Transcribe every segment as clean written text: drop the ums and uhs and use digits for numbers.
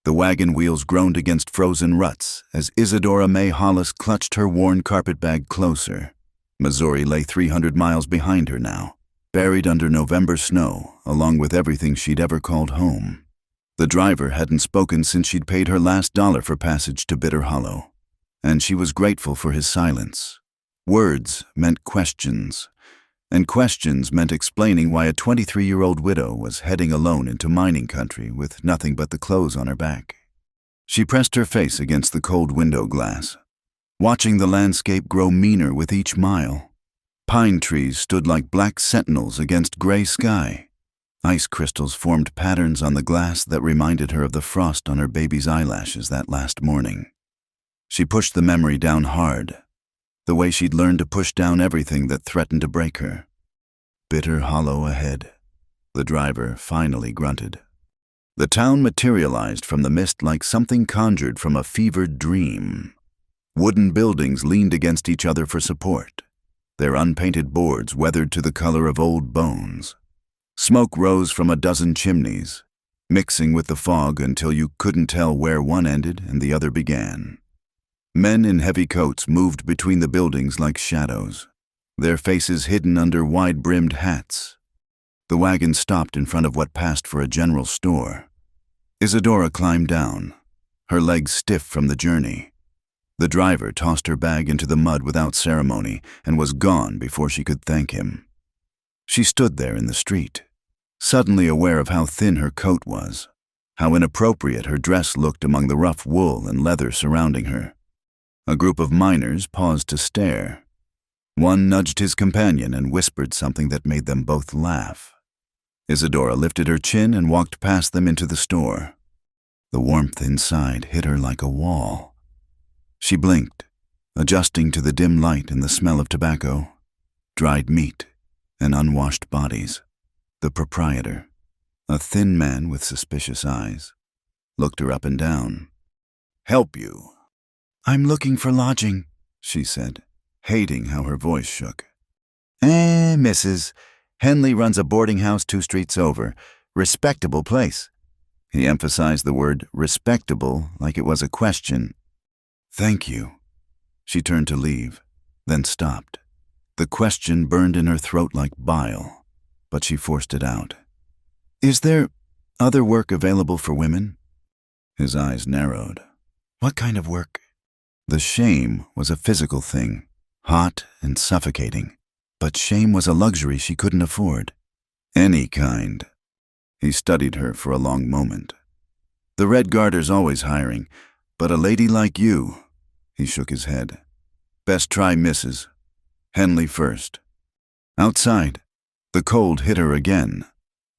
The wagon wheels groaned against frozen ruts as Isadora May Hollis clutched her worn carpetbag closer. Missouri lay 300 miles behind her now, buried under November snow, along with everything she'd ever called home. The driver hadn't spoken since she'd paid her last dollar for passage to Bitter Hollow, and she was grateful for his silence. Words meant questions, and questions meant explaining why a 23-year-old widow was heading alone into mining country with nothing but the clothes on her back. She pressed her face against the cold window glass, watching the landscape grow meaner with each mile. Pine trees stood like black sentinels against gray sky. Ice crystals formed patterns on the glass that reminded her of the frost on her baby's eyelashes that last morning. She pushed the memory down hard, the way she'd learned to push down everything that threatened to break her. Bitter Hollow ahead, the driver finally grunted. The town materialized from the mist like something conjured from a fevered dream. Wooden buildings leaned against each other for support, their unpainted boards weathered to the color of old bones. Smoke rose from a dozen chimneys, mixing with the fog until you couldn't tell where one ended and the other began. Men in heavy coats moved between the buildings like shadows, their faces hidden under wide-brimmed hats. The wagon stopped in front of what passed for a general store. Isadora climbed down, her legs stiff from the journey. The driver tossed her bag into the mud without ceremony and was gone before she could thank him. She stood there in the street, suddenly aware of how thin her coat was, how inappropriate her dress looked among the rough wool and leather surrounding her. A group of miners paused to stare. One nudged his companion and whispered something that made them both laugh. Isadora lifted her chin and walked past them into the store. The warmth inside hit her like a wall. She blinked, adjusting to the dim light and the smell of tobacco, dried meat, and unwashed bodies. The proprietor, a thin man with suspicious eyes, looked her up and down. "Help you?" "I'm looking for lodging," she said, hating how her voice shook. Missus. Henley runs a boarding house 2 streets over. Respectable place." He emphasized the word respectable like it was a question. "Thank you." She turned to leave, then stopped. The question burned in her throat like bile, but she forced it out. "Is there other work available for women?" His eyes narrowed. "What kind of work?" The shame was a physical thing, hot and suffocating, but shame was a luxury she couldn't afford. Any kind. He studied her for a long moment. "The Red Garter's always hiring, but a lady like you," he shook his head. "Best try Mrs. Henley first." Outside, the cold hit her again,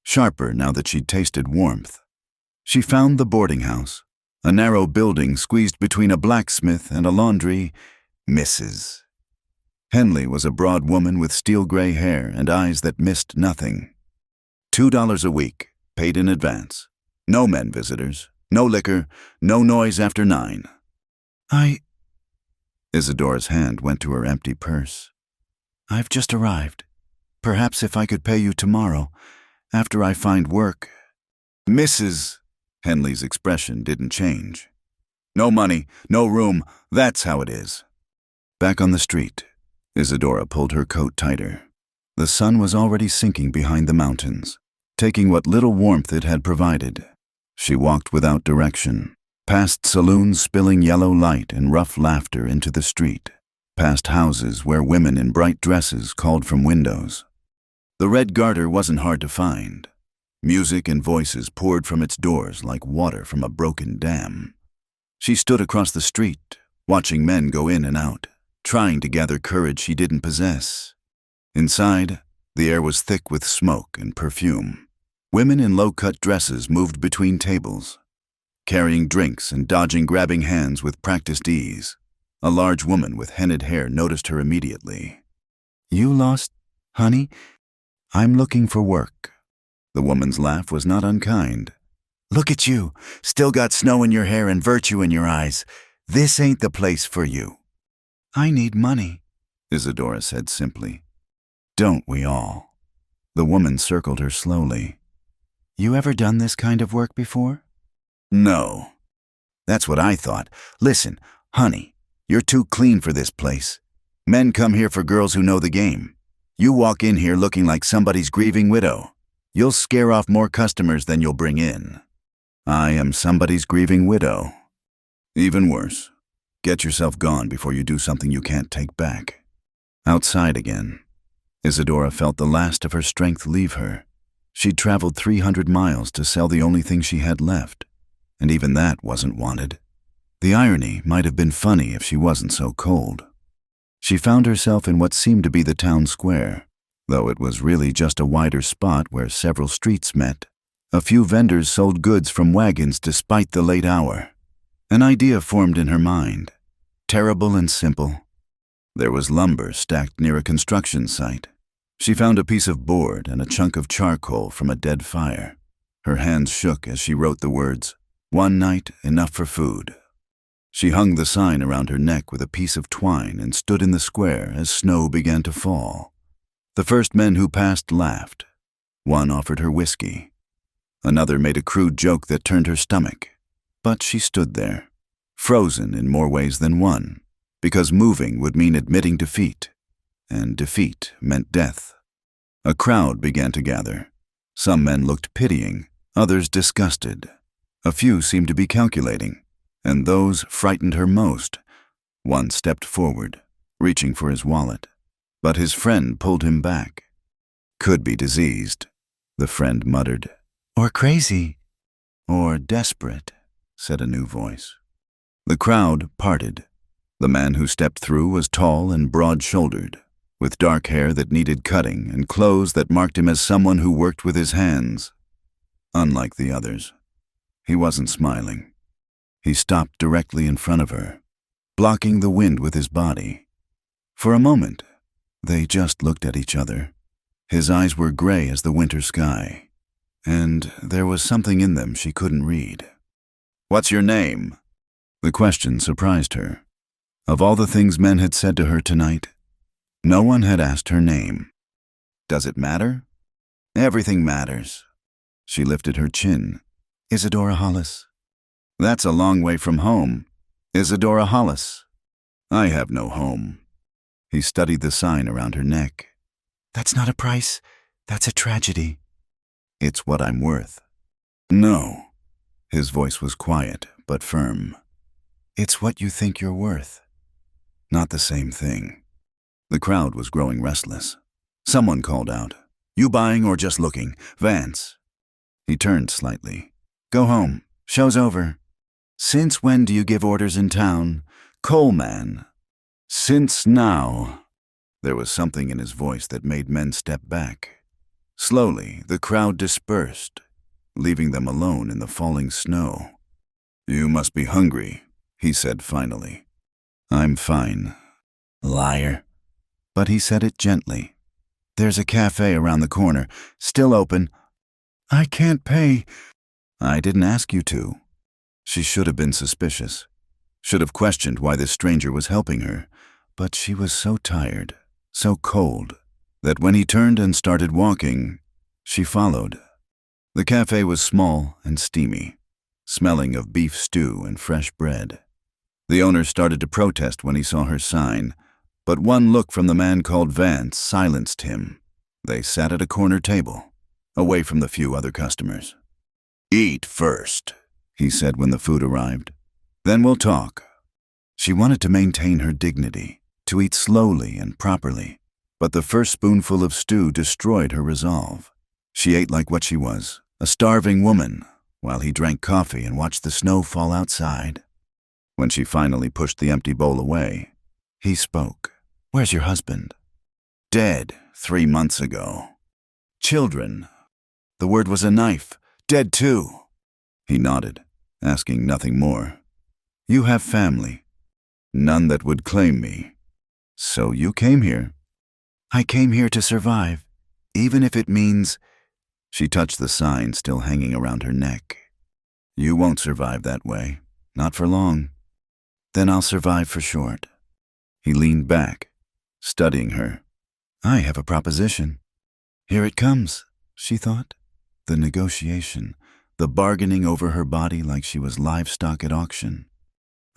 sharper now that she'd tasted warmth. She found the boarding house, a narrow building squeezed between a blacksmith and a laundry. Mrs. Henley was a broad woman with steel-gray hair and eyes that missed nothing. $2 a week, paid in advance. No men visitors, no liquor, no noise after 9. Isadora's hand went to her empty purse. "I've just arrived. Perhaps if I could pay you tomorrow, after I find work." "Mrs." Henley's expression didn't change. "No money, no room, that's how it is." Back on the street, Isadora pulled her coat tighter. The sun was already sinking behind the mountains, taking what little warmth it had provided. She walked without direction, past saloons spilling yellow light and rough laughter into the street, past houses where women in bright dresses called from windows. The Red Garter wasn't hard to find. Music and voices poured from its doors like water from a broken dam. She stood across the street, watching men go in and out, trying to gather courage she didn't possess. Inside, the air was thick with smoke and perfume. Women in low-cut dresses moved between tables, carrying drinks and dodging grabbing hands with practiced ease. A large woman with henned hair noticed her immediately. "You lost, honey? I'm looking for work." The woman's laugh was not unkind. "Look at you, still got snow in your hair and virtue in your eyes. This ain't the place for you." "I need money," Isadora said simply. "Don't we all?" The woman circled her slowly. "You ever done this kind of work before?" "No," That's what I thought. Listen, honey, you're too clean for this place. Men come here for girls who know the game. You walk in here looking like somebody's grieving widow. You'll scare off more customers than you'll bring in. I am somebody's grieving widow. Even worse. Get yourself gone before you do something you can't take back. Outside again, Isadora felt the last of her strength leave her. She'd traveled 300 miles to sell the only thing she had left, and even that wasn't wanted. The irony might have been funny if she wasn't so cold. She found herself in what seemed to be the town square, though it was really just a wider spot where several streets met. A few vendors sold goods from wagons despite the late hour. An idea formed in her mind, terrible and simple. There was lumber stacked near a construction site. She found a piece of board and a chunk of charcoal from a dead fire. Her hands shook as she wrote the words, "One night, enough for food." She hung the sign around her neck with a piece of twine and stood in the square as snow began to fall. The first men who passed laughed. One offered her whiskey. Another made a crude joke that turned her stomach. But she stood there, frozen in more ways than one, because moving would mean admitting defeat, and defeat meant death. A crowd began to gather. Some men looked pitying, others disgusted. A few seemed to be calculating, and those frightened her most. One stepped forward, reaching for his wallet, but his friend pulled him back. "Could be diseased," the friend muttered. "Or crazy." "Or desperate," said a new voice. The crowd parted. The man who stepped through was tall and broad-shouldered, with dark hair that needed cutting and clothes that marked him as someone who worked with his hands. Unlike the others, he wasn't smiling. He stopped directly in front of her, blocking the wind with his body. For a moment, they just looked at each other. His eyes were gray as the winter sky, and there was something in them she couldn't read. "What's your name?" The question surprised her. Of all the things men had said to her tonight, no one had asked her name. "Does it matter?" "Everything matters." She lifted her chin. "Isadora Hollis." "That's a long way from home. Isadora Hollis." "I have no home." He studied the sign around her neck. "That's not a price. That's a tragedy." "It's what I'm worth." "No." His voice was quiet, but firm. "It's what you think you're worth." Not the same thing. The crowd was growing restless. Someone called out, "You buying or just looking? Vance." He turned slightly. "Go home. Show's over." "Since when do you give orders in town?" "Coalman." "Since now." There was something in his voice that made men step back. Slowly, the crowd dispersed, leaving them alone in the falling snow. "You must be hungry," he said finally. "I'm fine." Liar. But he said it gently. "There's a cafe around the corner, still open." "I can't pay." "I didn't ask you to." She should have been suspicious, should have questioned why this stranger was helping her, but she was so tired, so cold, that when he turned and started walking, she followed. The cafe was small and steamy, smelling of beef stew and fresh bread. The owner started to protest when he saw her sign, but one look from the man called Vance silenced him. They sat at a corner table, away from the few other customers. "Eat first," he said when the food arrived. "Then we'll talk." She wanted to maintain her dignity, to eat slowly and properly, but the first spoonful of stew destroyed her resolve. She ate like what she was, a starving woman, while he drank coffee and watched the snow fall outside. When she finally pushed the empty bowl away, he spoke. "Where's your husband?" "Dead 3 months ago." "Children?" The word was a knife. "Dead too." He nodded, asking nothing more. "You have family?" "None that would claim me." "So you came here?" "I came here to survive, even if it means—" She touched the sign still hanging around her neck. "You won't survive that way, not for long." "Then I'll survive for short." He leaned back, studying her. "I have a proposition." Here it comes, she thought. The negotiation, the bargaining over her body like she was livestock at auction.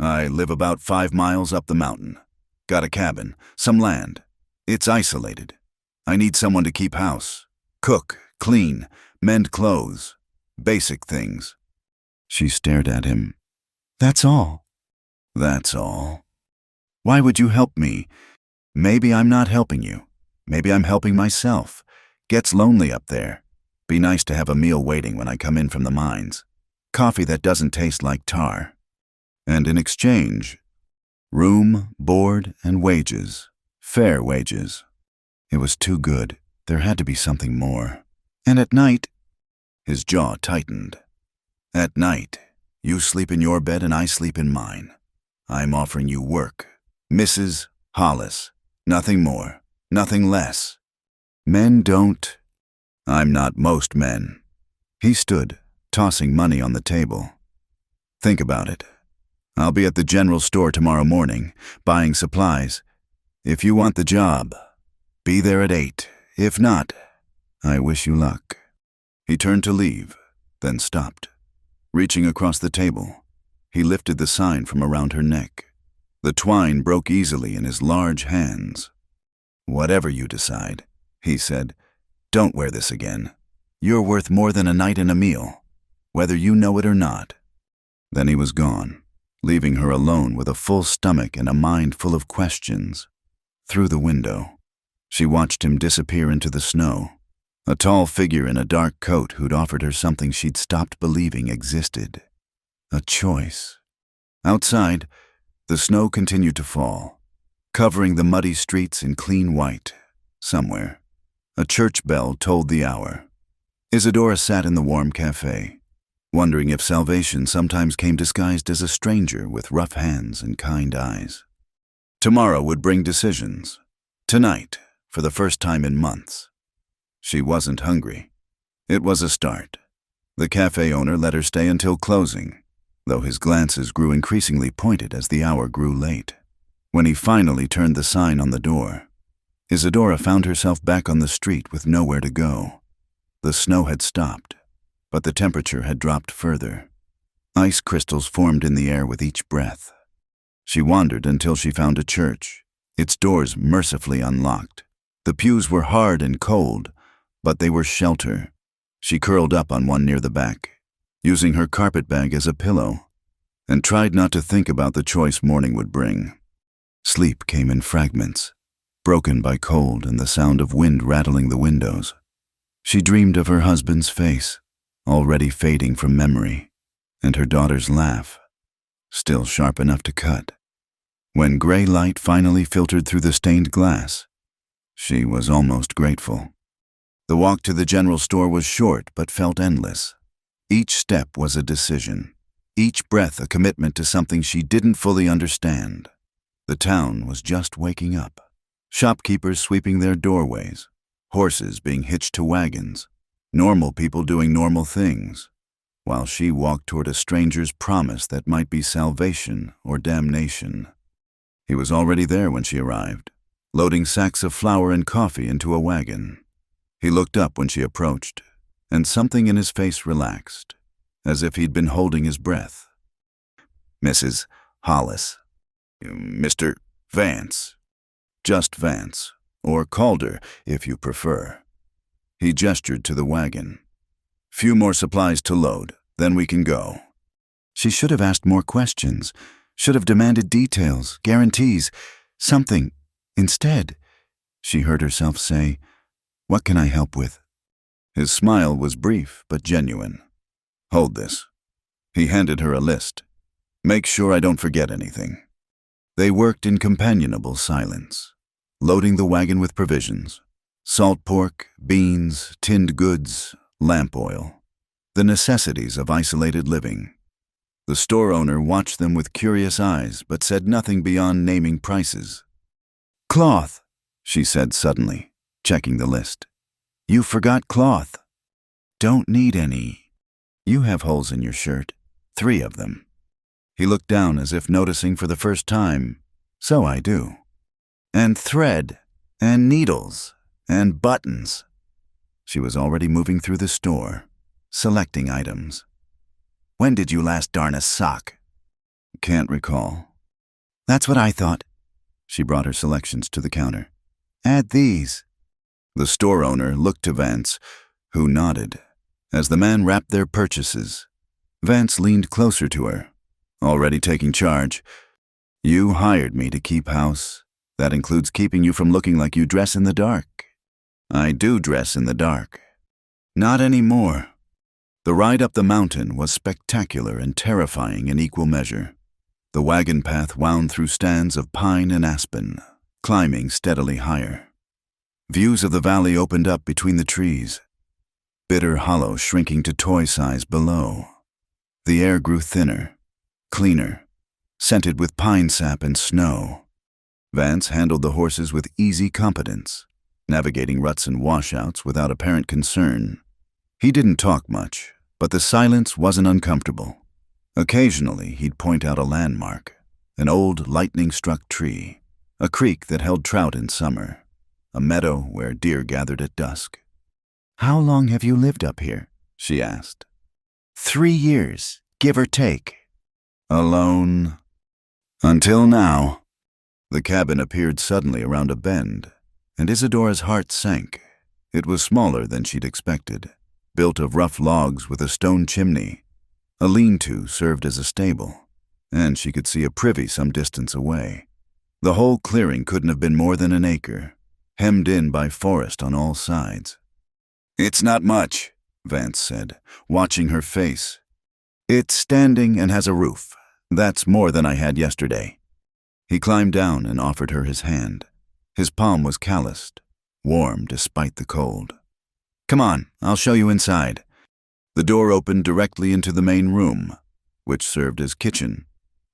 I live about 5 miles up the mountain. Got a cabin, some land. It's isolated. I need someone to keep house, cook, clean, mend clothes, basic things. She stared at him. That's all. That's all. Why would you help me? Maybe I'm not helping you. Maybe I'm helping myself. Gets lonely up there. Be nice to have a meal waiting when I come in from the mines. Coffee that doesn't taste like tar. And in exchange, room, board, and wages. Fair wages. It was too good. There had to be something more. And at night, his jaw tightened. At night, you sleep in your bed and I sleep in mine. I'm offering you work. Mrs. Hollis. Nothing more. Nothing less. Men don't. I'm not most men. He stood, tossing money on the table. Think about it. I'll be at the general store tomorrow morning, buying supplies. If you want the job, be there at 8. If not, I wish you luck. He turned to leave, then stopped. Reaching across the table, he lifted the sign from around her neck. The twine broke easily in his large hands. Whatever you decide, he said, don't wear this again. You're worth more than a night and a meal, whether you know it or not. Then he was gone, leaving her alone with a full stomach and a mind full of questions. Through the window, she watched him disappear into the snow, a tall figure in a dark coat who'd offered her something she'd stopped believing existed. A choice. Outside, the snow continued to fall, covering the muddy streets in clean white. Somewhere, a church bell tolled the hour. Isadora sat in the warm cafe, wondering if salvation sometimes came disguised as a stranger with rough hands and kind eyes. Tomorrow would bring decisions. Tonight, for the first time in months. She wasn't hungry. It was a start. The cafe owner let her stay until closing, though his glances grew increasingly pointed as the hour grew late. When he finally turned the sign on the door, Isadora found herself back on the street with nowhere to go. The snow had stopped, but the temperature had dropped further. Ice crystals formed in the air with each breath. She wandered until she found a church, its doors mercifully unlocked. The pews were hard and cold, but they were shelter. She curled up on one near the back, using her carpetbag as a pillow, and tried not to think about the choice morning would bring. Sleep came in fragments, broken by cold and the sound of wind rattling the windows. She dreamed of her husband's face, already fading from memory, and her daughter's laugh, still sharp enough to cut. When gray light finally filtered through the stained glass, she was almost grateful. The walk to the general store was short but felt endless. Each step was a decision, each breath a commitment to something she didn't fully understand. The town was just waking up. Shopkeepers sweeping their doorways, horses being hitched to wagons, normal people doing normal things, while she walked toward a stranger's promise that might be salvation or damnation. He was already there when she arrived, loading sacks of flour and coffee into a wagon. He looked up when she approached, and something in his face relaxed, as if he'd been holding his breath. Mrs. Hollis. Mr. Vance. Just Vance, or Calder, if you prefer. He gestured to the wagon. Few more supplies to load, then we can go. She should have asked more questions, should have demanded details, guarantees, something. Instead, she heard herself say, "What can I help with?" His smile was brief but genuine. "Hold this." He handed her a list. "Make sure I don't forget anything." They worked in companionable silence, loading the wagon with provisions: salt pork, beans, tinned goods, lamp oil, the necessities of isolated living. The store owner watched them with curious eyes but said nothing beyond naming prices. "Cloth," she said suddenly, checking the list. "You forgot cloth." "Don't need any. You have holes in your shirt, 3 of them." He looked down as if noticing for the first time. "So I do. And thread, and needles, and buttons." She was already moving through the store, selecting items. When did you last darn a sock? Can't recall. That's what I thought. She brought her selections to the counter. Add these. The store owner looked to Vance, who nodded. As the man wrapped their purchases, Vance leaned closer to her, already taking charge. You hired me to keep house. That includes keeping you from looking like you dress in the dark. I do dress in the dark. Not anymore. The ride up the mountain was spectacular and terrifying in equal measure. The wagon path wound through stands of pine and aspen, climbing steadily higher. Views of the valley opened up between the trees, Bitter Hollow shrinking to toy size below. The air grew thinner, cleaner, scented with pine sap and snow. Vance handled the horses with easy competence, navigating ruts and washouts without apparent concern. He didn't talk much, but the silence wasn't uncomfortable. Occasionally, he'd point out a landmark, an old lightning-struck tree, a creek that held trout in summer, a meadow where deer gathered at dusk. How long have you lived up here? She asked. 3 years, give or take. Alone? Until now. The cabin appeared suddenly around a bend, and Isadora's heart sank. It was smaller than she'd expected, built of rough logs with a stone chimney. A lean-to served as a stable, and she could see a privy some distance away. The whole clearing couldn't have been more than an acre, hemmed in by forest on all sides. It's not much, Vance said, watching her face. It's standing and has a roof. That's more than I had yesterday. He climbed down and offered her his hand. His palm was calloused, warm despite the cold. Come on, I'll show you inside. The door opened directly into the main room, which served as kitchen,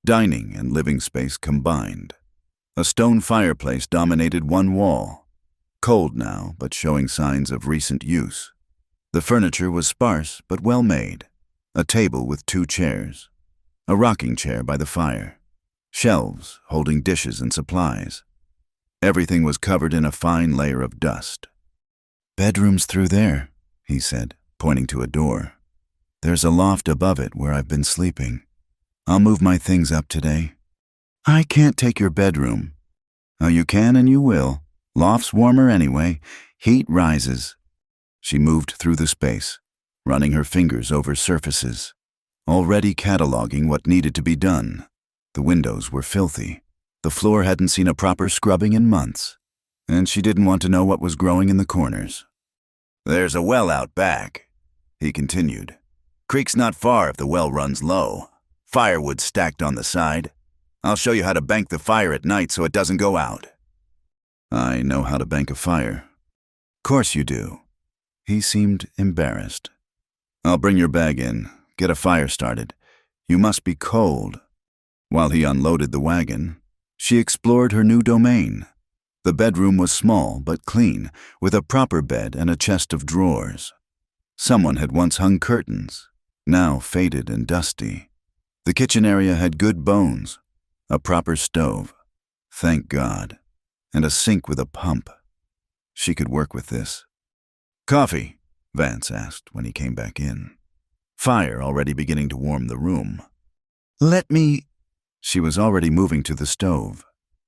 dining, and living space combined. A stone fireplace dominated one wall, cold now but showing signs of recent use. The furniture was sparse but well made, a table with 2 chairs, a rocking chair by the fire, shelves holding dishes and supplies. Everything was covered in a fine layer of dust. Bedroom's through there, he said, pointing to a door. There's a loft above it where I've been sleeping. I'll move my things up today. I can't take your bedroom. Oh, you can and you will. Loft's warmer anyway. Heat rises. She moved through the space, running her fingers over surfaces, already cataloging what needed to be done. The windows were filthy. The floor hadn't seen a proper scrubbing in months, and she didn't want to know what was growing in the corners. There's a well out back, he continued. Creek's not far if the well runs low. Firewood stacked on the side. I'll show you how to bank the fire at night so it doesn't go out. I know how to bank a fire. Course you do. He seemed embarrassed. I'll bring your bag in, get a fire started. You must be cold. While he unloaded the wagon, she explored her new domain. The bedroom was small but clean, with a proper bed and a chest of drawers. Someone had once hung curtains, now faded and dusty. The kitchen area had good bones, a proper stove, thank God, and a sink with a pump. She could work with this. Coffee, Vance asked when he came back in. Fire already beginning to warm the room. Let me... She was already moving to the stove.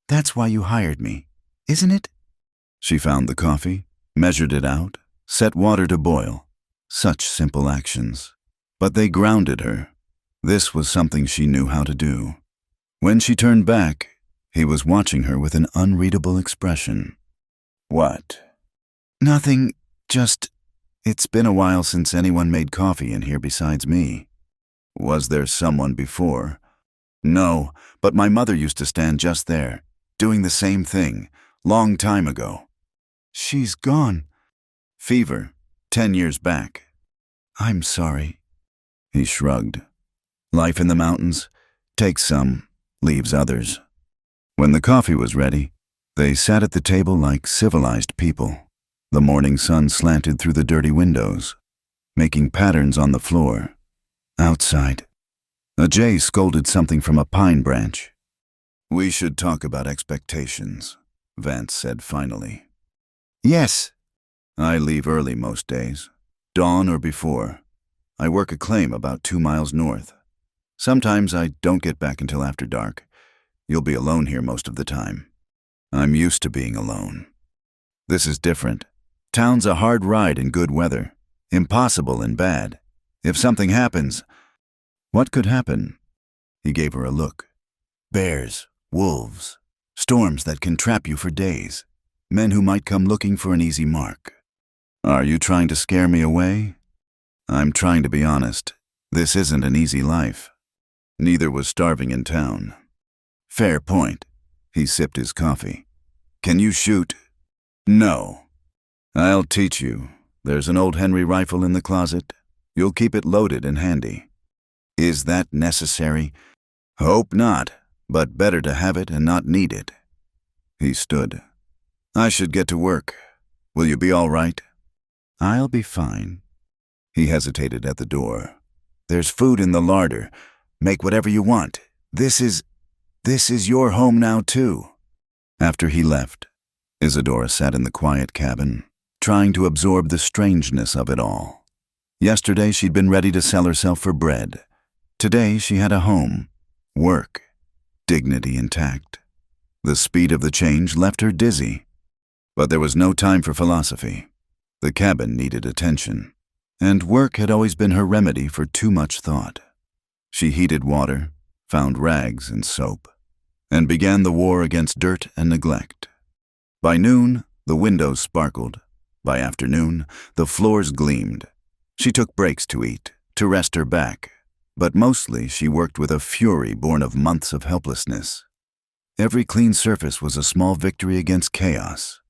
That's why you hired me, isn't it? She found the coffee, measured it out, set water to boil. Such simple actions. But they grounded her. This was something she knew how to do. When she turned back, he was watching her with an unreadable expression. What? Nothing, just... It's been a while since anyone made coffee in here besides me. Was there someone before? No, but my mother used to stand just there, doing the same thing, long time ago. She's gone. Fever, 10 years back. I'm sorry. He shrugged. Life in the mountains, takes some, leaves others. When the coffee was ready, they sat at the table like civilized people. The morning sun slanted through the dirty windows, making patterns on the floor. Outside, a jay scolded something from a pine branch. We should talk about expectations, Vance said finally. Yes. I leave early most days, dawn or before. I work a claim about 2 miles north. Sometimes I don't get back until after dark. You'll be alone here most of the time. I'm used to being alone. This is different. Town's a hard ride in good weather, impossible in bad. If something happens, what could happen? He gave her a look. Bears, wolves, storms that can trap you for days, men who might come looking for an easy mark. Are you trying to scare me away? I'm trying to be honest. This isn't an easy life. Neither was starving in town. Fair point. He sipped his coffee. Can you shoot? No. I'll teach you. There's an old Henry rifle in the closet. You'll keep it loaded and handy. Is that necessary? Hope not, but better to have it and not need it. He stood. I should get to work. Will you be all right? I'll be fine. He hesitated at the door. There's food in the larder. Make whatever you want. This is your home now, too. After he left, Isadora sat in the quiet cabin, trying to absorb the strangeness of it all. Yesterday, she'd been ready to sell herself for bread. Today, she had a home, work, dignity intact. The speed of the change left her dizzy. But there was no time for philosophy. The cabin needed attention, and work had always been her remedy for too much thought. She heated water, found rags and soap, and began the war against dirt and neglect. By noon, the windows sparkled. By afternoon, the floors gleamed. She took breaks to eat, to rest her back, but mostly she worked with a fury born of months of helplessness. Every clean surface was a small victory against chaos.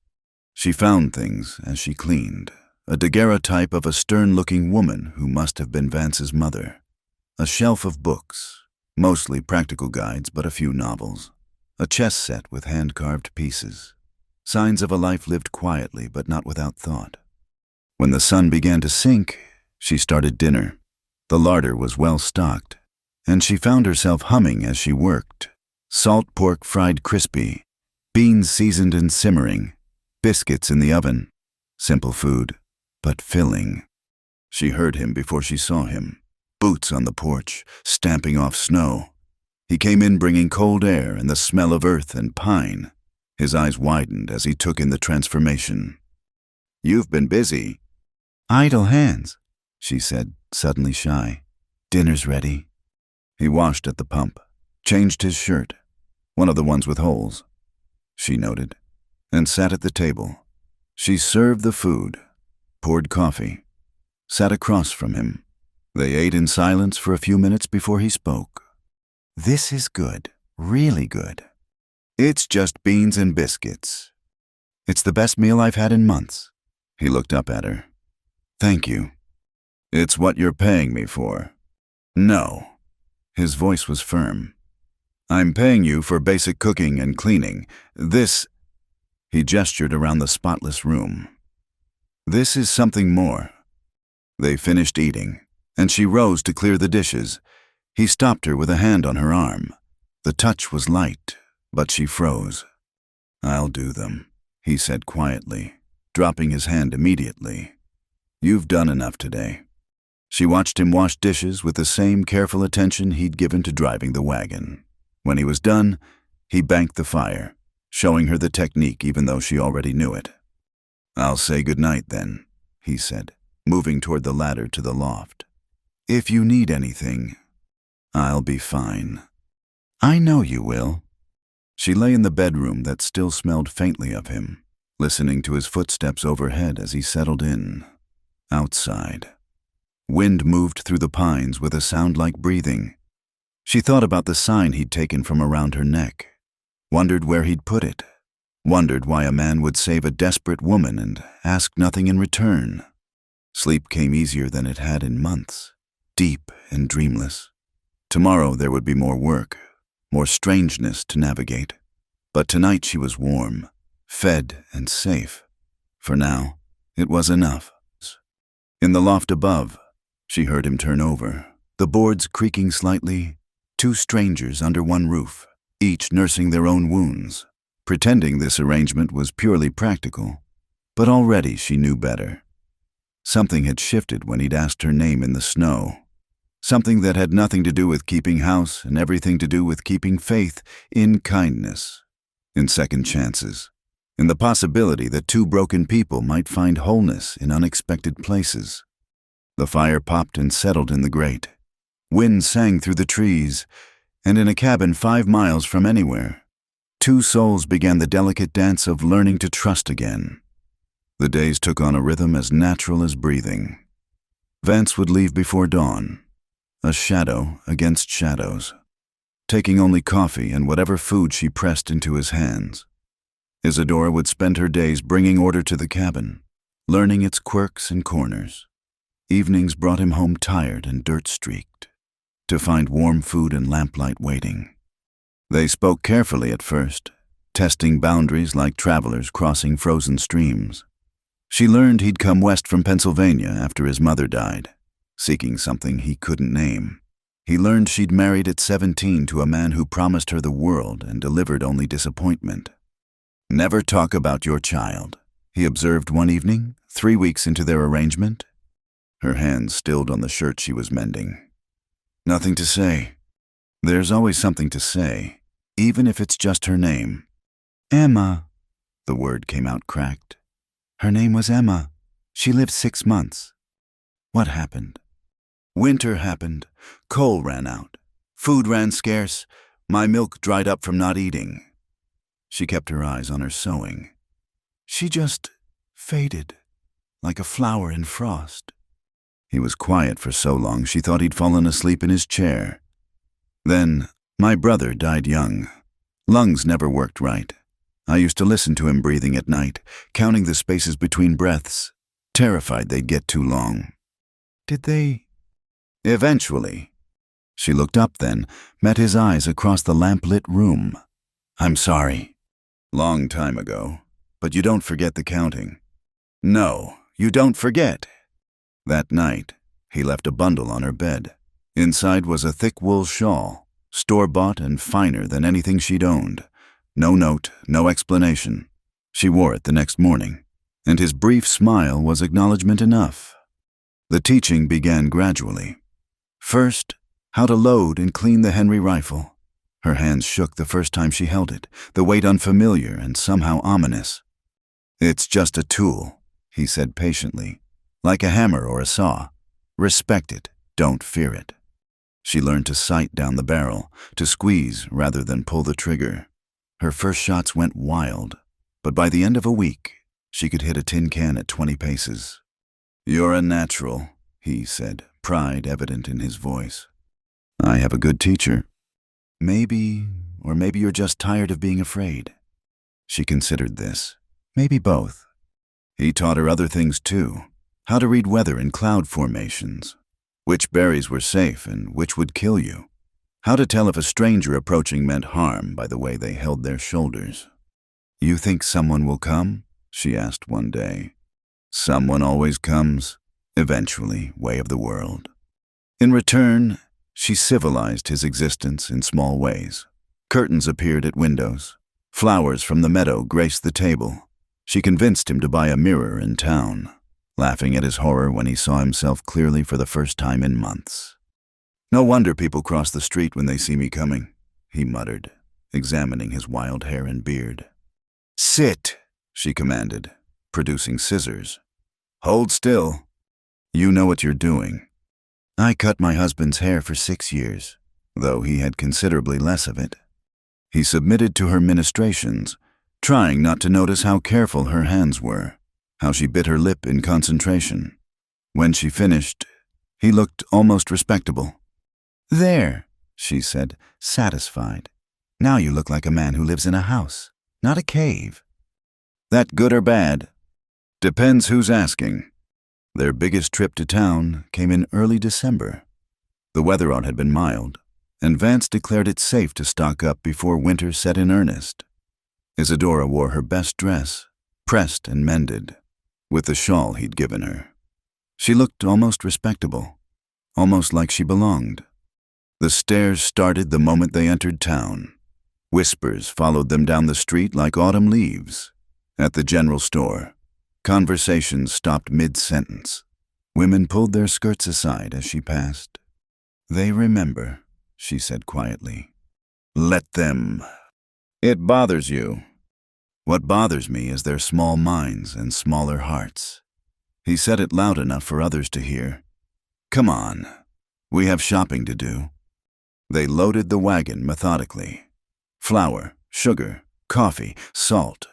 She found things as she cleaned, a daguerreotype of a stern-looking woman who must have been Vance's mother, a shelf of books, mostly practical guides but a few novels, a chess set with hand-carved pieces, signs of a life lived quietly but not without thought. When the sun began to sink, she started dinner. The larder was well stocked, and she found herself humming as she worked. Salt pork fried crispy, beans seasoned and simmering, biscuits in the oven. Simple food, but filling. She heard him before she saw him. Boots on the porch, stamping off snow. He came in bringing cold air and the smell of earth and pine. His eyes widened as he took in the transformation. You've been busy. Idle hands, she said, suddenly shy. Dinner's ready. He washed at the pump, changed his shirt, one of the ones with holes, she noted, and sat at the table. She served the food, poured coffee, sat across from him. They ate in silence for a few minutes before he spoke. This is good, really good. It's just beans and biscuits. It's the best meal I've had in months. He looked up at her. Thank you. It's what you're paying me for. No. His voice was firm. I'm paying you for basic cooking and cleaning. This... He gestured around the spotless room. This is something more. They finished eating, and she rose to clear the dishes. He stopped her with a hand on her arm. The touch was light, but she froze. I'll do them, he said quietly, dropping his hand immediately. You've done enough today. She watched him wash dishes with the same careful attention he'd given to driving the wagon. When he was done, he banked the fire, showing her the technique even though she already knew it. I'll say goodnight then, he said, moving toward the ladder to the loft. If you need anything, I'll be fine. I know you will. She lay in the bedroom that still smelled faintly of him, listening to his footsteps overhead as he settled in. Outside. Wind moved through the pines with a sound like breathing. She thought about the sign he'd taken from around her neck, wondered where he'd put it, wondered why a man would save a desperate woman and ask nothing in return. Sleep came easier than it had in months, deep and dreamless. Tomorrow there would be more work, more strangeness to navigate. But tonight she was warm, fed and safe. For now, it was enough. In the loft above, she heard him turn over, the boards creaking slightly, two strangers under one roof, each nursing their own wounds, pretending this arrangement was purely practical. But already she knew better. Something had shifted when he'd asked her name in the snow. Something that had nothing to do with keeping house and everything to do with keeping faith in kindness, in second chances, in the possibility that two broken people might find wholeness in unexpected places. The fire popped and settled in the grate. Wind sang through the trees, and in a cabin 5 miles from anywhere, two souls began the delicate dance of learning to trust again. The days took on a rhythm as natural as breathing. Vance would leave before dawn, a shadow against shadows, taking only coffee and whatever food she pressed into his hands. Isadora would spend her days bringing order to the cabin, learning its quirks and corners. Evenings brought him home tired and dirt-streaked, to find warm food and lamplight waiting. They spoke carefully at first, testing boundaries like travelers crossing frozen streams. She learned he'd come west from Pennsylvania after his mother died, seeking something he couldn't name. He learned she'd married at 17 to a man who promised her the world and delivered only disappointment. "Never talk about your child," he observed one evening, 3 weeks into their arrangement. Her hands stilled on the shirt she was mending. "Nothing to say." There's always something to say, even if it's just her name. "Emma." The word came out cracked. "Her name was Emma. She lived 6 months. What happened?" "Winter happened. Coal ran out. Food ran scarce. My milk dried up from not eating." She kept her eyes on her sewing. "She just faded, like a flower in frost." He was quiet for so long she thought he'd fallen asleep in his chair. "Then, my brother died young. Lungs never worked right. I used to listen to him breathing at night, counting the spaces between breaths, terrified they'd get too long." "Did they?" "Eventually." She looked up then, met his eyes across the lamp-lit room. "I'm sorry." "Long time ago, but you don't forget the counting." "No, you don't forget." That night, he left a bundle on her bed. Inside was a thick wool shawl, store-bought and finer than anything she'd owned. No note, no explanation. She wore it the next morning, and his brief smile was acknowledgement enough. The teaching began gradually. First, how to load and clean the Henry rifle. Her hands shook the first time she held it, the weight unfamiliar and somehow ominous. "It's just a tool," he said patiently, "like a hammer or a saw. Respect it, don't fear it." She learned to sight down the barrel, to squeeze rather than pull the trigger. Her first shots went wild, but by the end of a week, she could hit a tin can at 20 paces. "You're a natural," he said, pride evident in his voice. "I have a good teacher." Maybe you're just tired of being afraid." She considered this. Maybe both. He taught her other things too. How to read weather and cloud formations. Which berries were safe and which would kill you. How to tell if a stranger approaching meant harm by the way they held their shoulders. "You think someone will come?" she asked one day. "Someone always comes. Eventually, way of the world." In return, she civilized his existence in small ways. Curtains appeared at windows. Flowers from the meadow graced the table. She convinced him to buy a mirror in town, laughing at his horror when he saw himself clearly for the first time in months. "No wonder people cross the street when they see me coming," he muttered, examining his wild hair and beard. "Sit," she commanded, producing scissors. "Hold still. You know what you're doing." "I cut my husband's hair for 6 years, though he had considerably less of it." He submitted to her ministrations, trying not to notice how careful her hands were, how she bit her lip in concentration. When she finished, he looked almost respectable. "There," she said, satisfied. "Now you look like a man who lives in a house, not a cave." "That good or bad?" "Depends who's asking." Their biggest trip to town came in early December. The weather out had been mild, and Vance declared it safe to stock up before winter set in earnest. Isadora wore her best dress, pressed and mended, with the shawl he'd given her. She looked almost respectable, almost like she belonged. The stares started the moment they entered town. Whispers followed them down the street like autumn leaves. At the general store, conversations stopped mid-sentence. Women pulled their skirts aside as she passed. "They remember," she said quietly. "Let them. It bothers you. What bothers me is their small minds and smaller hearts." He said it loud enough for others to hear. "Come on. We have shopping to do." They loaded the wagon methodically. Flour, sugar, coffee, salt.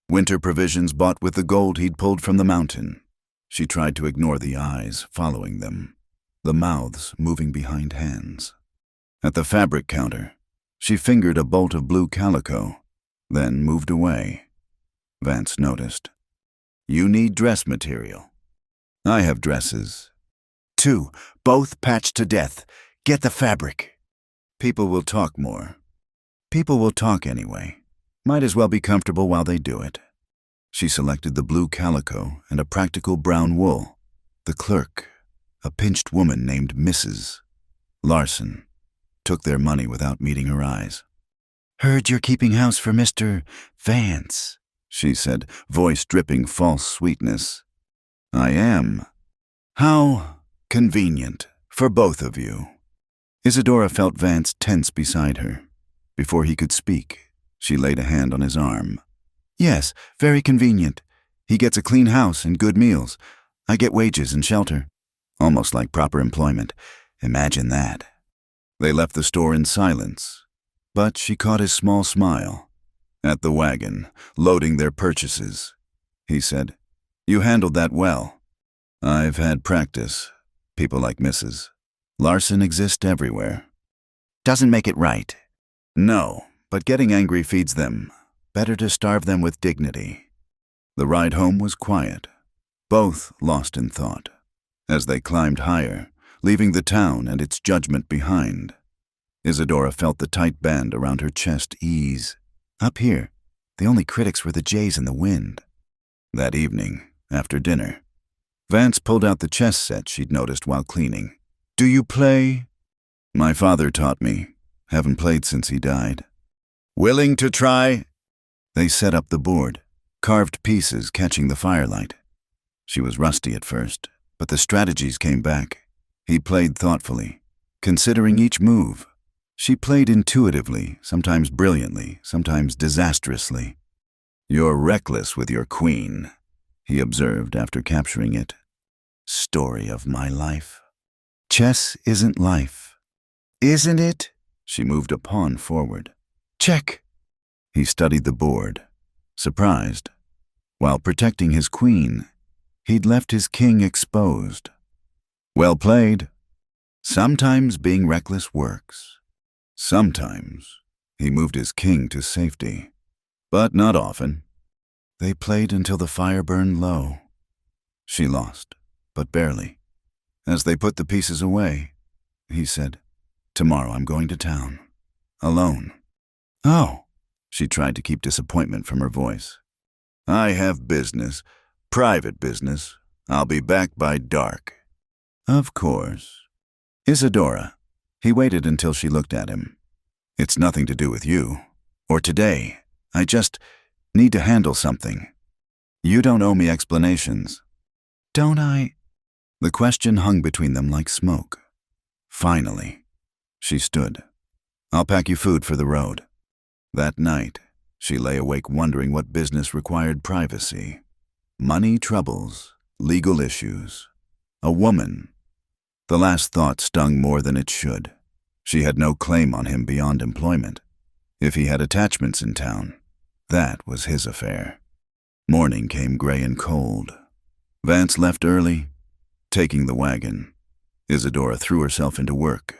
Winter provisions bought with the gold he'd pulled from the mountain. She tried to ignore the eyes following them, the mouths moving behind hands. At the fabric counter, she fingered a bolt of blue calico, then moved away. Vance noticed. "You need dress material." "I have dresses." "Two, both patched to death. Get the fabric." "People will talk more." "People will talk anyway. Might as well be comfortable while they do it." She selected the blue calico and a practical brown wool. The clerk, a pinched woman named Mrs. Larson, took their money without meeting her eyes. "Heard you're keeping house for Mr. Vance," she said, voice dripping false sweetness. "I am. How convenient for both of you." Isadora felt Vance tense beside her. Before he could speak, she laid a hand on his arm. "Yes, very convenient. He gets a clean house and good meals. I get wages and shelter. Almost like proper employment. Imagine that." They left the store in silence, but she caught his small smile. At the wagon, loading their purchases, he said, "You handled that well." "I've had practice. People like Mrs. Larson exist everywhere." "Doesn't make it right." "No, but getting angry feeds them. Better to starve them with dignity." The ride home was quiet, both lost in thought. As they climbed higher, leaving the town and its judgment behind, Isadora felt the tight band around her chest ease. Up here, the only critics were the jays in the wind. That evening, after dinner, Vance pulled out the chess set she'd noticed while cleaning. "Do you play?" "My father taught me. Haven't played since he died." "Willing to try?" They set up the board, carved pieces catching the firelight. She was rusty at first, but the strategies came back. He played thoughtfully, considering each move. She played intuitively, sometimes brilliantly, sometimes disastrously. "You're reckless with your queen," he observed after capturing it. "Story of my life." "Chess isn't life." "Isn't it?" She moved a pawn forward. "Check." He studied the board, surprised. While protecting his queen, he'd left his king exposed. "Well played." Sometimes being reckless works. Sometimes he moved his king to safety, but not often. They played until the fire burned low. She lost, but barely. As they put the pieces away, he said, "Tomorrow I'm going to town. Alone." "Oh." She tried to keep disappointment from her voice. "I have business. Private business. I'll be back by dark." "Of course." "Isadora." He waited until she looked at him. "It's nothing to do with you. Or today. I just need to handle something. You don't owe me explanations." "Don't I?" The question hung between them like smoke. Finally, she stood. "I'll pack you food for the road." That night, she lay awake wondering what business required privacy. Money troubles, legal issues, a woman. The last thought stung more than it should. She had no claim on him beyond employment. If he had attachments in town, that was his affair. Morning came gray and cold. Vance left early, taking the wagon. Isadora threw herself into work,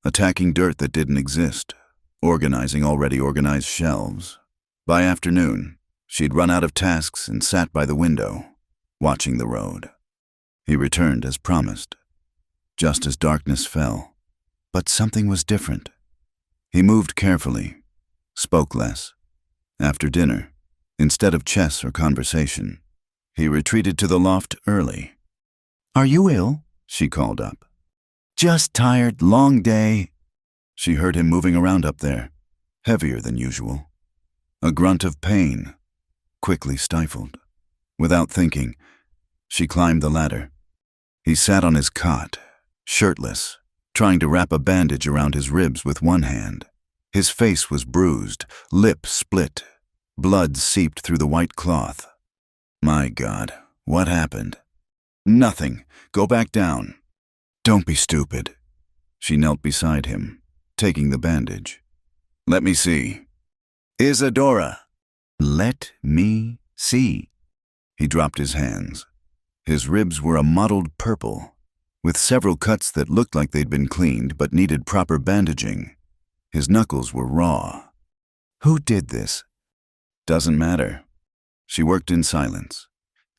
attacking dirt that didn't exist, organizing already organized shelves. By afternoon, she'd run out of tasks and sat by the window, watching the road. He returned as promised, just as darkness fell. But something was different. He moved carefully, spoke less. After dinner, instead of chess or conversation, he retreated to the loft early. "Are you ill?" she called up. "Just tired, long day." She heard him moving around up there, heavier than usual. A grunt of pain, quickly stifled. Without thinking, she climbed the ladder. He sat on his cot, shirtless, trying to wrap a bandage around his ribs with one hand. His face was bruised, lip split. Blood seeped through the white cloth. My God, what happened? Nothing. Go back down. Don't be stupid. She knelt beside him, taking the bandage. Let me see. Isadora. Let me see. He dropped his hands. His ribs were a mottled purple, with several cuts that looked like they'd been cleaned but needed proper bandaging. His knuckles were raw. Who did this? Doesn't matter. She worked in silence,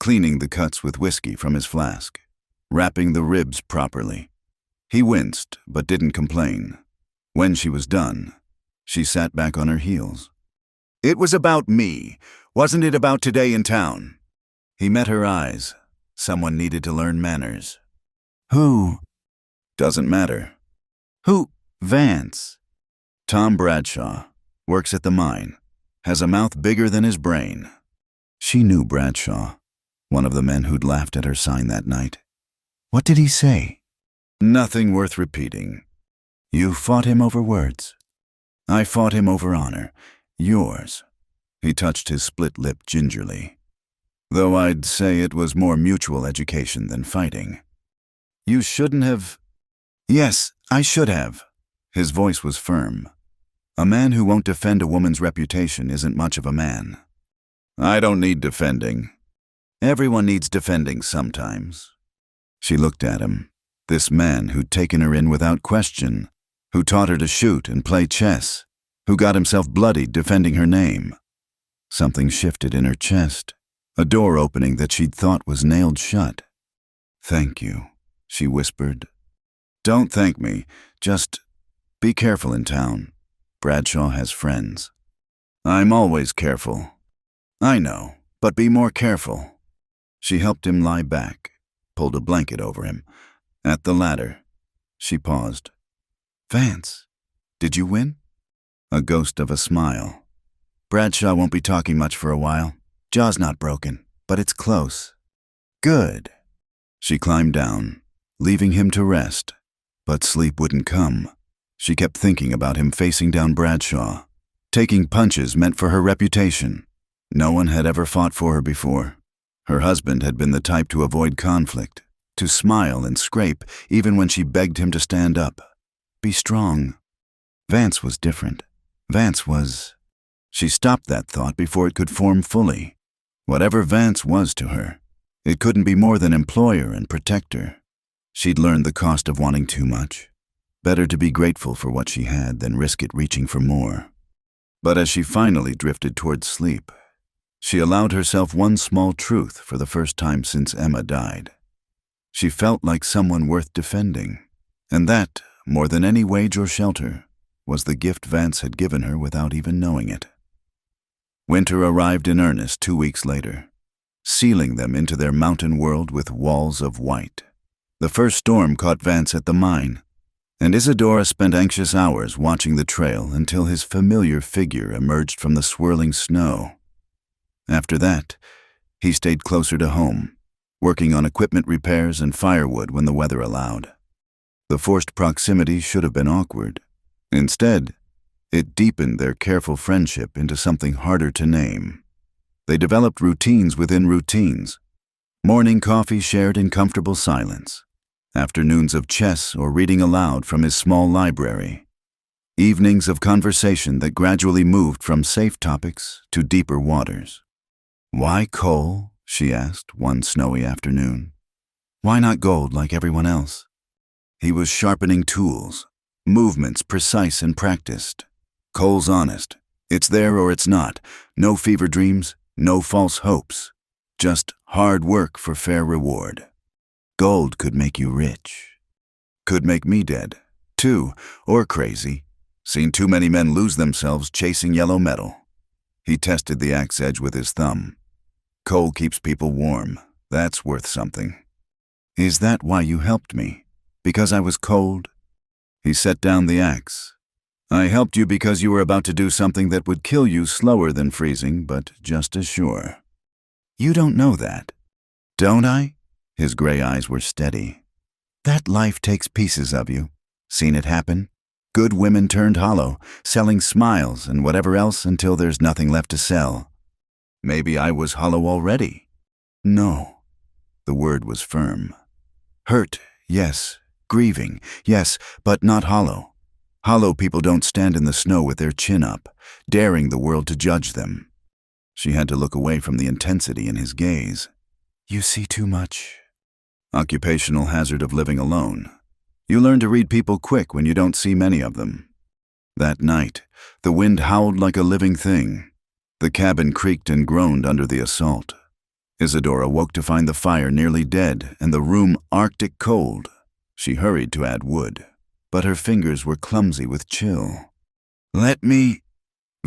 cleaning the cuts with whiskey from his flask, wrapping the ribs properly. He winced, but didn't complain. When she was done, she sat back on her heels. It was about me. Wasn't it about today in town? He met her eyes. Someone needed to learn manners. Who? Doesn't matter. Who? Vance. Tom Bradshaw. Works at the mine. Has a mouth bigger than his brain. She knew Bradshaw, one of the men who'd laughed at her sign that night. What did he say? Nothing worth repeating. You fought him over words. I fought him over honor. Yours. He touched his split lip gingerly. Though I'd say it was more mutual education than fighting. You shouldn't have... Yes, I should have. His voice was firm. A man who won't defend a woman's reputation isn't much of a man. I don't need defending. Everyone needs defending sometimes. She looked at him, this man who'd taken her in without question, who taught her to shoot and play chess, who got himself bloodied defending her name. Something shifted in her chest, a door opening that she'd thought was nailed shut. Thank you, she whispered. Don't thank me, just be careful in town. Bradshaw has friends. I'm always careful. I know, but be more careful. She helped him lie back, pulled a blanket over him. At the ladder, she paused. Vance, did you win? A ghost of a smile. Bradshaw won't be talking much for a while. Jaw's not broken, but it's close. Good. She climbed down, leaving him to rest, but sleep wouldn't come. She kept thinking about him facing down Bradshaw. Taking punches meant for her reputation. No one had ever fought for her before. Her husband had been the type to avoid conflict, to smile and scrape even when she begged him to stand up. Be strong. Vance was different. Vance was... She stopped that thought before it could form fully. Whatever Vance was to her, it couldn't be more than employer and protector. She'd learned the cost of wanting too much. Better to be grateful for what she had than risk it reaching for more. But as she finally drifted towards sleep, she allowed herself one small truth for the first time since Emma died. She felt like someone worth defending, and that, more than any wage or shelter, was the gift Vance had given her without even knowing it. Winter arrived in earnest 2 weeks later, sealing them into their mountain world with walls of white. The first storm caught Vance at the mine, and Isadora spent anxious hours watching the trail until his familiar figure emerged from the swirling snow. After that, he stayed closer to home, working on equipment repairs and firewood when the weather allowed. The forced proximity should have been awkward. Instead, it deepened their careful friendship into something harder to name. They developed routines within routines. Morning coffee shared in comfortable silence. Afternoons of chess or reading aloud from his small library. Evenings of conversation that gradually moved from safe topics to deeper waters. Why coal? She asked one snowy afternoon. Why not gold like everyone else? He was sharpening tools, movements precise and practiced. Coal's honest. It's there or it's not. No fever dreams, no false hopes. Just hard work for fair reward. Gold could make you rich. Could make me dead, too, or crazy. Seen too many men lose themselves chasing yellow metal. He tested the axe edge with his thumb. Coal keeps people warm. That's worth something. Is that why you helped me? Because I was cold? He set down the axe. I helped you because you were about to do something that would kill you slower than freezing, but just as sure. You don't know that. Don't I? His gray eyes were steady. That life takes pieces of you. Seen it happen? Good women turned hollow, selling smiles and whatever else until there's nothing left to sell. Maybe I was hollow already. No. The word was firm. Hurt, yes. Grieving, yes, but not hollow. Hollow people don't stand in the snow with their chin up, daring the world to judge them. She had to look away from the intensity in his gaze. You see too much. Occupational hazard of living alone. You learn to read people quick when you don't see many of them. That night, the wind howled like a living thing. The cabin creaked and groaned under the assault. Isadora woke to find the fire nearly dead and the room Arctic cold. She hurried to add wood, but her fingers were clumsy with chill. Let me...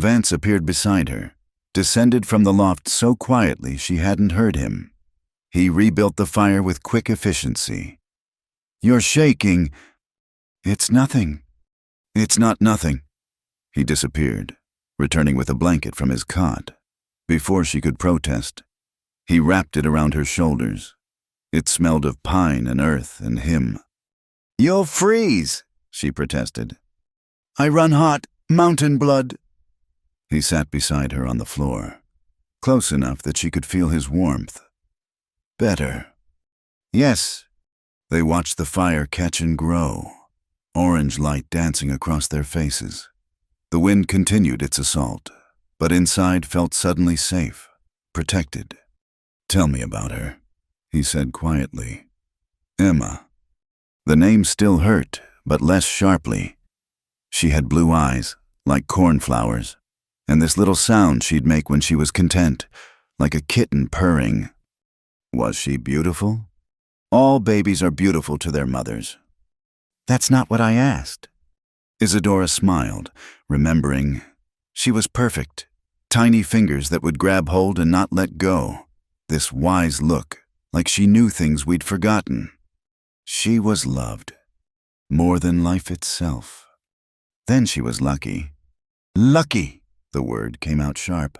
Vance appeared beside her, descended from the loft so quietly she hadn't heard him. He rebuilt the fire with quick efficiency. You're shaking. It's nothing. It's not nothing. He disappeared, returning with a blanket from his cot. Before she could protest, he wrapped it around her shoulders. It smelled of pine and earth and him. You'll freeze, she protested. I run hot, mountain blood. He sat beside her on the floor, close enough that she could feel his warmth. Better. Yes. They watched the fire catch and grow, orange light dancing across their faces. The wind continued its assault, but inside felt suddenly safe, protected. Tell me about her, he said quietly. Emma. The name still hurt, but less sharply. She had blue eyes, like cornflowers, and this little sound she'd make when she was content, like a kitten purring. Was she beautiful? All babies are beautiful to their mothers. That's not what I asked. Isadora smiled, remembering. She was perfect. Tiny fingers that would grab hold and not let go. This wise look, like she knew things we'd forgotten. She was loved. More than life itself. Then she was lucky. Lucky, the word came out sharp.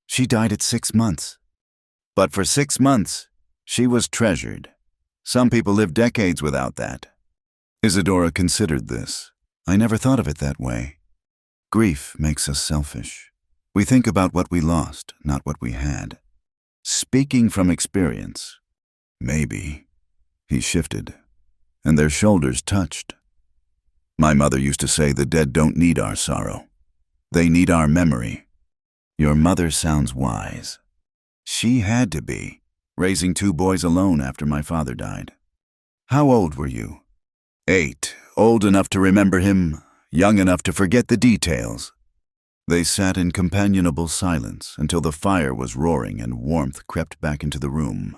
She died at 6 months. But for 6 months, she was treasured. Some people live decades without that. Isadora considered this. I never thought of it that way. Grief makes us selfish. We think about what we lost, not what we had. Speaking from experience, maybe. He shifted, and their shoulders touched. My mother used to say the dead don't need our sorrow. They need our memory. Your mother sounds wise. She had to be, raising 2 boys alone after my father died. How old were you? 8, old enough to remember him, young enough to forget the details. They sat in companionable silence until the fire was roaring and warmth crept back into the room.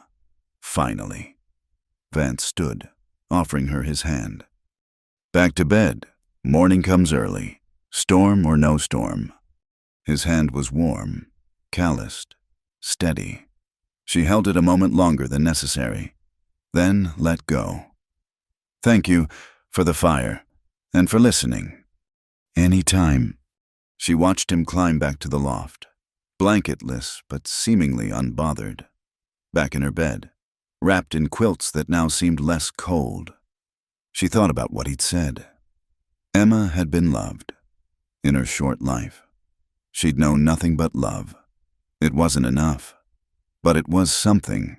Finally, Vance stood, offering her his hand. Back to bed. Morning comes early, storm or no storm. His hand was warm, calloused, steady. She held it a moment longer than necessary, then let go. Thank you for the fire and for listening. Any time. She watched him climb back to the loft, blanketless but seemingly unbothered. Back in her bed, wrapped in quilts that now seemed less cold. She thought about what he'd said. Emma had been loved. In her short life, she'd known nothing but love. It wasn't enough, but it was something.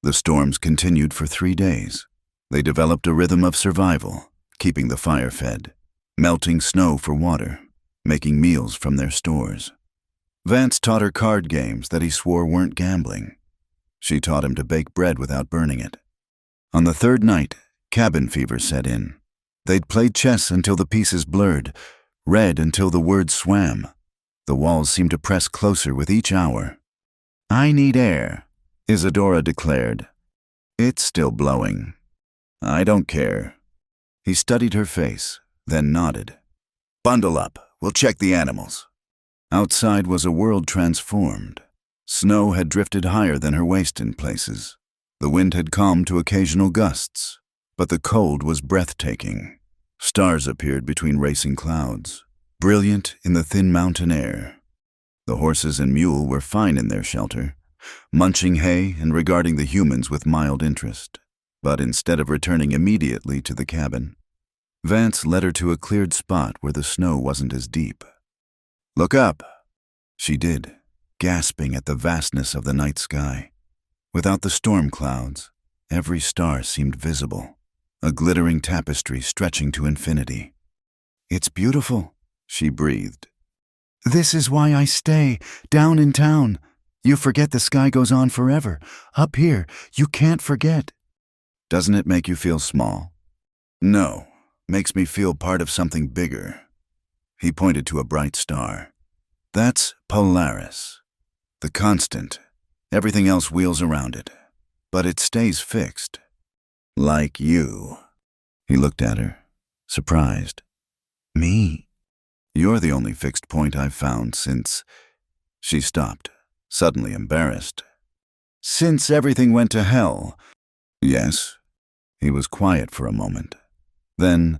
The storms continued for 3 days. They developed a rhythm of survival, keeping the fire fed, melting snow for water, making meals from their stores. Vance taught her card games that he swore weren't gambling. She taught him to bake bread without burning it. On the 3rd night, cabin fever set in. They'd played chess until the pieces blurred, read until the words swam. The walls seemed to press closer with each hour. I need air, Isadora declared. It's still blowing. I don't care. He studied her face, then nodded. Bundle up. We'll check the animals. Outside was a world transformed. Snow had drifted higher than her waist in places. The wind had calmed to occasional gusts, but the cold was breathtaking. Stars appeared between racing clouds, brilliant in the thin mountain air. The horses and mule were fine in their shelter, munching hay and regarding the humans with mild interest. But instead of returning immediately to the cabin, Vance led her to a cleared spot where the snow wasn't as deep. "Look up." She did, gasping at the vastness of the night sky. Without the storm clouds, every star seemed visible, a glittering tapestry stretching to infinity. "It's beautiful," she breathed. "This is why I stay, down in town. You forget the sky goes on forever. Up here, you can't forget." "Doesn't it make you feel small?" "No, makes me feel part of something bigger." He pointed to a bright star. "That's Polaris, the constant. Everything else wheels around it, but it stays fixed. Like you." He looked at her, surprised. "Me? You're the only fixed point I've found since—" She stopped, suddenly embarrassed. "Since everything went to hell." "Yes." He was quiet for a moment. Then,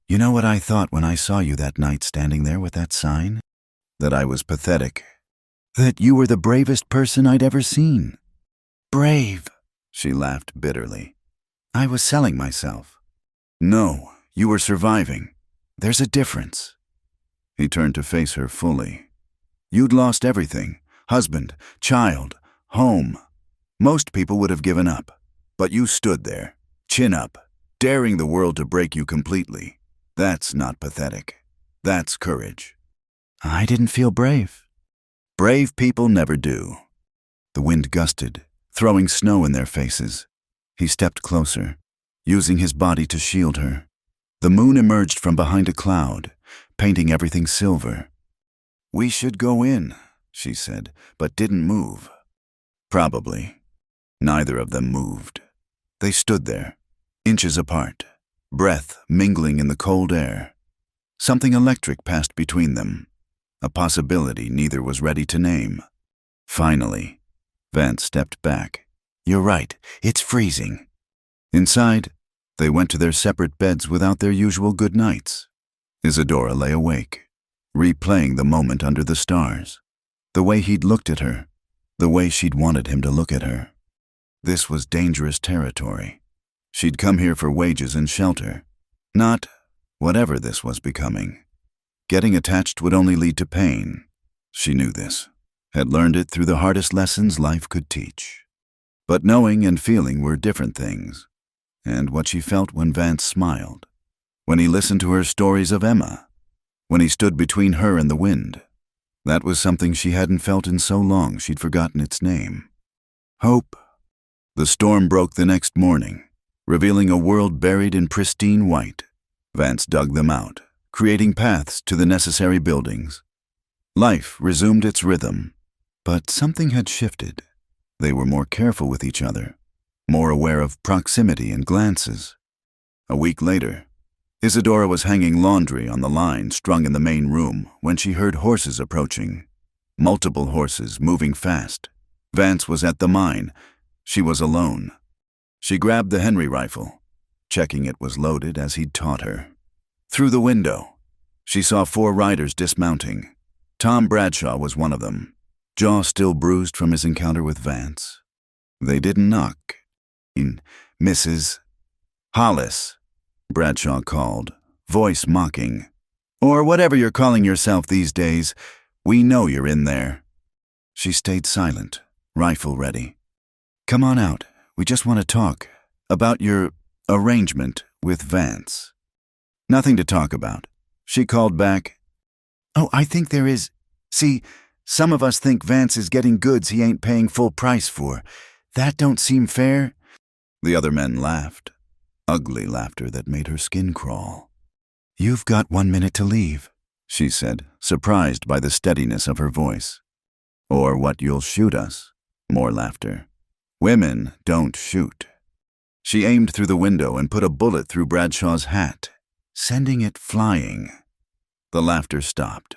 "You know what I thought when I saw you that night standing there with that sign? That I was pathetic. That you were the bravest person I'd ever seen." "Brave," she laughed bitterly. "I was selling myself." "No, you were surviving. There's a difference." He turned to face her fully. "You'd lost everything. Husband, child, home. Most people would have given up. But you stood there, chin up, daring the world to break you completely. That's not pathetic. That's courage." "I didn't feel brave." "Brave people never do." The wind gusted, throwing snow in their faces. He stepped closer, using his body to shield her. The moon emerged from behind a cloud, painting everything silver. "We should go in," she said, but didn't move. Probably. Neither of them moved. They stood there, inches apart, breath mingling in the cold air. Something electric passed between them, a possibility neither was ready to name. Finally, Vance stepped back. "You're right, it's freezing." Inside, they went to their separate beds without their usual good nights. Isadora lay awake, replaying the moment under the stars, the way he'd looked at her, the way she'd wanted him to look at her. This was dangerous territory. She'd come here for wages and shelter, not whatever this was becoming. Getting attached would only lead to pain. She knew this, had learned it through the hardest lessons life could teach. But knowing and feeling were different things, and what she felt when Vance smiled, when he listened to her stories of Emma, when he stood between her and the wind, that was something she hadn't felt in so long she'd forgotten its name. Hope. The storm broke the next morning, revealing a world buried in pristine white. Vance dug them out, creating paths to the necessary buildings. Life resumed its rhythm, but something had shifted. They were more careful with each other, more aware of proximity and glances. A week later, Isadora was hanging laundry on the line strung in the main room when she heard horses approaching. Multiple horses moving fast. Vance was at the mine. She was alone. She grabbed the Henry rifle, checking it was loaded as he'd taught her. Through the window, she saw 4 riders dismounting. Tom Bradshaw was one of them, jaw still bruised from his encounter with Vance. They didn't knock. "Mrs. Hollis," Bradshaw called, voice mocking. "Or whatever you're calling yourself these days, we know you're in there." She stayed silent, rifle ready. "Come on out. We just want to talk about your arrangement with Vance." "Nothing to talk about," she called back. "Oh, I think there is. See, some of us think Vance is getting goods he ain't paying full price for. That don't seem fair." The other men laughed, ugly laughter that made her skin crawl. "You've got 1 minute to leave," she said, surprised by the steadiness of her voice. "Or what you'll shoot us." More laughter. "Women don't shoot." She aimed through the window and put a bullet through Bradshaw's hat, sending it flying. The laughter stopped.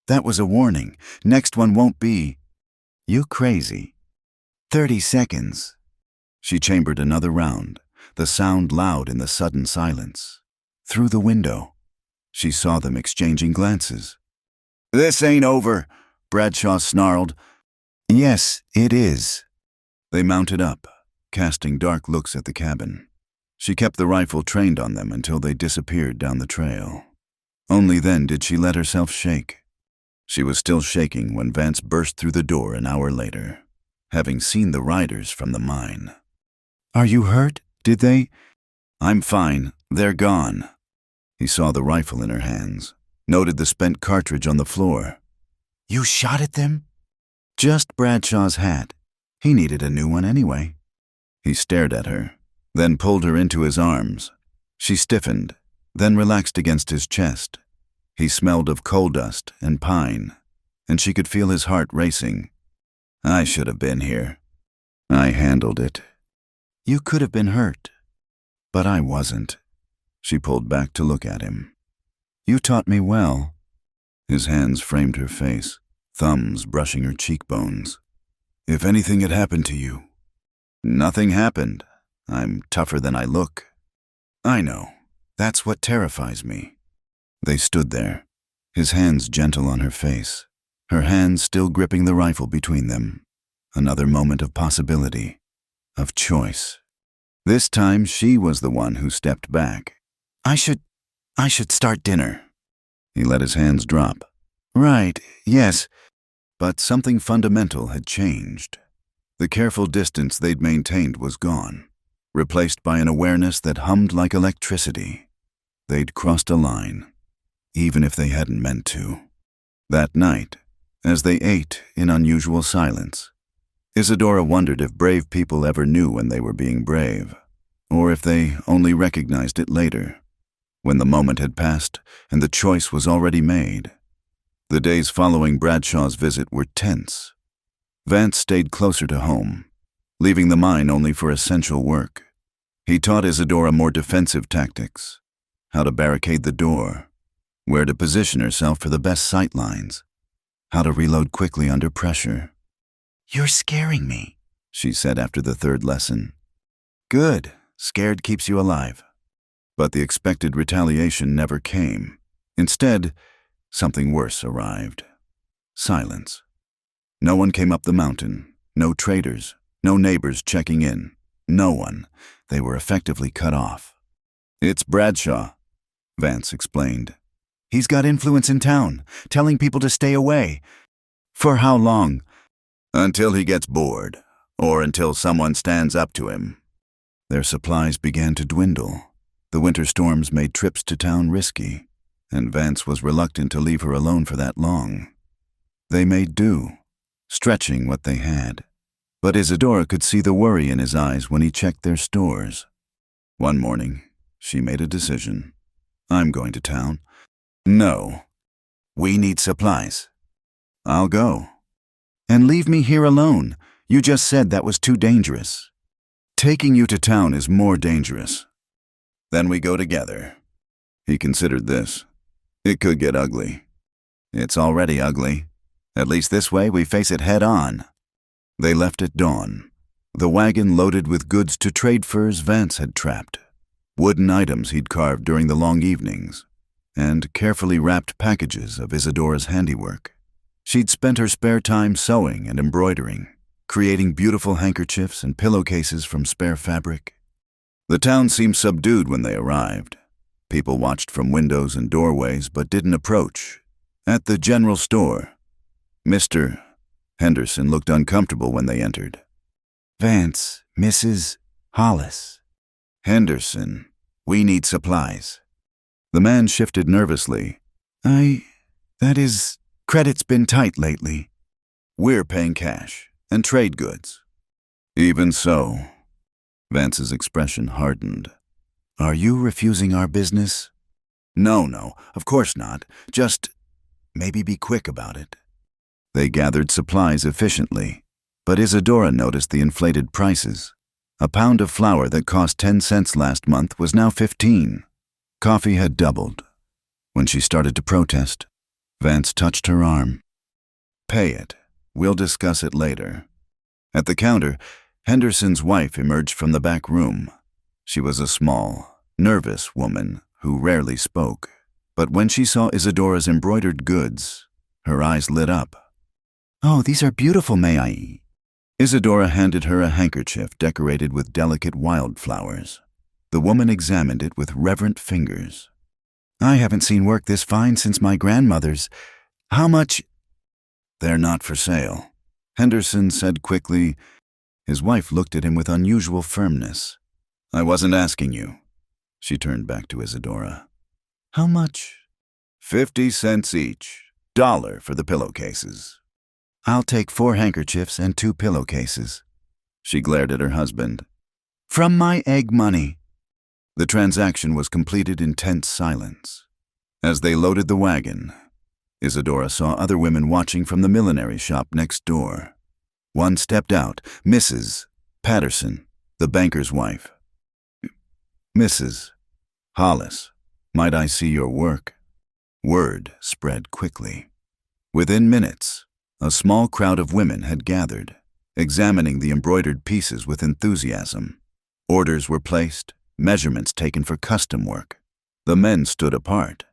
"That was a warning. Next one won't be." "You crazy." 30 seconds. She chambered another round, the sound loud in the sudden silence. Through the window, she saw them exchanging glances. "This ain't over," Bradshaw snarled. Yes, it is. They mounted up, casting dark looks at the cabin. She kept the rifle trained on them until they disappeared down the trail. Only then did she let herself shake. She was still shaking when Vance burst through the door an hour later, having seen the riders from the mine. Are you hurt? Did they? I'm fine. They're gone. He saw the rifle in her hands, noted the spent cartridge on the floor. You shot at them? Just Bradshaw's hat. He needed a new one anyway. He stared at her, then pulled her into his arms. She stiffened, then relaxed against his chest. He smelled of coal dust and pine, and she could feel his heart racing. I should have been here. I handled it. You could have been hurt, but I wasn't. She pulled back to look at him. You taught me well. His hands framed her face, thumbs brushing her cheekbones. If anything had happened to you. Nothing happened. I'm tougher than I look. I know. That's what terrifies me. They stood there, his hands gentle on her face, her hands still gripping the rifle between them. Another moment of possibility, of choice. This time she was the one who stepped back. I should start dinner. He let his hands drop. Right, yes. But something fundamental had changed. The careful distance they'd maintained was gone, replaced by an awareness that hummed like electricity. They'd crossed a line, even if they hadn't meant to. That night, as they ate in unusual silence, Isadora wondered if brave people ever knew when they were being brave, or if they only recognized it later, when the moment had passed and the choice was already made. The days following Bradshaw's visit were tense. Vance stayed closer to home, leaving the mine only for essential work. He taught Isadora more defensive tactics, how to barricade the door, where to position herself for the best sight lines, how to reload quickly under pressure. You're scaring me, she said after the third lesson. Good. Scared keeps you alive. But the expected retaliation never came. Instead, something worse arrived. Silence. No one came up the mountain. No traders. No neighbors checking in. No one. They were effectively cut off. It's Bradshaw, Vance explained. He's got influence in town, telling people to stay away. For how long? Until he gets bored, or until someone stands up to him. Their supplies began to dwindle. The winter storms made trips to town risky, and Vance was reluctant to leave her alone for that long. They made do, stretching what they had. But Isadora could see the worry in his eyes when he checked their stores. One morning, she made a decision. I'm going to town. No. We need supplies. I'll go. And leave me here alone. You just said that was too dangerous. Taking you to town is more dangerous. Then we go together. He considered this. It could get ugly. It's already ugly. At least this way we face it head on. They left at dawn, the wagon loaded with goods to trade furs Vance had trapped, wooden items he'd carved during the long evenings, and carefully wrapped packages of Isadora's handiwork. She'd spent her spare time sewing and embroidering, creating beautiful handkerchiefs and pillowcases from spare fabric. The town seemed subdued when they arrived. People watched from windows and doorways but didn't approach. At the general store, Mr. Henderson looked uncomfortable when they entered. Vance, Mrs. Hollis. Henderson, we need supplies. The man shifted nervously. Credit's been tight lately. We're paying cash and trade goods. Even so, Vance's expression hardened. Are you refusing our business? No, of course not. Just maybe be quick about it. They gathered supplies efficiently, but Isadora noticed the inflated prices. A pound of flour that cost 10 cents last month was now 15. Coffee had doubled. When she started to protest, Vance touched her arm. Pay it. We'll discuss it later. At the counter, Henderson's wife emerged from the back room. She was a small, nervous woman who rarely spoke, but when she saw Isadora's embroidered goods, her eyes lit up. Oh, these are beautiful, may I? Isadora handed her a handkerchief decorated with delicate wildflowers. The woman examined it with reverent fingers. I haven't seen work this fine since my grandmother's. How much? They're not for sale, Henderson said quickly. His wife looked at him with unusual firmness. I wasn't asking you. She turned back to Isadora. How much? 50 cents each. $1 for the pillowcases. I'll take 4 handkerchiefs and 2 pillowcases. She glared at her husband. From my egg money. The transaction was completed in tense silence. As they loaded the wagon, Isadora saw other women watching from the millinery shop next door. One stepped out, Mrs. Patterson, the banker's wife. Mrs. Hollis, might I see your work? Word spread quickly. Within minutes, a small crowd of women had gathered, examining the embroidered pieces with enthusiasm. Orders were placed, measurements taken for custom work. The men stood apart,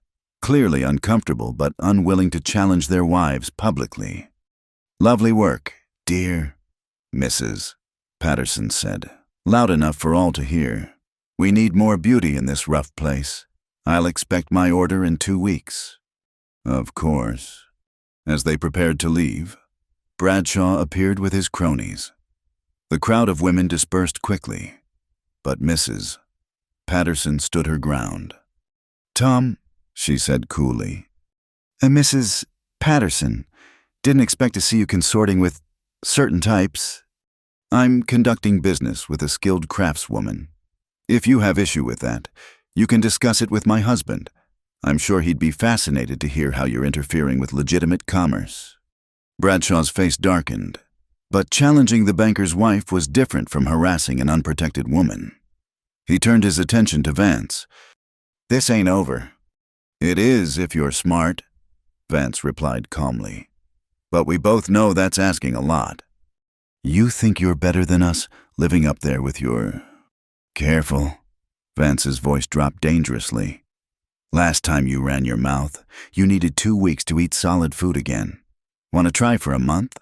clearly uncomfortable but unwilling to challenge their wives publicly. Lovely work, dear, Mrs. Patterson said, loud enough for all to hear. We need more beauty in this rough place. I'll expect my order in 2 weeks. Of course. As they prepared to leave, Bradshaw appeared with his cronies. The crowd of women dispersed quickly, but Mrs. Patterson stood her ground. Tom, she said coolly. Mrs. Patterson, didn't expect to see you consorting with certain types. I'm conducting business with a skilled craftswoman. If you have issue with that, you can discuss it with my husband. I'm sure he'd be fascinated to hear how you're interfering with legitimate commerce. Bradshaw's face darkened, but challenging the banker's wife was different from harassing an unprotected woman. He turned his attention to Vance. This ain't over. It is if you're smart, Vance replied calmly. But we both know that's asking a lot. You think you're better than us, living up there with your... Careful. Vance's voice dropped dangerously. Last time you ran your mouth, you needed 2 weeks to eat solid food again. Want to try for a month?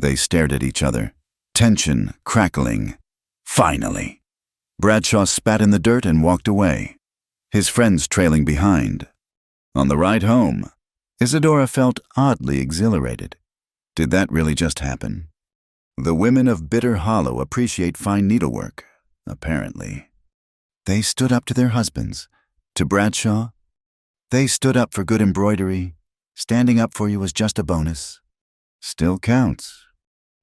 They stared at each other, tension crackling. Finally. Bradshaw spat in the dirt and walked away, his friends trailing behind. On the ride home, Isadora felt oddly exhilarated. Did that really just happen? The women of Bitter Hollow appreciate fine needlework, apparently. They stood up to their husbands. To Bradshaw, they stood up for good embroidery. Standing up for you was just a bonus. Still counts.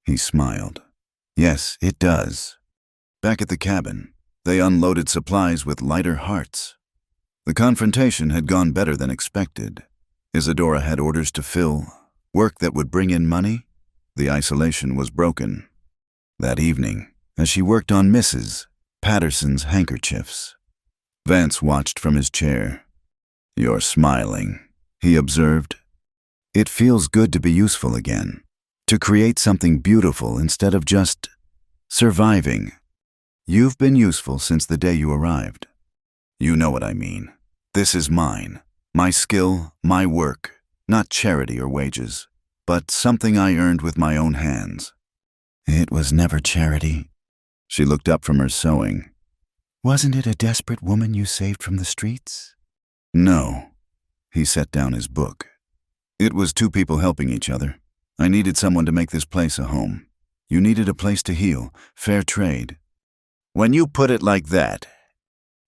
He smiled. Yes, it does. Back at the cabin, they unloaded supplies with lighter hearts. The confrontation had gone better than expected. Isadora had orders to fill, work that would bring in money. The isolation was broken. That evening, as she worked on Mrs. Patterson's handkerchiefs, Vance watched from his chair. You're smiling, he observed. It feels good to be useful again, to create something beautiful instead of just surviving. You've been useful since the day you arrived. You know what I mean. This is mine, my skill, my work, not charity or wages, but something I earned with my own hands. It was never charity. She looked up from her sewing. Wasn't it a desperate woman you saved from the streets? No. He set down his book. It was 2 people helping each other. I needed someone to make this place a home. You needed a place to heal, fair trade. When you put it like that,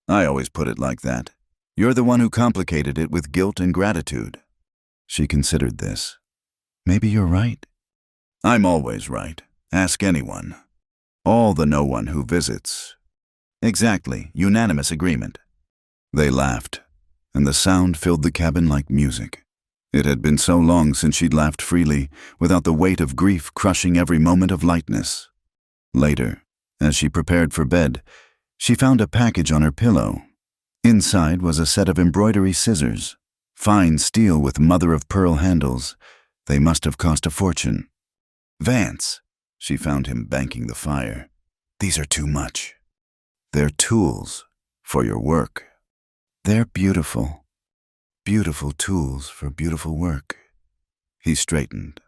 I always put it like that. You're the one who complicated it with guilt and gratitude. She considered this. Maybe you're right. I'm always right. Ask anyone. All the no one who visits. Exactly, unanimous agreement. They laughed, and the sound filled the cabin like music. It had been so long since she'd laughed freely, without the weight of grief crushing every moment of lightness. Later, as she prepared for bed, she found a package on her pillow. Inside was a set of embroidery scissors, fine steel with mother-of-pearl handles. They must have cost a fortune. Vance, she found him banking the fire. These are too much. They're tools for your work. They're beautiful. Beautiful tools for beautiful work. He straightened.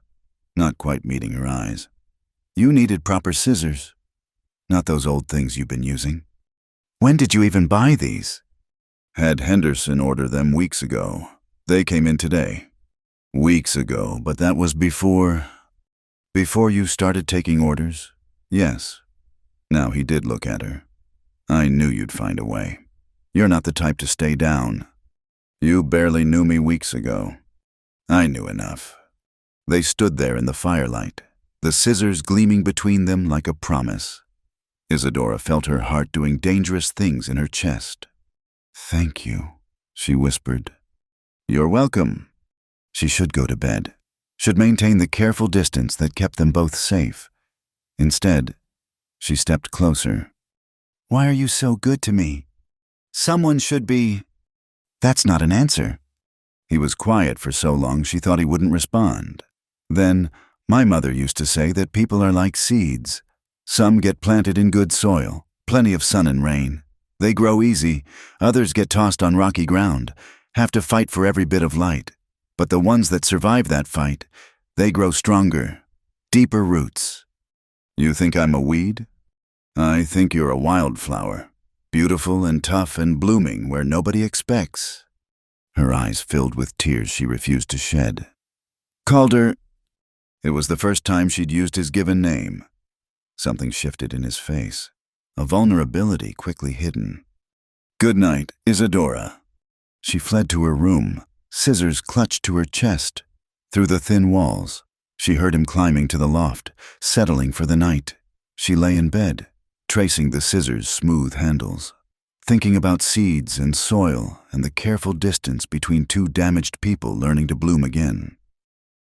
not quite meeting her eyes. You needed proper scissors, not those old things you've been using. When did you even buy these? Had Henderson order them weeks ago. They came in today. Weeks ago, but that was before you started taking orders? Yes. Now he did look at her. I knew you'd find a way. You're not the type to stay down. You barely knew me weeks ago. I knew enough. They stood there in the firelight, the scissors gleaming between them like a promise. Isadora felt her heart doing dangerous things in her chest. Thank you, she whispered. You're welcome. She should go to bed, should maintain the careful distance that kept them both safe. Instead, she stepped closer. Why are you so good to me? Someone should be... That's not an answer. He was quiet for so long she thought he wouldn't respond. Then, my mother used to say that people are like seeds. Some get planted in good soil, plenty of sun and rain. They grow easy, others get tossed on rocky ground, have to fight for every bit of light. But the ones that survive that fight, they grow stronger, deeper roots. You think I'm a weed? I think you're a wildflower, beautiful and tough and blooming where nobody expects. Her eyes filled with tears she refused to shed. Calder. It was the first time she'd used his given name. Something shifted in his face, a vulnerability quickly hidden. Good night, Isadora. She fled to her room, scissors clutched to her chest. Through the thin walls, she heard him climbing to the loft, settling for the night. She lay in bed, tracing the scissors' smooth handles, thinking about seeds and soil and the careful distance between two damaged people learning to bloom again.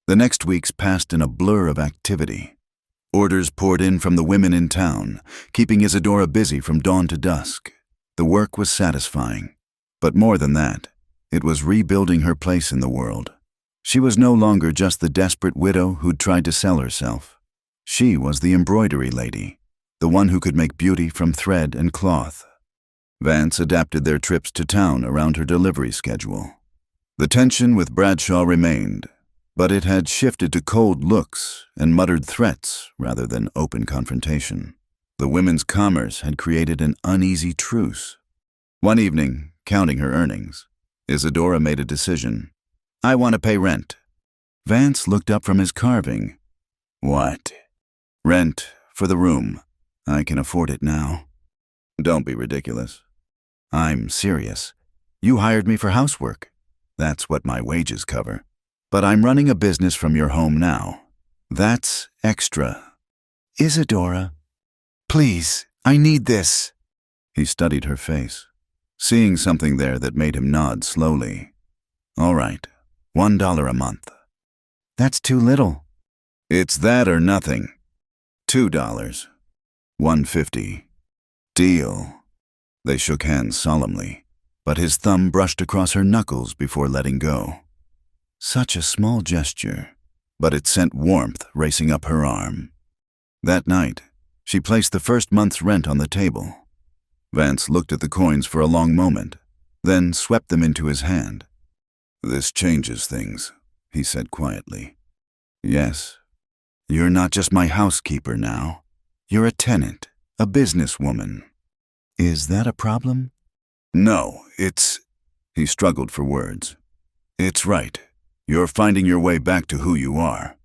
The next weeks passed in a blur of activity. Orders poured in from the women in town, keeping Isadora busy from dawn to dusk. The work was satisfying, but more than that, it was rebuilding her place in the world. She was no longer just the desperate widow who'd tried to sell herself. She was the embroidery lady, the one who could make beauty from thread and cloth. Vance adapted their trips to town around her delivery schedule. The tension with Bradshaw remained, but it had shifted to cold looks and muttered threats rather than open confrontation. The women's commerce had created an uneasy truce. One evening, counting her earnings, Isadora made a decision. I want to pay rent. Vance looked up from his carving. What? Rent for the room. I can afford it now. Don't be ridiculous. I'm serious. You hired me for housework. That's what my wages cover. But I'm running a business from your home now. That's extra. Isadora, please, I need this. He studied her face, seeing something there that made him nod slowly. All right, $1 a month. That's too little. It's that or nothing. $2. $1.50. Deal. They shook hands solemnly, but his thumb brushed across her knuckles before letting go. Such a small gesture, but it sent warmth racing up her arm. That night, she placed the first month's rent on the table. Vance looked at the coins for a long moment, then swept them into his hand. This changes things, he said quietly. Yes, you're not just my housekeeper now. You're a tenant, a businesswoman. Is that a problem? No, it's... He struggled for words. It's right. You're finding your way back to who you are.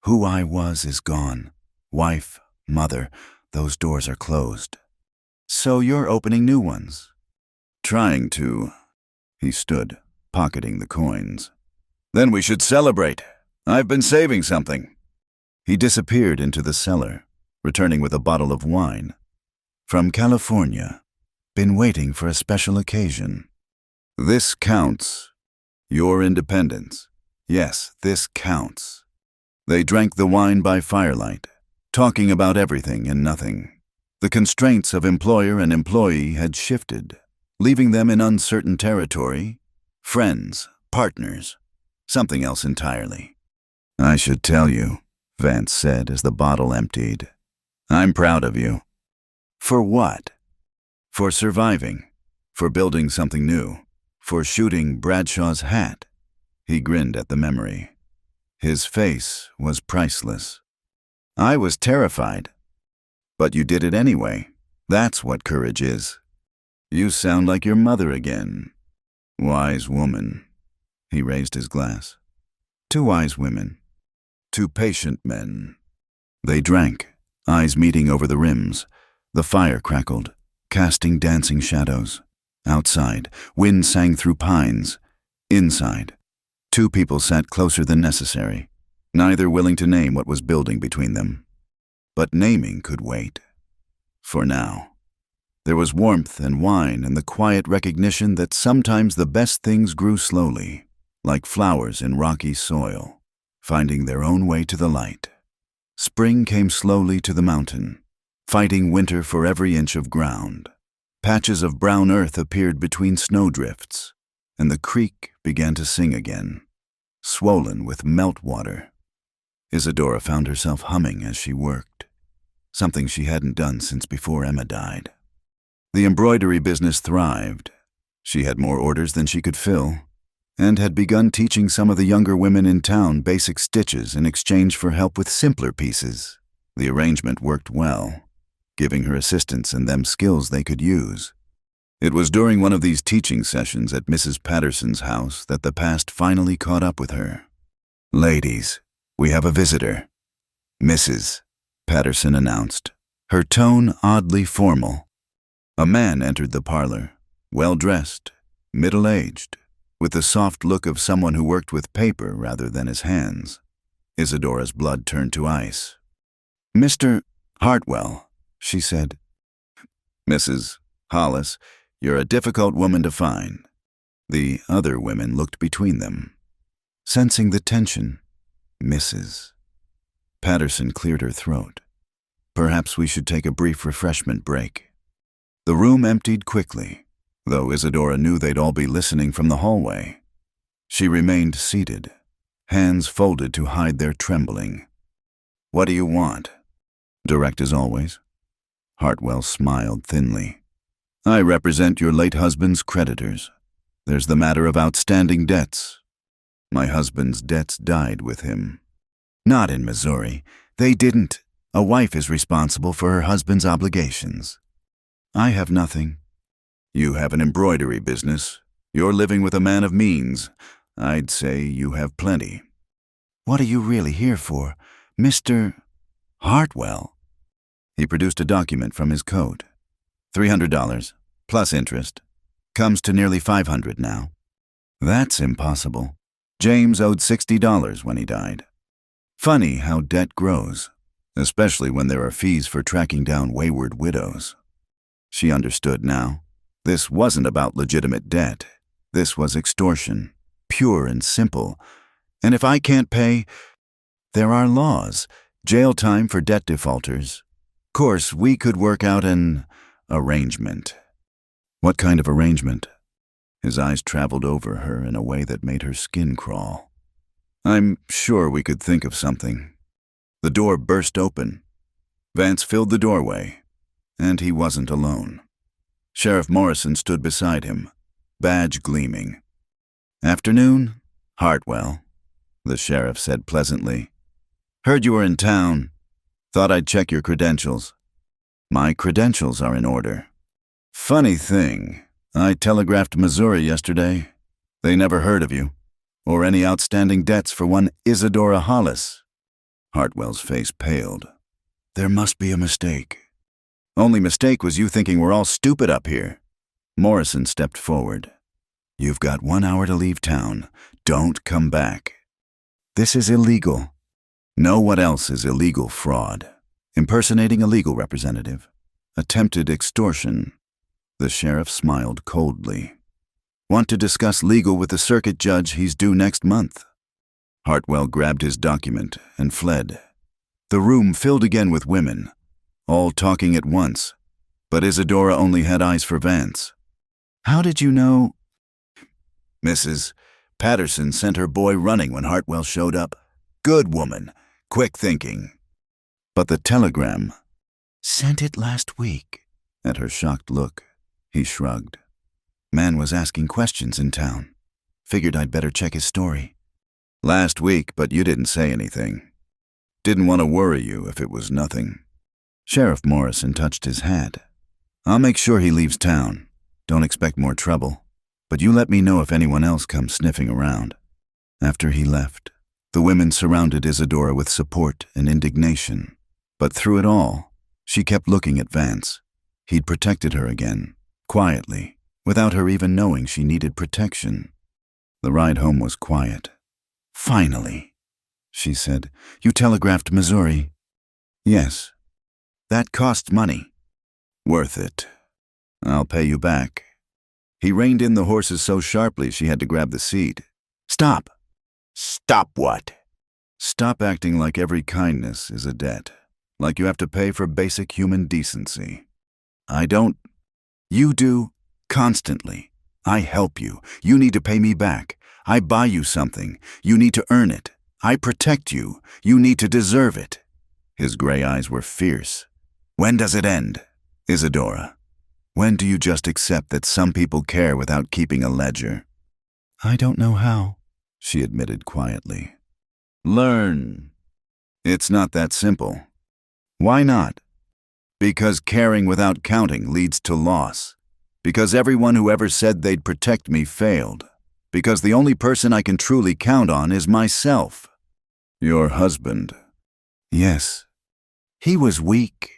Who I was is gone. Wife, mother, those doors are closed. So you're opening new ones? Trying to. He stood, pocketing the coins. Then we should celebrate. I've been saving something. He disappeared into the cellar, returning with a bottle of wine. From California. Been waiting for a special occasion. This counts. Your independence. Yes, this counts. They drank the wine by firelight, talking about everything and nothing. The constraints of employer and employee had shifted, leaving them in uncertain territory. Friends, partners, something else entirely. I should tell you, Vance said as the bottle emptied. I'm proud of you. For what? For surviving, for building something new, for shooting Bradshaw's hat. He grinned at the memory. His face was priceless. I was terrified. But you did it anyway. That's what courage is. You sound like your mother again. Wise woman. He raised his glass. 2 wise women. 2 patient men. They drank, eyes meeting over the rims. The fire crackled, casting dancing shadows. Outside, wind sang through pines. Inside, 2 people sat closer than necessary, neither willing to name what was building between them. But naming could wait. For now. There was warmth and wine and the quiet recognition that sometimes the best things grew slowly, like flowers in rocky soil, finding their own way to the light. Spring came slowly to the mountain, fighting winter for every inch of ground. Patches of brown earth appeared between snowdrifts, and the creek began to sing again, swollen with meltwater. Isadora found herself humming as she worked, something she hadn't done since before Emma died. The embroidery business thrived. She had more orders than she could fill, and had begun teaching some of the younger women in town basic stitches in exchange for help with simpler pieces. The arrangement worked well, giving her assistants and them skills they could use. It was during one of these teaching sessions at Mrs. Patterson's house that the past finally caught up with her. "Ladies, we have a visitor," Mrs. Patterson announced, her tone oddly formal. A man entered the parlor, well-dressed, middle-aged, with the soft look of someone who worked with paper rather than his hands. Isadora's blood turned to ice. "Mr. Hartwell," she said. "Mrs. Hollis, you're a difficult woman to find." The other women looked between them. Sensing the tension, Mrs. Patterson cleared her throat. "Perhaps we should take a brief refreshment break." The room emptied quickly, though Isadora knew they'd all be listening from the hallway. She remained seated, hands folded to hide their trembling. "What do you want?" Direct as always. Hartwell smiled thinly. "I represent your late husband's creditors. There's the matter of outstanding debts. My husband's debts died with him." "Not in Missouri. They didn't. A wife is responsible for her husband's obligations." "I have nothing." "You have an embroidery business. You're living with a man of means. I'd say you have plenty." "What are you really here for, Mr. Hartwell?" He produced a document from his coat. $300, plus interest. Comes to nearly $500 now. "That's impossible. James owed $60 when he died." Funny how debt grows, especially when there are fees for tracking down wayward widows. She understood now. This wasn't about legitimate debt. This was extortion, pure and simple. And if I can't pay, there are laws, jail time for debt defaulters. Course, we could work out an arrangement. What kind of arrangement? His eyes traveled over her in a way that made her skin crawl. "I'm sure we could think of something." The door burst open. Vance filled the doorway, and he wasn't alone. Sheriff Morrison stood beside him, badge gleaming. "Afternoon, Hartwell," the sheriff said pleasantly. "Heard you were in town. Thought I'd check your credentials." "My credentials are in order." "Funny thing, I telegraphed Missouri yesterday. They never heard of you, or any outstanding debts for one Isadora Hollis." Hartwell's face paled. "There must be a mistake." "Only mistake was you thinking we're all stupid up here." Morrison stepped forward. "You've got 1 hour to leave town. Don't come back." "This is illegal." "Know what else is illegal fraud? Impersonating a legal representative. Attempted extortion." The sheriff smiled coldly. "Want to discuss legal with the circuit judge? He's due next month." Hartwell grabbed his document and fled. The room filled again with women, all talking at once, but Isadora only had eyes for Vance. "How did you know?" "Mrs. Patterson sent her boy running when Hartwell showed up. Good woman, quick thinking." "But the telegram." "Sent it last week." At her shocked look, he shrugged. "Man was asking questions in town. Figured I'd better check his story." Last week, but you didn't say anything. Didn't want to worry you if it was nothing. Sheriff Morrison touched his hat. I'll make sure he leaves town. Don't expect more trouble. But you let me know if anyone else comes sniffing around. After he left, the women surrounded Isadora with support and indignation. But through it all, she kept looking at Vance. He'd protected her again, quietly, without her even knowing she needed protection. The ride home was quiet. Finally, she said. You telegraphed Missouri? Yes. That cost money. Worth it. I'll pay you back. He reined in the horses so sharply she had to grab the seat. Stop. Stop what? Stop acting like every kindness is a debt, like you have to pay for basic human decency. I don't. You do, constantly. I help you. You need to pay me back. I buy you something. You need to earn it. I protect you. You need to deserve it. His gray eyes were fierce. When does it end, Isadora? When do you just accept that some people care without keeping a ledger? I don't know how, she admitted quietly. Learn. It's not that simple. Why not? Because caring without counting leads to loss. Because everyone who ever said they'd protect me failed. Because the only person I can truly count on is myself. Your husband. Yes. He was weak.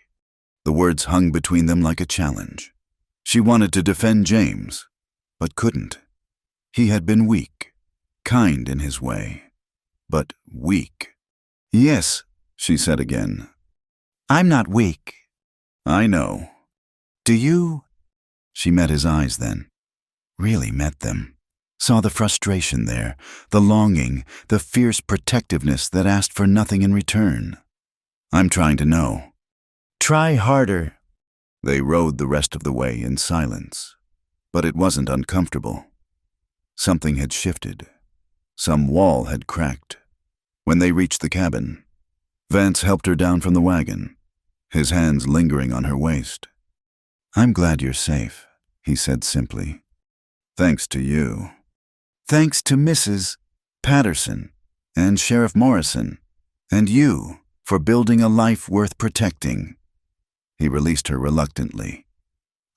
The words hung between them like a challenge. She wanted to defend James, but couldn't. He had been weak, kind in his way, but weak. Yes, she said again. I'm not weak. I know. Do you? She met his eyes then. Really met them. Saw the frustration there, the longing, the fierce protectiveness that asked for nothing in return. I'm trying to know. Try harder. They rode the rest of the way in silence, but it wasn't uncomfortable. Something had shifted. Some wall had cracked. When they reached the cabin, Vance helped her down from the wagon, his hands lingering on her waist. I'm glad you're safe, he said simply. Thanks to you. Thanks to Mrs. Patterson and Sheriff Morrison and you for building a life worth protecting. He released her reluctantly.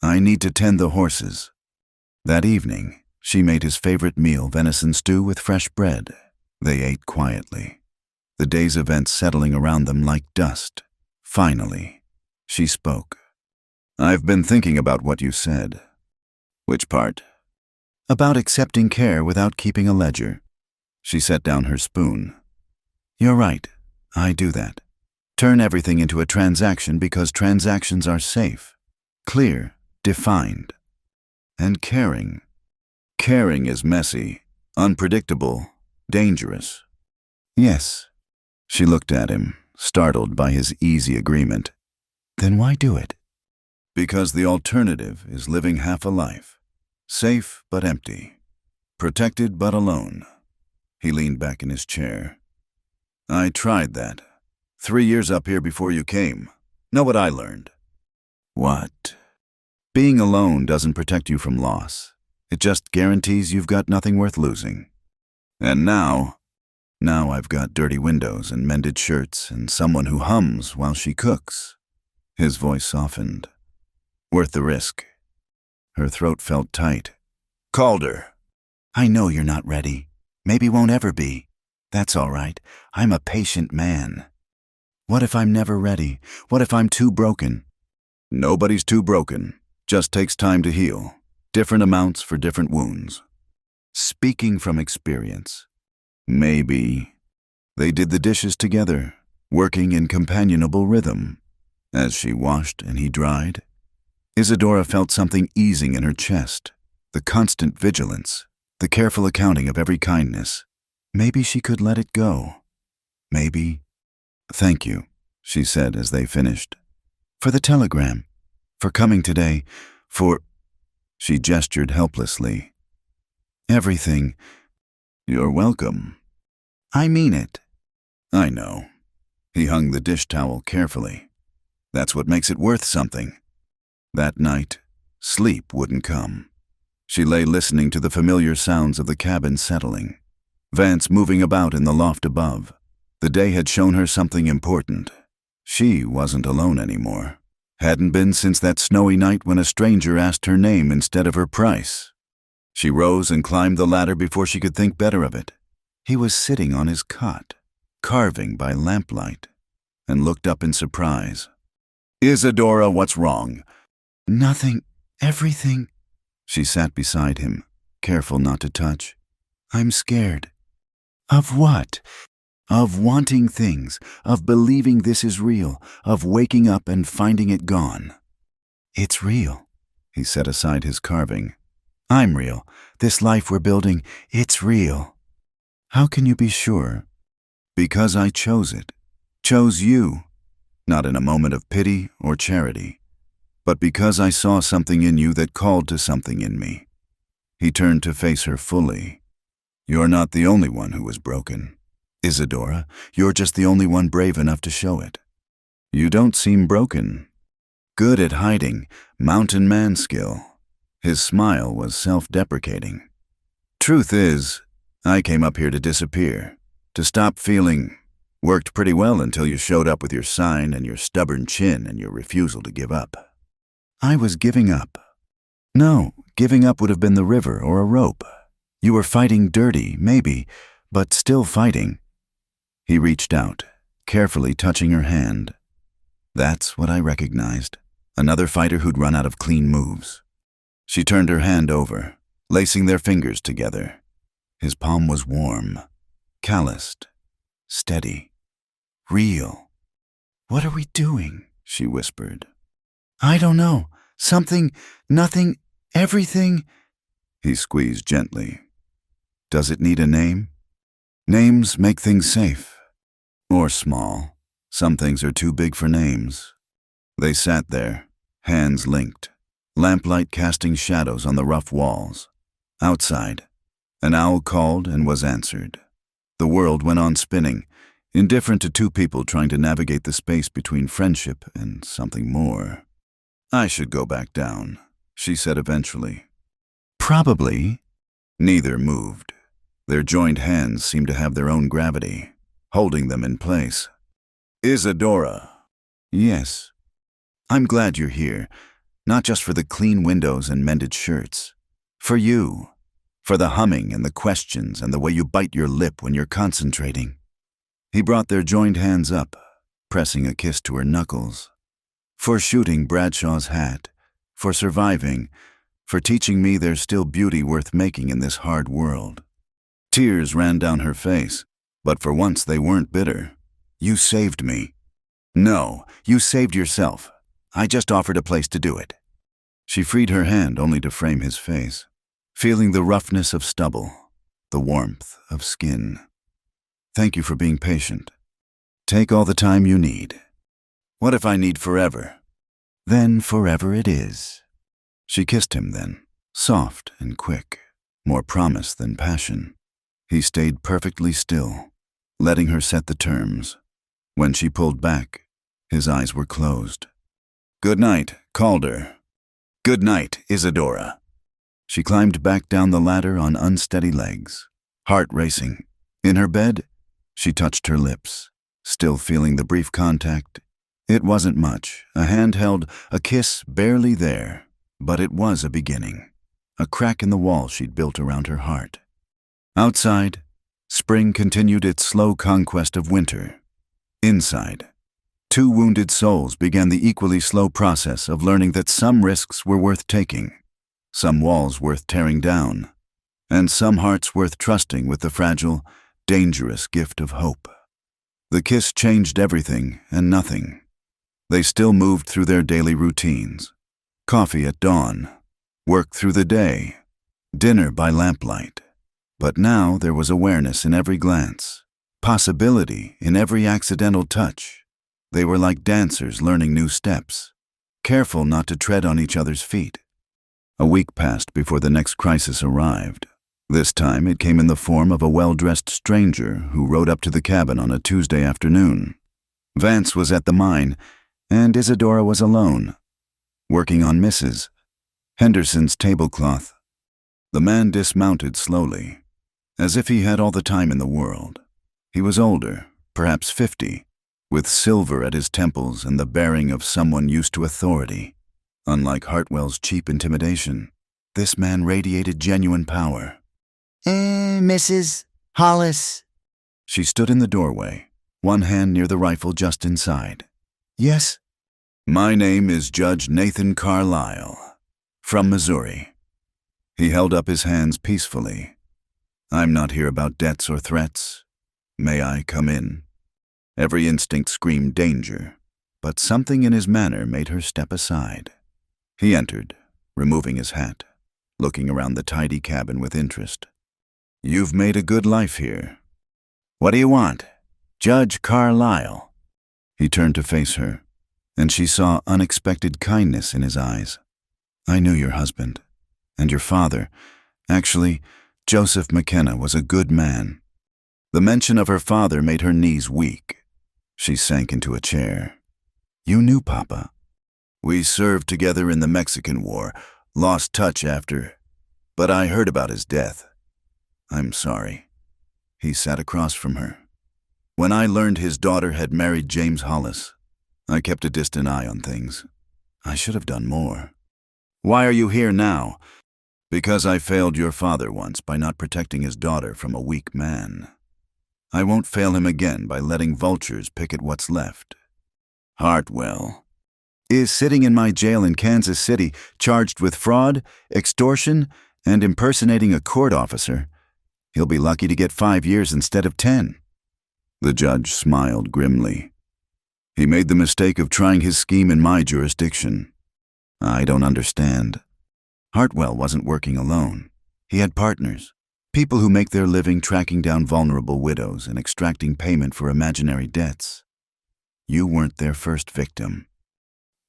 I need to tend the horses. That evening, she made his favorite meal, venison stew with fresh bread. They ate quietly, the day's events settling around them like dust. Finally, she spoke. I've been thinking about what you said. Which part? About accepting care without keeping a ledger. She set down her spoon. You're right, I do that. Turn everything into a transaction because transactions are safe, clear, defined. And caring. Caring is messy, unpredictable, dangerous. Yes. She looked at him, startled by his easy agreement. Then why do it? Because the alternative is living half a life. Safe but empty. Protected but alone. He leaned back in his chair. I tried that. 3 years up here before you came. Know what I learned? What? Being alone doesn't protect you from loss. It just guarantees you've got nothing worth losing. And now I've got dirty windows and mended shirts and someone who hums while she cooks. His voice softened. Worth the risk. Her throat felt tight. Calder. I know you're not ready. Maybe won't ever be. That's all right. I'm a patient man. What if I'm never ready? What if I'm too broken? Nobody's too broken. Just takes time to heal. Different amounts for different wounds. Speaking from experience. Maybe. They did the dishes together, working in companionable rhythm. As she washed and he dried, Isadora felt something easing in her chest. The constant vigilance, the careful accounting of every kindness. Maybe she could let it go. Maybe. Thank you, she said as they finished. For the telegram. For coming today. For... She gestured helplessly. Everything. You're welcome. I mean it. I know. He hung the dish towel carefully. That's what makes it worth something. That night, sleep wouldn't come. She lay listening to the familiar sounds of the cabin settling. Vance moving about in the loft above. The day had shown her something important. She wasn't alone anymore. Hadn't been since that snowy night when a stranger asked her name instead of her price. She rose and climbed the ladder before she could think better of it. He was sitting on his cot, carving by lamplight, and looked up in surprise. "Isadora, what's wrong?" "Nothing. Everything." She sat beside him, careful not to touch. "I'm scared." "Of what?" "Of wanting things, of believing this is real, of waking up and finding it gone." "It's real." He set aside his carving. "I'm real. This life we're building, it's real." "How can you be sure?" "Because I chose it. Chose you. Not in a moment of pity or charity, but because I saw something in you that called to something in me." He turned to face her fully. "You're not the only one who was broken. Isadora, you're just the only one brave enough to show it. You don't seem broken. Good at hiding, mountain man skill." His smile was self-deprecating. "Truth is, I came up here to disappear, to stop feeling. Worked pretty well until you showed up with your sign and your stubborn chin and your refusal to give up." "I was giving up." "No, giving up would have been the river or a rope. You were fighting dirty, maybe, but still fighting." He reached out, carefully touching her hand. That's what I recognized. Another fighter who'd run out of clean moves. She turned her hand over, lacing their fingers together. His palm was warm, calloused, steady, real. "What are we doing?" she whispered. "I don't know. Something, nothing, everything." He squeezed gently. "Does it need a name? Names make things safe. Or small. Some things are too big for names." They sat there, hands linked, lamplight casting shadows on the rough walls. Outside, an owl called and was answered. The world went on spinning, indifferent to two people trying to navigate the space between friendship and something more. "I should go back down," she said eventually. "Probably." Neither moved. Their joined hands seemed to have their own gravity, holding them in place. "Isadora." "Yes." "I'm glad you're here, not just for the clean windows and mended shirts. For you. For the humming and the questions and the way you bite your lip when you're concentrating." He brought their joined hands up, pressing a kiss to her knuckles. "For shooting Bradshaw's hat, for surviving, for teaching me there's still beauty worth making in this hard world." Tears ran down her face, but for once they weren't bitter. "You saved me." "No, you saved yourself. I just offered a place to do it." She freed her hand only to frame his face, feeling the roughness of stubble, the warmth of skin. "Thank you for being patient. Take all the time you need." "What if I need forever?" "Then forever it is." She kissed him then, soft and quick, more promise than passion. He stayed perfectly still, letting her set the terms. When she pulled back, his eyes were closed. "Good night, Calder." "Good night, Isadora." She climbed back down the ladder on unsteady legs, heart racing. In her bed, she touched her lips, still feeling the brief contact. It wasn't much, a handheld, a kiss barely there, but it was a beginning, a crack in the wall she'd built around her heart. Outside, spring continued its slow conquest of winter. Inside, two wounded souls began the equally slow process of learning that some risks were worth taking, some walls worth tearing down, and some hearts worth trusting with the fragile, dangerous gift of hope. The kiss changed everything and nothing. They still moved through their daily routines. Coffee at dawn, work through the day, dinner by lamplight. But now there was awareness in every glance, possibility in every accidental touch. They were like dancers learning new steps, careful not to tread on each other's feet. A week passed before the next crisis arrived. This time it came in the form of a well-dressed stranger who rode up to the cabin on a Tuesday afternoon. Vance was at the mine, and Isadora was alone, working on Mrs. Henderson's tablecloth. The man dismounted slowly, as if he had all the time in the world. He was older, perhaps 50, with silver at his temples and the bearing of someone used to authority. Unlike Hartwell's cheap intimidation, this man radiated genuine power. Mrs. Hollis. She stood in the doorway, one hand near the rifle just inside. Yes? My name is Judge Nathan Carlisle, from Missouri. He held up his hands peacefully. I'm not here about debts or threats. May I come in? Every instinct screamed danger, but something in his manner made her step aside. He entered, removing his hat, looking around the tidy cabin with interest. You've made a good life here. What do you want? Judge Carlisle. He turned to face her, and she saw unexpected kindness in his eyes. I knew your husband, and your father. Actually, Joseph McKenna was a good man. The mention of her father made her knees weak. She sank into a chair. You knew Papa. We served together in the Mexican War, lost touch after, but I heard about his death. I'm sorry. He sat across from her. When I learned his daughter had married James Hollis, I kept a distant eye on things. I should have done more. Why are you here now? Because I failed your father once by not protecting his daughter from a weak man. I won't fail him again by letting vultures pick at what's left. Hartwell is sitting in my jail in Kansas City, charged with fraud, extortion, and impersonating a court officer. He'll be lucky to get 5 years instead of 10. The judge smiled grimly. He made the mistake of trying his scheme in my jurisdiction. I don't understand. Hartwell wasn't working alone. He had partners, people who make their living tracking down vulnerable widows and extracting payment for imaginary debts. You weren't their first victim.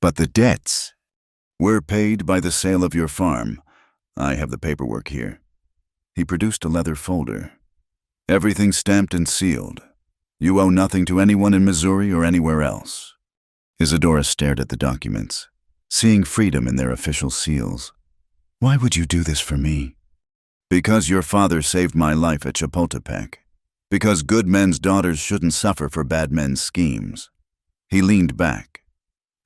But the debts were paid by the sale of your farm. I have the paperwork here. He produced a leather folder. Everything stamped and sealed. You owe nothing to anyone in Missouri or anywhere else. Isadora stared at the documents, seeing freedom in their official seals. Why would you do this for me? Because your father saved my life at Chapultepec. Because good men's daughters shouldn't suffer for bad men's schemes. He leaned back.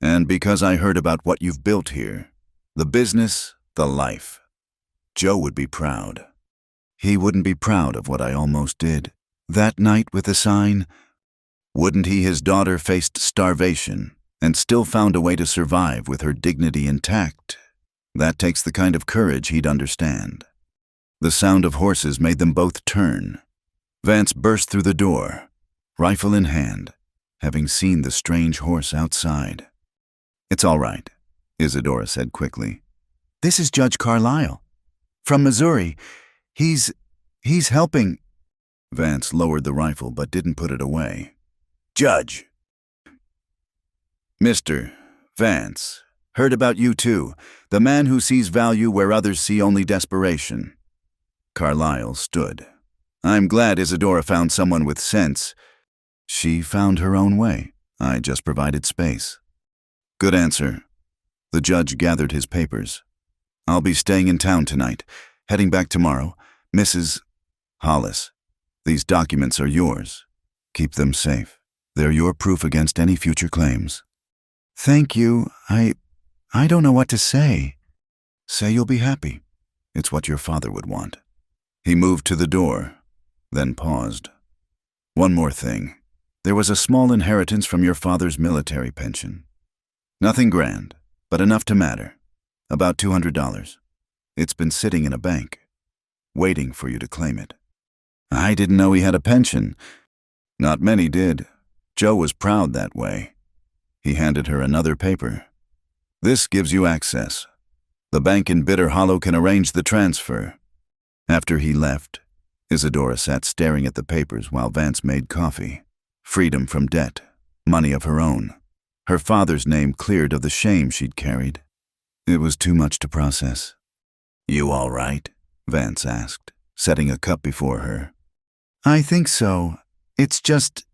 And because I heard about what you've built here. The business, the life. Joe would be proud. He wouldn't be proud of what I almost did. That night with the sign, wouldn't he? His daughter faced starvation and still found a way to survive with her dignity intact. That takes the kind of courage he'd understand. The sound of horses made them both turn. Vance burst through the door, rifle in hand, having seen the strange horse outside. It's all right, Isadora said quickly. This is Judge Carlisle. From Missouri. He's helping. Vance lowered the rifle but didn't put it away. Judge. Mr. Vance, heard about you too. The man who sees value where others see only desperation. Carlisle stood. I'm glad Isadora found someone with sense. She found her own way. I just provided space. Good answer. The judge gathered his papers. I'll be staying in town tonight, heading back tomorrow. Mrs. Hollis, these documents are yours. Keep them safe. They're your proof against any future claims. Thank you. I don't know what to say. Say you'll be happy. It's what your father would want. He moved to the door, then paused. One more thing. There was a small inheritance from your father's military pension. Nothing grand, but enough to matter. About $200. It's been sitting in a bank, waiting for you to claim it. I didn't know he had a pension. Not many did. Joe was proud that way. He handed her another paper. This gives you access. The bank in Bitter Hollow can arrange the transfer. After he left, Isadora sat staring at the papers while Vance made coffee. Freedom from debt, money of her own. Her father's name cleared of the shame she'd carried. It was too much to process. You all right? Vance asked, setting a cup before her. I think so. It's just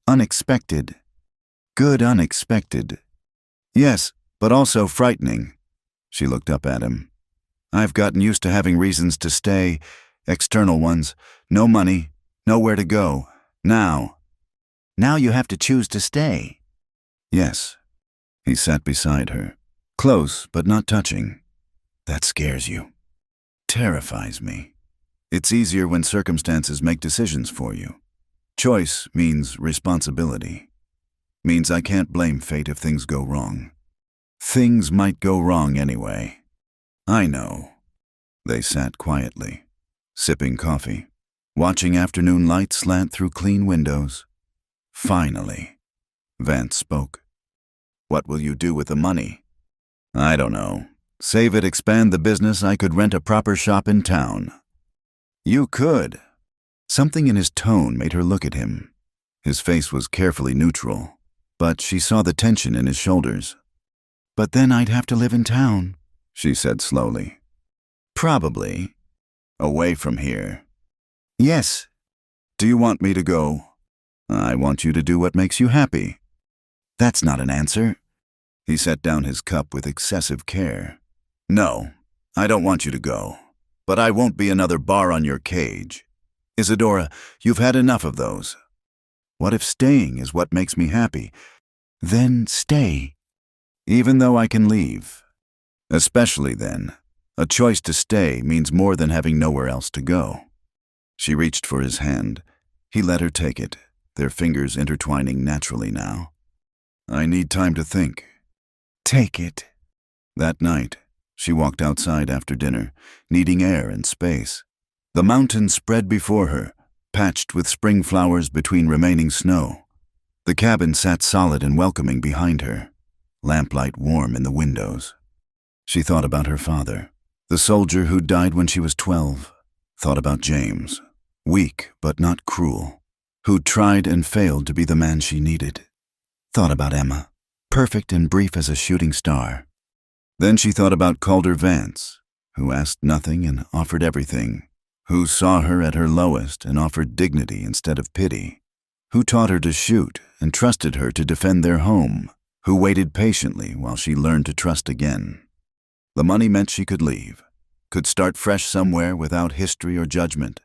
unexpected. Good unexpected. Yes, but also frightening. She looked up at him. I've gotten used to having reasons to stay, External ones. No money. Nowhere to go. Now. Now you have to choose to stay. Yes. He sat beside her. Close, but not touching. That scares you. Terrifies me. It's easier when circumstances make decisions for you. Choice means responsibility. Means I can't blame fate if things go wrong. Things might go wrong anyway. I know. They sat quietly, sipping coffee, watching afternoon light slant through clean windows. Finally, Vance spoke. What will you do with the money? I don't know. Save it, expand the business, I could rent a proper shop in town. You could. Something in his tone made her look at him. His face was carefully neutral, but she saw the tension in his shoulders. But then I'd have to live in town, she said slowly. Probably. Away from here. Yes. Do you want me to go? I want you to do what makes you happy. That's not an answer. He set down his cup with excessive care. No, I don't want you to go. But I won't be another bar on your cage. Isadora, you've had enough of those. What if staying is what makes me happy? Then stay. Even though I can leave. Especially then. A choice to stay means more than having nowhere else to go. She reached for his hand. He let her take it, their fingers intertwining naturally now. I need time to think. Take it. That night, she walked outside after dinner, needing air and space. The mountains spread before her, patched with spring flowers between remaining snow. The cabin sat solid and welcoming behind her, lamplight warm in the windows. She thought about her father, the soldier who died when she was 12. Thought about James, weak but not cruel, who tried and failed to be the man she needed. Thought about Emma, perfect and brief as a shooting star. Then she thought about Calder Vance, who asked nothing and offered everything, who saw her at her lowest and offered dignity instead of pity, who taught her to shoot and trusted her to defend their home, who waited patiently while she learned to trust again. The money meant she could leave, could start fresh somewhere without history or judgment,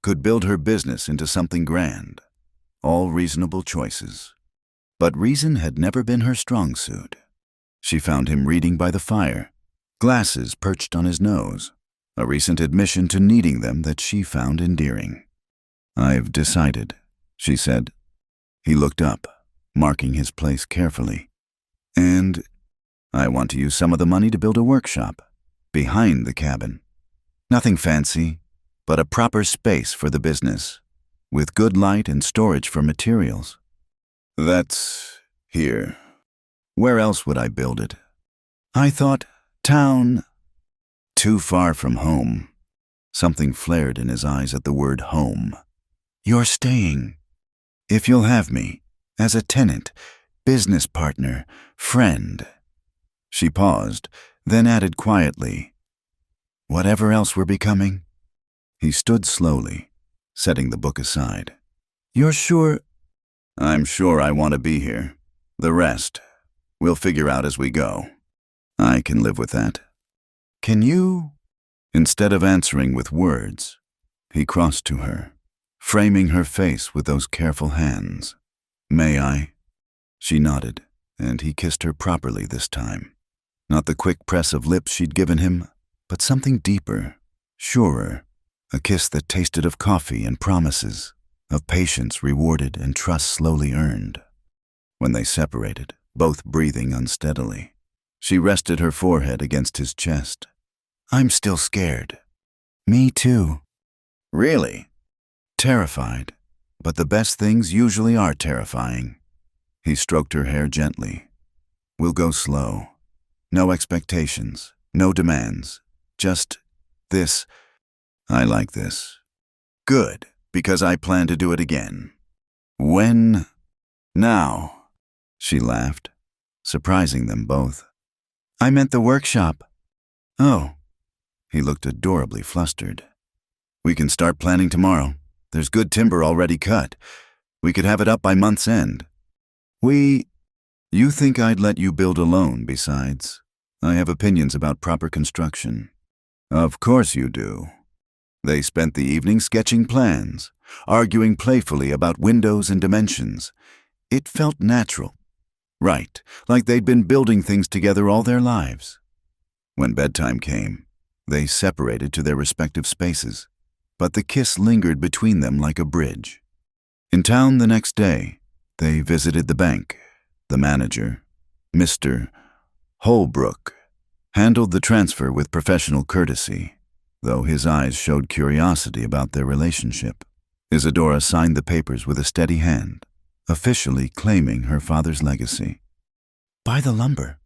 could build her business into something grand. All reasonable choices. But reason had never been her strong suit. She found him reading by the fire, glasses perched on his nose, a recent admission to needing them that she found endearing. I've decided, she said. He looked up, marking his place carefully. And I want to use some of the money to build a workshop, behind the cabin. Nothing fancy, but a proper space for the business, with good light and storage for materials. That's here. Where else would I build it? I thought, town. Too far from home. Something flared in his eyes at the word home. You're staying. If you'll have me, as a tenant, business partner, friend. She paused, then added quietly, whatever else we're becoming. He stood slowly, setting the book aside. You're sure? I'm sure I want to be here. The rest, we'll figure out as we go. I can live with that. Can you? Instead of answering with words, he crossed to her, framing her face with those careful hands. May I? She nodded, and he kissed her properly this time. Not the quick press of lips she'd given him, but something deeper, surer, a kiss that tasted of coffee and promises, of patience rewarded and trust slowly earned. When they separated, both breathing unsteadily, she rested her forehead against his chest. I'm still scared. Me too. Really? Terrified, but the best things usually are terrifying. He stroked her hair gently. We'll go slow. No expectations, no demands. Just this. I like this. Good, because I plan to do it again. When? Now. She laughed, surprising them both. I meant the workshop. Oh. He looked adorably flustered. We can start planning tomorrow. There's good timber already cut. We could have it up by month's end. You think I'd let you build alone, besides? I have opinions about proper construction. Of course you do. They spent the evening sketching plans, arguing playfully about windows and dimensions. It felt natural. Right, like they'd been building things together all their lives. When bedtime came, they separated to their respective spaces, but the kiss lingered between them like a bridge. In town the next day, they visited the bank. The manager, Mr. Holbrook, handled the transfer with professional courtesy, though his eyes showed curiosity about their relationship. Isadora signed the papers with a steady hand, officially claiming her father's legacy. "Buy the lumber,"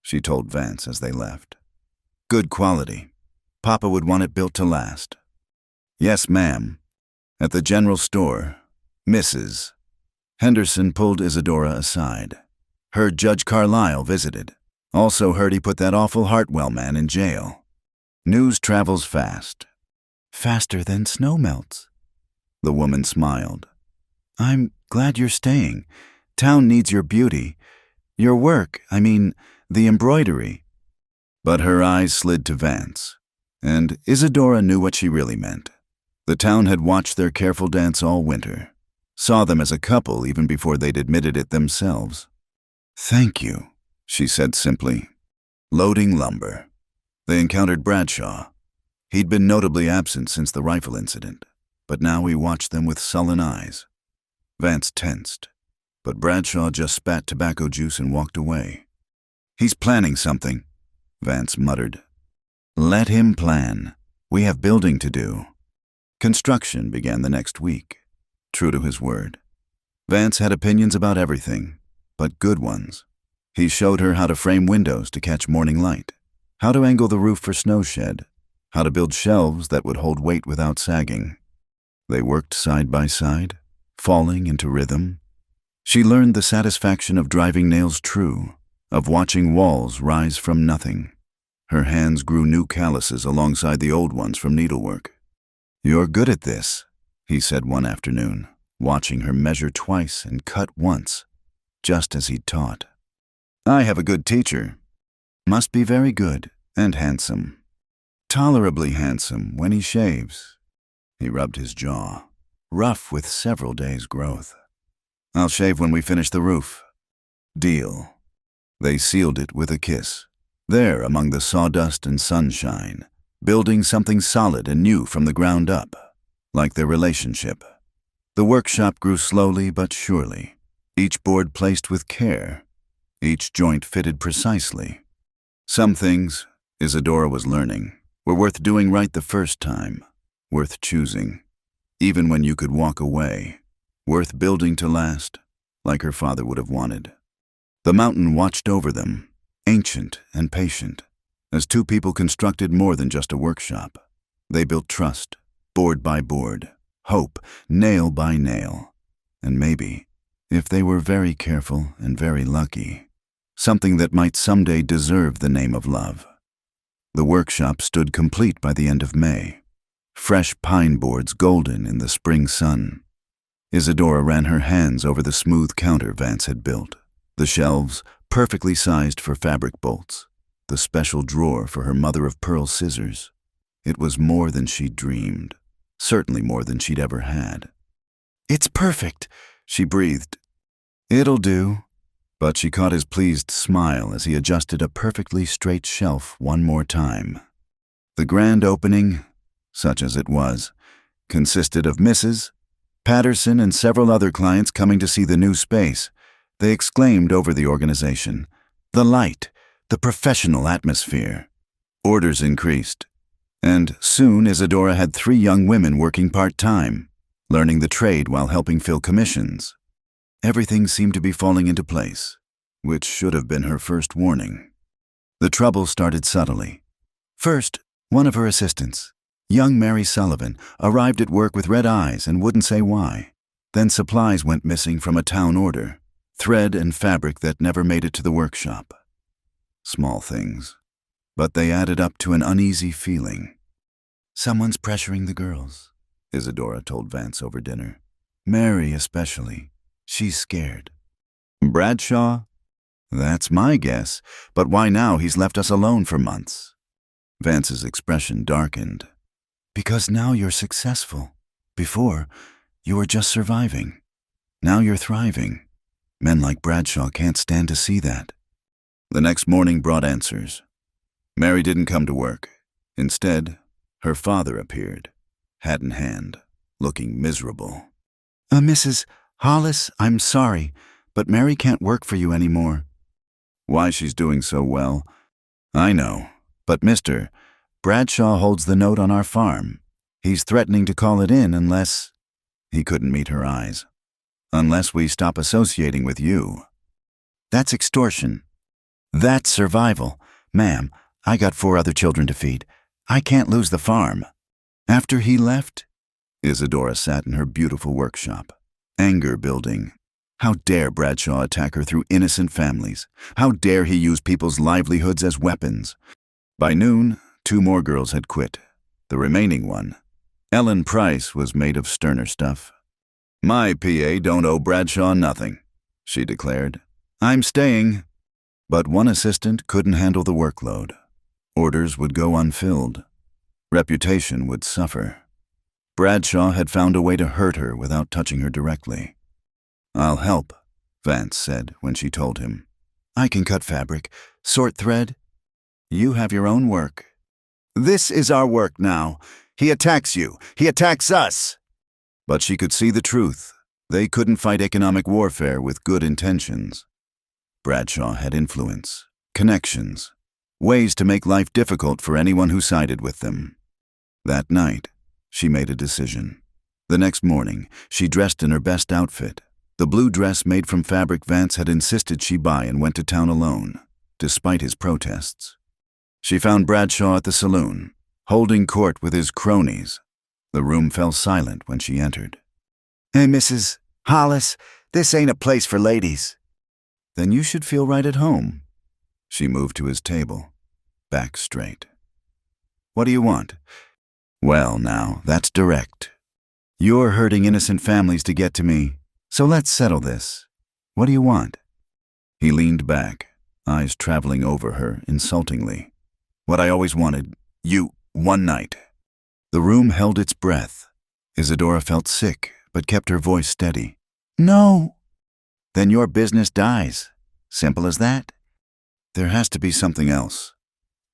she told Vance as they left. "Good quality. Papa would want it built to last." "Yes, ma'am." At the general store, Mrs. Henderson pulled Isadora aside. "Heard Judge Carlisle visited. Also heard he put that awful Hartwell man in jail. News travels fast." "Faster than snow melts." The woman smiled. "I'm glad you're staying. Town needs your beauty. Your work, the embroidery." But her eyes slid to Vance, and Isadora knew what she really meant. The town had watched their careful dance all winter, saw them as a couple even before they'd admitted it themselves. "Thank you," she said simply. Loading lumber. They encountered Bradshaw. He'd been notably absent since the rifle incident, but now he watched them with sullen eyes. Vance tensed, but Bradshaw just spat tobacco juice and walked away. "He's planning something," Vance muttered. "Let him plan. We have building to do." Construction began the next week, true to his word. Vance had opinions about everything, but good ones. He showed her how to frame windows to catch morning light, how to angle the roof for snow shed, how to build shelves that would hold weight without sagging. They worked side by side, falling into rhythm. She learned the satisfaction of driving nails true, of watching walls rise from nothing. Her hands grew new calluses alongside the old ones from needlework. "You're good at this," he said one afternoon, watching her measure twice and cut once, just as he'd taught. "I have a good teacher. Must be very good and handsome. Tolerably handsome when he shaves." He rubbed his jaw, rough with several days' growth. "I'll shave when we finish the roof." "Deal." They sealed it with a kiss, there among the sawdust and sunshine, building something solid and new from the ground up, like their relationship. The workshop grew slowly but surely, each board placed with care, each joint fitted precisely. Some things, Isadora was learning, were worth doing right the first time, worth choosing, even when you could walk away, worth building to last, like her father would have wanted. The mountain watched over them, ancient and patient, as two people constructed more than just a workshop. They built trust, board by board, hope, nail by nail, and maybe, if they were very careful and very lucky, something that might someday deserve the name of love. The workshop stood complete by the end of May, fresh pine boards golden in the spring sun. Isadora ran her hands over the smooth counter Vance had built, the shelves perfectly sized for fabric bolts, the special drawer for her mother-of-pearl scissors. It was more than she'd dreamed, certainly more than she'd ever had. "It's perfect," she breathed. "It'll do." But she caught his pleased smile as he adjusted a perfectly straight shelf one more time. The grand opening, such as it was, consisted of Mrs. Patterson and several other clients coming to see the new space. They exclaimed over the organization, the light, the professional atmosphere. Orders increased, and soon Isadora had 3 young women working part-time, learning the trade while helping fill commissions. Everything seemed to be falling into place, which should have been her first warning. The trouble started subtly. First, one of her assistants, young Mary Sullivan, arrived at work with red eyes and wouldn't say why. Then supplies went missing from a town order, thread and fabric that never made it to the workshop. Small things, but they added up to an uneasy feeling. "Someone's pressuring the girls," Isadora told Vance over dinner. "Mary especially. She's scared." "Bradshaw?" "That's my guess, but why now he's left us alone for months?" Vance's expression darkened. Because now you're successful. Before, you were just surviving. Now you're thriving. Men like Bradshaw can't stand to see that. The next morning brought answers. Mary didn't come to work. Instead, her father appeared, hat in hand, looking miserable. Mrs. Hollis, I'm sorry, but Mary can't work for you anymore. Why she's doing so well, I know. But Mr. Bradshaw holds the note on our farm. He's threatening to call it in unless... He couldn't meet her eyes. Unless we stop associating with you. That's extortion. That's survival. Ma'am, I got 4 other children to feed. I can't lose the farm. After he left, Isadora sat in her beautiful workshop, anger building. How dare Bradshaw attack her through innocent families? How dare he use people's livelihoods as weapons? By noon, 2 more girls had quit. The remaining one, Ellen Price, was made of sterner stuff. My PA don't owe Bradshaw nothing, she declared. I'm staying. But one assistant couldn't handle the workload. Orders would go unfilled. Reputation would suffer. Bradshaw had found a way to hurt her without touching her directly. I'll help, Vance said when she told him. I can cut fabric, sort thread. You have your own work. This is our work now. He attacks you. He attacks us. But she could see the truth. They couldn't fight economic warfare with good intentions. Bradshaw had influence, connections, ways to make life difficult for anyone who sided with them. That night, she made a decision. The next morning, she dressed in her best outfit, the blue dress made from fabric Vance had insisted she buy, and went to town alone, despite his protests. She found Bradshaw at the saloon, holding court with his cronies. The room fell silent when she entered. Hey, Mrs. Hollis, this ain't a place for ladies. Then you should feel right at home. She moved to his table, back straight. What do you want? Well, now, that's direct. You're hurting innocent families to get to me, so let's settle this. What do you want? He leaned back, eyes traveling over her insultingly. What I always wanted, you, one night. The room held its breath. Isadora felt sick, but kept her voice steady. No. Then your business dies. Simple as that. There has to be something else.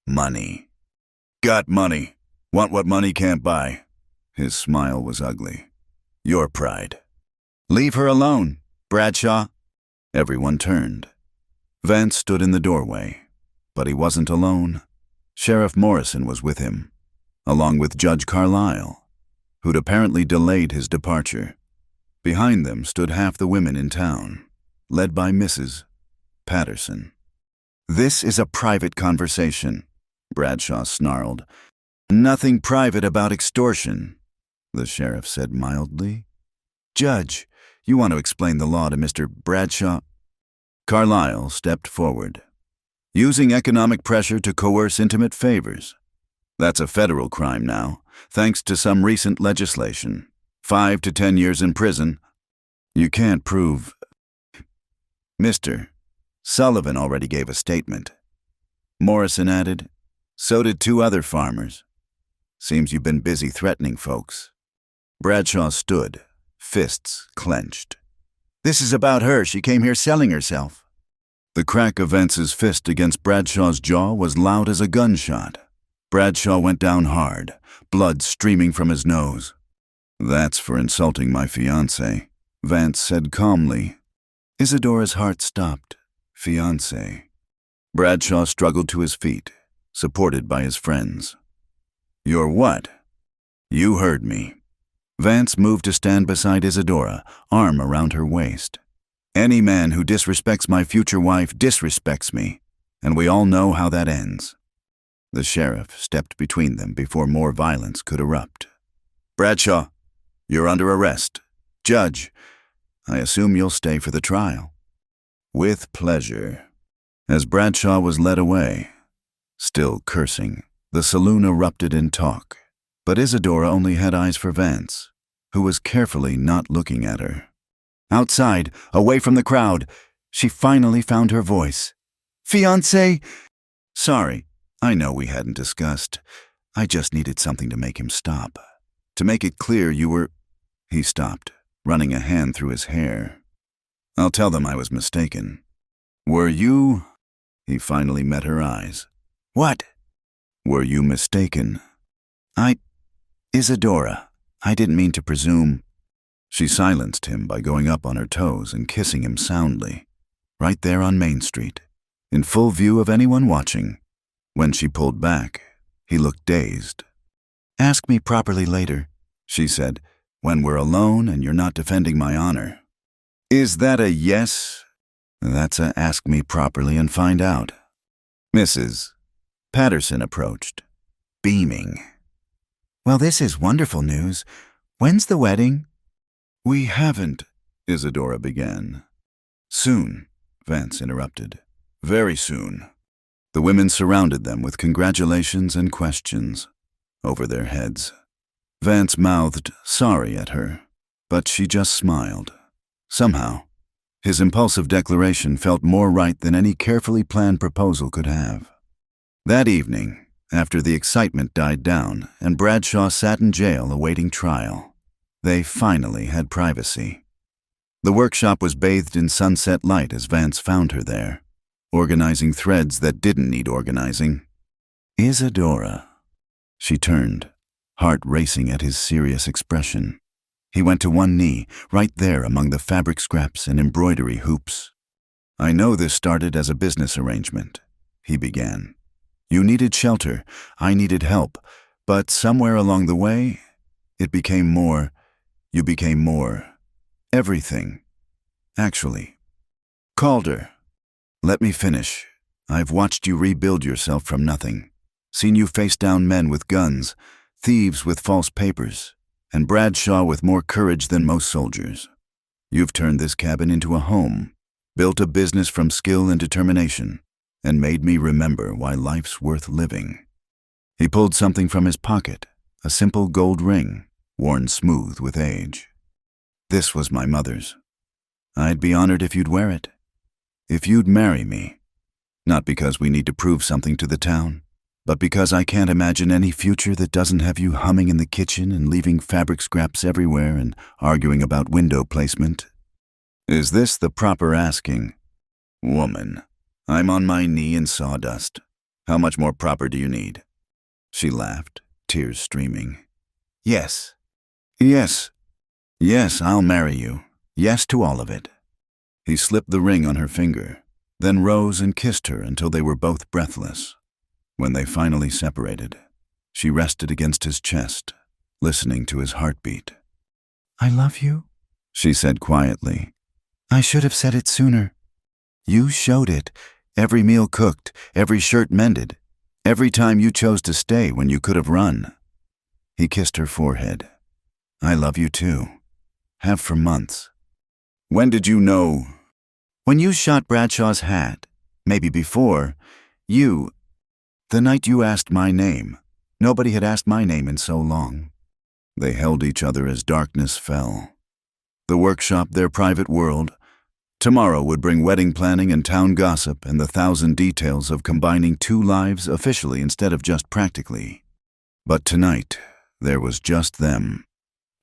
Money. Got money. Want what money can't buy. His smile was ugly. Your pride. Leave her alone, Bradshaw. Everyone turned. Vance stood in the doorway, but he wasn't alone. Sheriff Morrison was with him, along with Judge Carlisle, who'd apparently delayed his departure. Behind them stood half the women in town, led by Mrs. Patterson. This is a private conversation, Bradshaw snarled. Nothing private about extortion, the sheriff said mildly. Judge, you want to explain the law to Mr. Bradshaw? Carlisle stepped forward. Using economic pressure to coerce intimate favors. That's a federal crime now, thanks to some recent legislation. 5 to 10 years in prison. You can't prove... Mr. Sullivan already gave a statement. Morrison added, so did 2 other farmers. Seems you've been busy threatening folks. Bradshaw stood, fists clenched. This is about her. She came here selling herself. The crack of Vance's fist against Bradshaw's jaw was loud as a gunshot. Bradshaw went down hard, blood streaming from his nose. That's for insulting my fiancé, Vance said calmly. Isadora's heart stopped. Fiancé. Bradshaw struggled to his feet, supported by his friends. You're what? You heard me. Vance moved to stand beside Isadora, arm around her waist. Any man who disrespects my future wife disrespects me, and we all know how that ends. The sheriff stepped between them before more violence could erupt. Bradshaw, you're under arrest. Judge, I assume you'll stay for the trial. With pleasure. As Bradshaw was led away, still cursing, the saloon erupted in talk, but Isadora only had eyes for Vance, who was carefully not looking at her. Outside, away from the crowd, she finally found her voice. Fiancé? Sorry, I know we hadn't discussed. I just needed something to make him stop. To make it clear you were—" He stopped, running a hand through his hair. "I'll tell them I was mistaken. Were you—" He finally met her eyes. "What?" "Were you mistaken?" Isadora, I didn't mean to presume." She silenced him by going up on her toes and kissing him soundly, right there on Main Street, in full view of anyone watching. When she pulled back, he looked dazed. "Ask me properly later," she said, "when we're alone and you're not defending my honor." "Is that a yes?" "That's a ask me properly and find out." Mrs. Patterson approached, beaming. "Well, this is wonderful news. When's the wedding?" "We haven't," Isadora began. "Soon," Vance interrupted. "Very soon." The women surrounded them with congratulations and questions over their heads. Vance mouthed sorry at her, but she just smiled. Somehow, his impulsive declaration felt more right than any carefully planned proposal could have. That evening, after the excitement died down and Bradshaw sat in jail awaiting trial, they finally had privacy. The workshop was bathed in sunset light as Vance found her there, organizing threads that didn't need organizing. "Isadora." She turned, heart racing at his serious expression. He went to one knee, right there among the fabric scraps and embroidery hoops. "I know this started as a business arrangement," he began. "You needed shelter, I needed help, but somewhere along the way, it became more, you became more, everything. Actually." Calder. "Let me finish. I've watched you rebuild yourself from nothing, seen you face down men with guns, thieves with false papers, and Bradshaw with more courage than most soldiers. You've turned this cabin into a home, built a business from skill and determination, and made me remember why life's worth living." He pulled something from his pocket, a simple gold ring, worn smooth with age. "This was my mother's. I'd be honored if you'd wear it. If you'd marry me. Not because we need to prove something to the town, but because I can't imagine any future that doesn't have you humming in the kitchen and leaving fabric scraps everywhere and arguing about window placement." "Is this the proper asking?" "Woman, I'm on my knee in sawdust. How much more proper do you need?" She laughed, tears streaming. "Yes. Yes. Yes, I'll marry you. Yes to all of it." He slipped the ring on her finger, then rose and kissed her until they were both breathless. When they finally separated, she rested against his chest, listening to his heartbeat. "I love you," she said quietly. "I should have said it sooner. You showed it. Every meal cooked, every shirt mended, every time you chose to stay when you could have run." He kissed her forehead. "I love you too. Have for months." "When did you know?" "When you shot Bradshaw's hat. Maybe before. The night you asked my name. Nobody had asked my name in so long." They held each other as darkness fell. The workshop, their private world. Tomorrow would bring wedding planning and town gossip and the 1,000 details of combining two lives officially instead of just practically. But tonight, there was just them.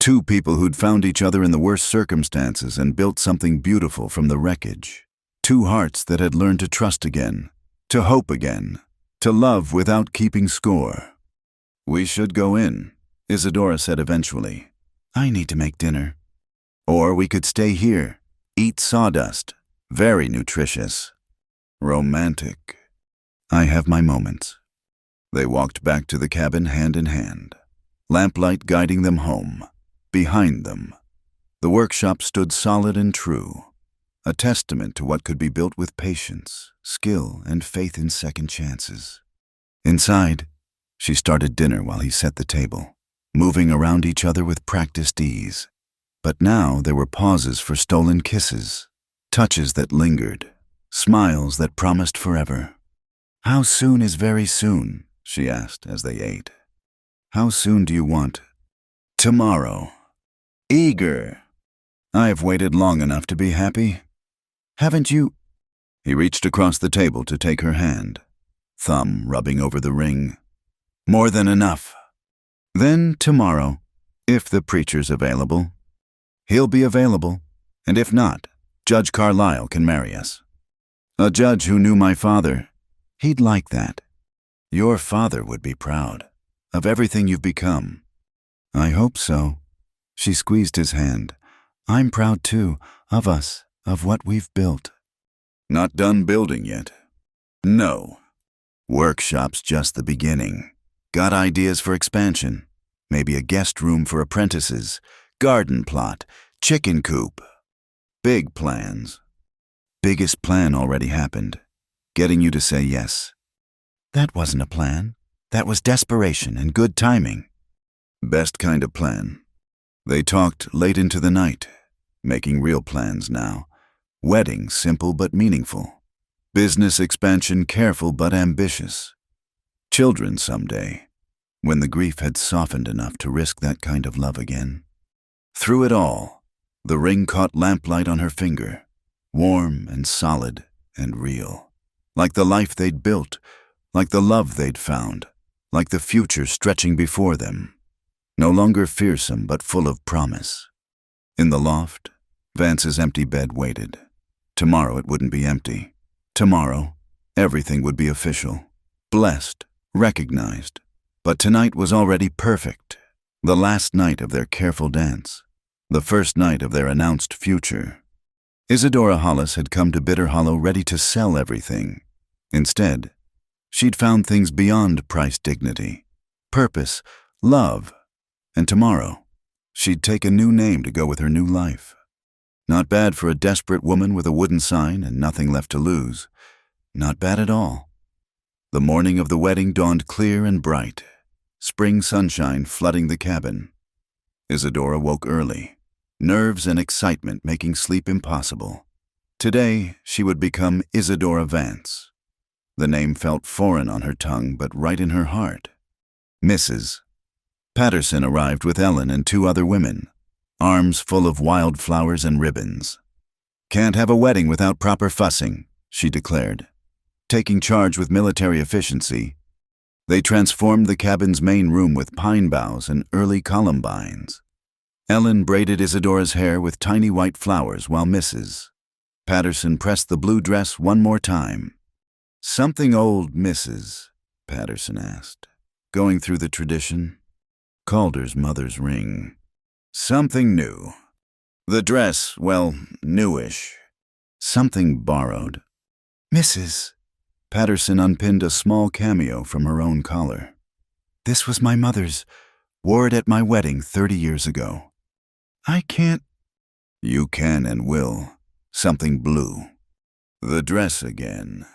Two people who'd found each other in the worst circumstances and built something beautiful from the wreckage. Two hearts that had learned to trust again, to hope again, to love without keeping score. "We should go in," Isadora said eventually. "I need to make dinner." "Or we could stay here. Eat sawdust. Very nutritious." "Romantic." "I have my moments." They walked back to the cabin hand in hand, lamplight guiding them home. Behind them, the workshop stood solid and true, a testament to what could be built with patience, skill, and faith in second chances. Inside, she started dinner while he set the table, moving around each other with practiced ease. But now there were pauses for stolen kisses, touches that lingered, smiles that promised forever. "How soon is very soon?" she asked as they ate. "How soon do you want?" "Tomorrow." "Eager." "I've waited long enough to be happy." "Haven't you?" He reached across the table to take her hand, thumb rubbing over the ring. More than enough. Then tomorrow, if the preacher's available. He'll be available, and if not, Judge Carlyle can marry us. A judge who knew my father. He'd like that. Your father would be proud of everything you've become. I hope so. She squeezed his hand. I'm proud too, of us, of what we've built. Not done building yet. No. Workshop's just the beginning. Got ideas for expansion. Maybe a guest room for apprentices, garden plot, chicken coop. Big plans. Biggest plan already happened. Getting you to say yes. That wasn't a plan. That was desperation and good timing. Best kind of plan. They talked late into the night, making real plans now. Wedding simple but meaningful. Business expansion careful but ambitious. Children someday, when the grief had softened enough to risk that kind of love again. Through it all, the ring caught lamplight on her finger, warm and solid and real. Like the life they'd built, like the love they'd found, like the future stretching before them. No longer fearsome but full of promise. In the loft, Vance's empty bed waited. Tomorrow it wouldn't be empty. Tomorrow, everything would be official, blessed, recognized. But tonight was already perfect. The last night of their careful dance. The first night of their announced future. Isadora Hollis had come to Bitter Hollow ready to sell everything. Instead, she'd found things beyond price dignity, purpose, love. And tomorrow, she'd take a new name to go with her new life. Not bad for a desperate woman with a wooden sign and nothing left to lose. Not bad at all. The morning of the wedding dawned clear and bright, spring sunshine flooding the cabin. Isadora woke early, nerves and excitement making sleep impossible. Today, she would become Isadora Vance. The name felt foreign on her tongue, but right in her heart. Mrs. Patterson arrived with Ellen and 2 other women, arms full of wildflowers and ribbons. Can't have a wedding without proper fussing, she declared. Taking charge with military efficiency, they transformed the cabin's main room with pine boughs and early columbines. Ellen braided Isadora's hair with tiny white flowers while Mrs. Patterson pressed the blue dress one more time. Something old, Mrs. Patterson asked, going through the tradition. Calder's mother's ring. Something new. The dress, well, newish. Something borrowed. Mrs. Patterson unpinned a small cameo from her own collar. This was my mother's. Wore it at my wedding 30 years ago. I can't. You can and will. Something blue. The dress again.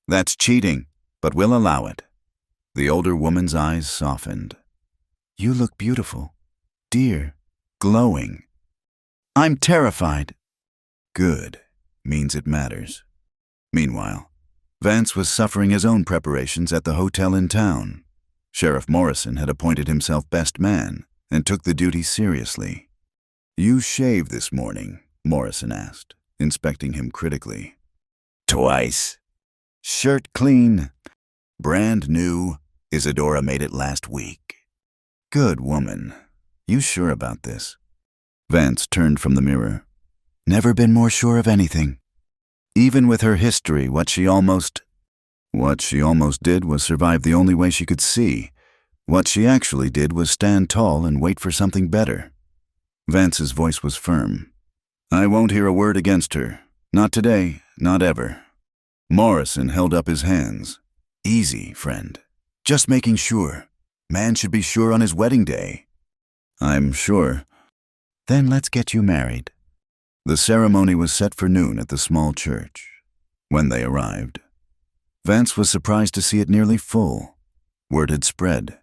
That's cheating, but we'll allow it. The older woman's eyes softened. You look beautiful, dear, glowing. I'm terrified. Good, means it matters. Meanwhile, Vance was suffering his own preparations at the hotel in town. Sheriff Morrison had appointed himself best man and took the duty seriously. You shaved this morning, Morrison asked, inspecting him critically. Twice. Shirt clean. Brand new. Isadora made it last week. Good woman. You sure about this? Vance turned from the mirror. Never been more sure of anything. Even with her history, what she almost did was survive the only way she could see. What she actually did was stand tall and wait for something better. Vance's voice was firm. I won't hear a word against her. Not today, not ever. Morrison held up his hands. Easy, friend. Just making sure. Man should be sure on his wedding day. I'm sure. Then let's get you married. The ceremony was set for noon at the small church. When they arrived, Vance was surprised to see it nearly full. Word had spread,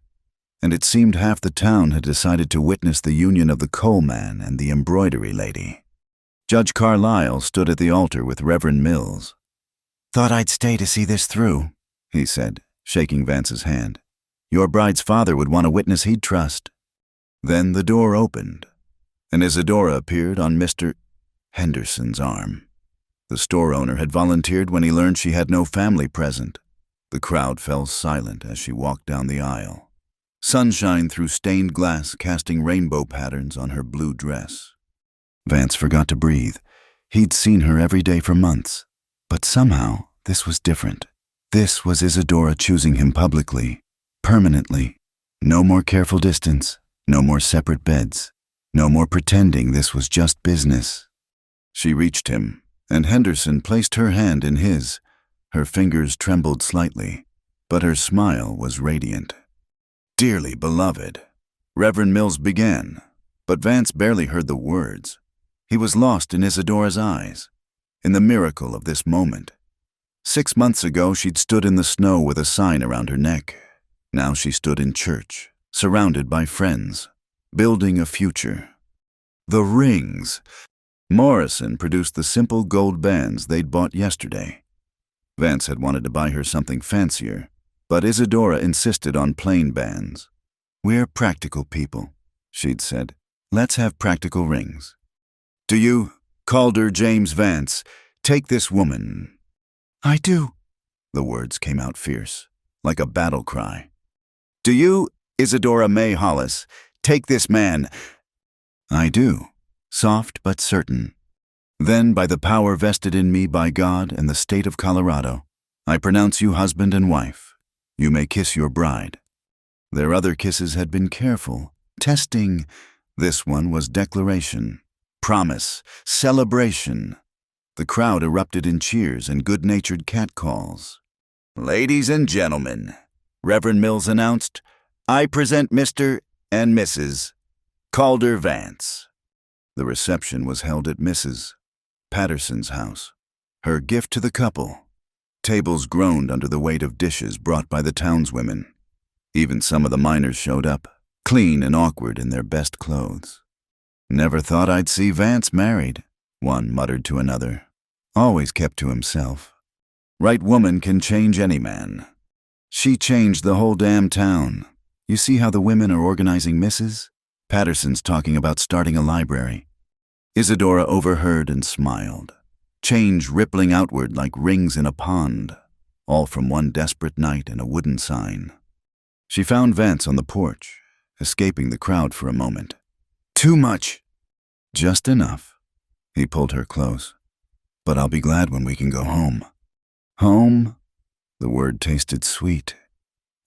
and it seemed half the town had decided to witness the union of the coal man and the embroidery lady. Judge Carlyle stood at the altar with Reverend Mills. Thought I'd stay to see this through, he said, shaking Vance's hand. Your bride's father would want a witness he'd trust. Then the door opened, and Isadora appeared on Mr. Henderson's arm. The store owner had volunteered when he learned she had no family present. The crowd fell silent as she walked down the aisle. Sunshine through stained glass casting rainbow patterns on her blue dress. Vance forgot to breathe. He'd seen her every day for months. But somehow, this was different. This was Isadora choosing him publicly, permanently. No more careful distance, no more separate beds, no more pretending this was just business. She reached him, and Henderson placed her hand in his. Her fingers trembled slightly, but her smile was radiant. "Dearly beloved," Reverend Mills began, but Vance barely heard the words. He was lost in Isadora's eyes, in the miracle of this moment. 6 months ago, she'd stood in the snow with a sign around her neck. Now she stood in church, surrounded by friends, building a future. The rings. Morrison produced the simple gold bands they'd bought yesterday. Vance had wanted to buy her something fancier, but Isadora insisted on plain bands. "We're practical people," she'd said. "Let's have practical rings. Do you, Calder James Vance, take this woman?" "I do." The words came out fierce, like a battle cry. "Do you, Isadora May Hollis, take this man?" "I do," soft but certain. "Then, by the power vested in me by God and the state of Colorado, I pronounce you husband and wife. You may kiss your bride." Their other kisses had been careful, testing. This one was declaration, promise, celebration. The crowd erupted in cheers and good-natured catcalls. "Ladies and gentlemen," Reverend Mills announced, "I present Mr. and Mrs. Calder Vance." The reception was held at Mrs. Patterson's house, her gift to the couple. Tables groaned under the weight of dishes brought by the townswomen. Even some of the miners showed up, clean and awkward in their best clothes. "Never thought I'd see Vance married," one muttered to another. Always kept to himself. "Right woman can change any man." "She changed the whole damn town. You see how the women are organizing Mrs. Patterson's talking about starting a library." Isadora overheard and smiled. Change rippling outward like rings in a pond, all from one desperate night and a wooden sign. She found Vance on the porch, escaping the crowd for a moment. "Too much." "Just enough." He pulled her close. "But I'll be glad when we can go home." "Home?" The word tasted sweet.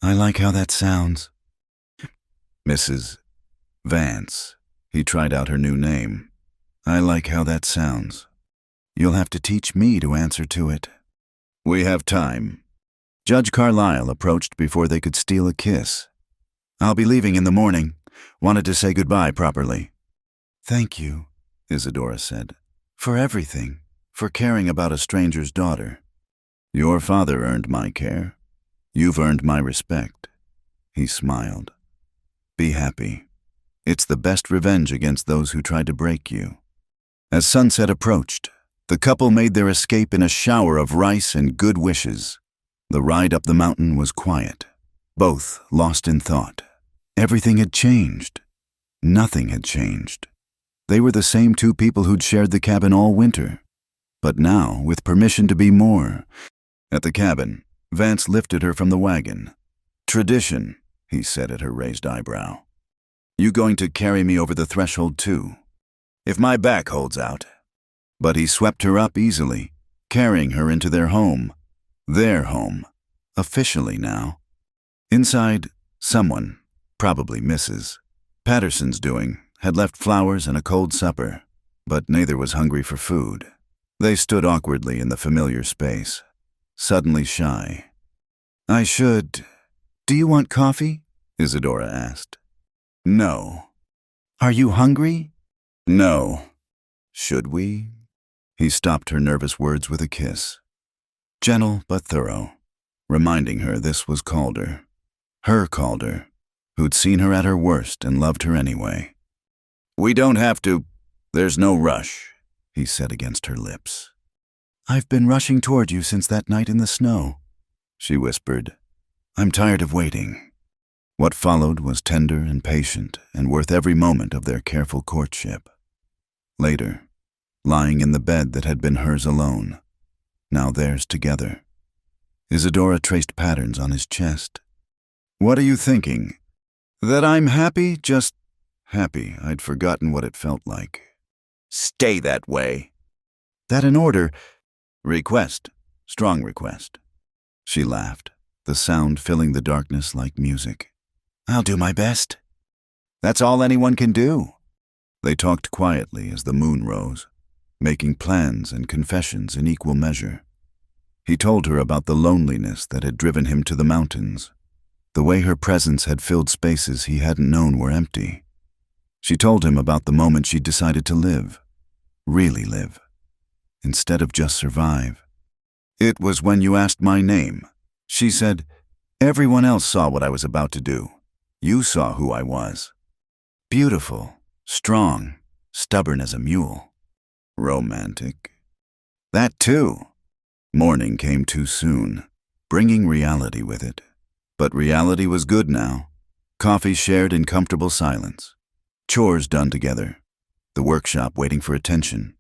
"I like how that sounds." "Mrs. Vance." He tried out her new name. "I like how that sounds. You'll have to teach me to answer to it." "We have time." Judge Carlyle approached before they could steal a kiss. "I'll be leaving in the morning. Wanted to say goodbye properly." "Thank you," Isadora said, "for everything, for caring about a stranger's daughter." "Your father earned my care. You've earned my respect." He smiled. "Be happy. It's the best revenge against those who tried to break you." As sunset approached, the couple made their escape in a shower of rice and good wishes. The ride up the mountain was quiet, both lost in thought. Everything had changed. Nothing had changed. They were the same two people who'd shared the cabin all winter, but now with permission to be more. At the cabin, Vance lifted her from the wagon. "Tradition," he said at her raised eyebrow. "You going to carry me over the threshold too? If my back holds out." But he swept her up easily, carrying her into their home, officially now. Inside, someone, probably Mrs. Patterson's doing, had left flowers and a cold supper, but neither was hungry for food. They stood awkwardly in the familiar space, suddenly shy. Do you want coffee?" Isadora asked. "No." "Are you hungry?" "No." "Should we?" He stopped her nervous words with a kiss. Gentle but thorough, reminding her this was Calder. Her Calder, who'd seen her at her worst and loved her anyway. "We don't have to. There's no rush," he said against her lips. "I've been rushing toward you since that night in the snow," she whispered. "I'm tired of waiting." What followed was tender and patient and worth every moment of their careful courtship. Later, lying in the bed that had been hers alone, now theirs together, Isadora traced patterns on his chest. What are you thinking? That I'm happy? Just happy. I'd forgotten what it felt like. Stay that way. That in order. Request. Strong request. She laughed, the sound filling the darkness like music. I'll do my best. That's all anyone can do. They talked quietly as the moon rose, making plans and confessions in equal measure. He told her about the loneliness that had driven him to the mountains, the way her presence had filled spaces he hadn't known were empty. She told him about the moment she decided to live, really live, instead of just survive. It was when you asked my name. She said, everyone else saw what I was about to do. You saw who I was. Beautiful, strong, stubborn as a mule. Romantic. That too. Morning came too soon, bringing reality with it. But reality was good now. Coffee shared in comfortable silence. Chores done together. The workshop waiting for attention.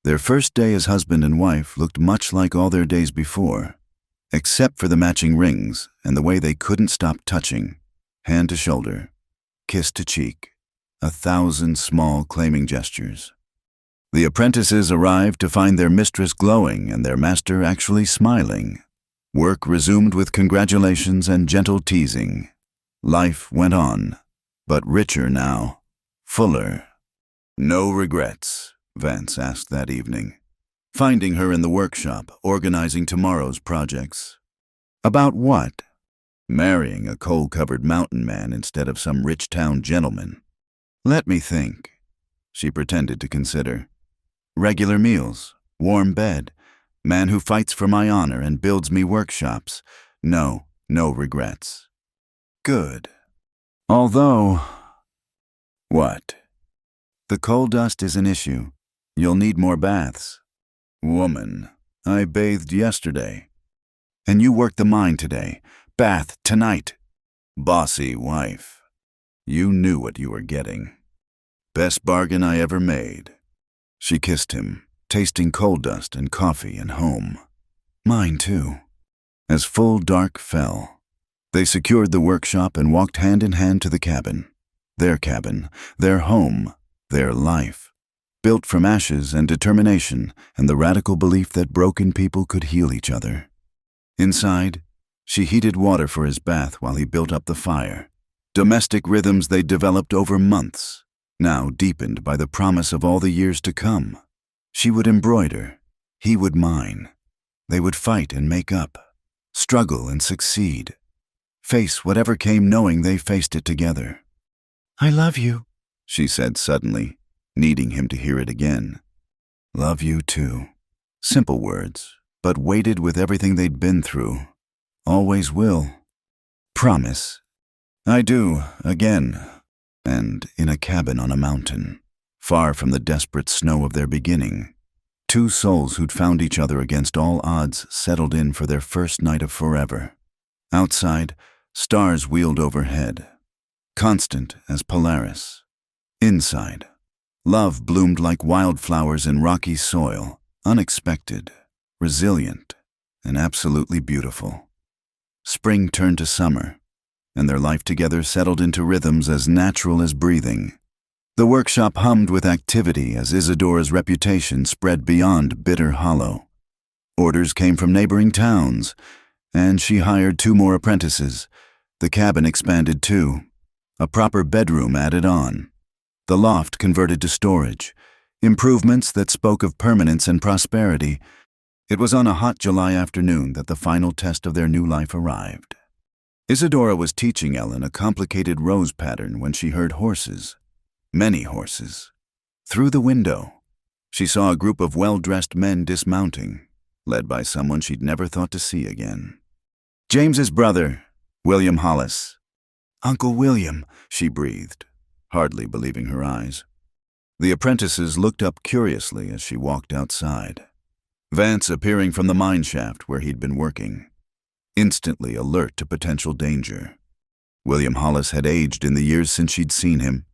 Their first day as husband and wife looked much like all their days before, except for the matching rings and the way they couldn't stop touching, hand to shoulder, kiss to cheek, 1,000 small claiming gestures. The apprentices arrived to find their mistress glowing and their master actually smiling. Work resumed with congratulations and gentle teasing. Life went on, but richer now, fuller. No regrets, Vance asked that evening, finding her in the workshop, organizing tomorrow's projects. About what? Marrying a coal-covered mountain man instead of some rich town gentleman. Let me think. She pretended to consider. Regular meals, warm bed, man who fights for my honor and builds me workshops. No regrets. Good. Although... What? The coal dust is an issue. You'll need more baths. Woman, I bathed yesterday. And you worked the mine today. Bath tonight. Bossy wife. You knew what you were getting. Best bargain I ever made. She kissed him, tasting coal dust and coffee and home. Mine too. As full dark fell, they secured the workshop and walked hand in hand to the cabin. Their home, their life. Built from ashes and determination and the radical belief that broken people could heal each other. Inside, she heated water for his bath while he built up the fire. Domestic rhythms they developed over months, now deepened by the promise of all the years to come. She would embroider, he would mine. They would fight and make up, struggle and succeed, face whatever came knowing they faced it together. I love you, she said suddenly, needing him to hear it again. Love you too. Simple words, but weighted with everything they'd been through. Always will. Promise. I do, again. And in a cabin on a mountain, far from the desperate snow of their beginning. Two souls who'd found each other against all odds settled in for their first night of forever. Outside, stars wheeled overhead, constant as Polaris. Inside, love bloomed like wildflowers in rocky soil, unexpected, resilient, and absolutely beautiful. Spring turned to summer, and their life together settled into rhythms as natural as breathing. The workshop hummed with activity as Isadora's reputation spread beyond Bitter Hollow. Orders came from neighboring towns, and she hired 2 more apprentices. The cabin expanded too, a proper bedroom added on. The loft converted to storage, improvements that spoke of permanence and prosperity. It was on a hot July afternoon that the final test of their new life arrived. Isadora was teaching Ellen a complicated rose pattern when she heard horses, many horses. Through the window, she saw a group of well-dressed men dismounting, led by someone she'd never thought to see again. James's brother, William Hollis. Uncle William, she breathed, hardly believing her eyes. The apprentices looked up curiously as she walked outside. Vance appearing from the mine shaft where he'd been working, instantly alert to potential danger. William Hollis had aged in the years since she'd seen him.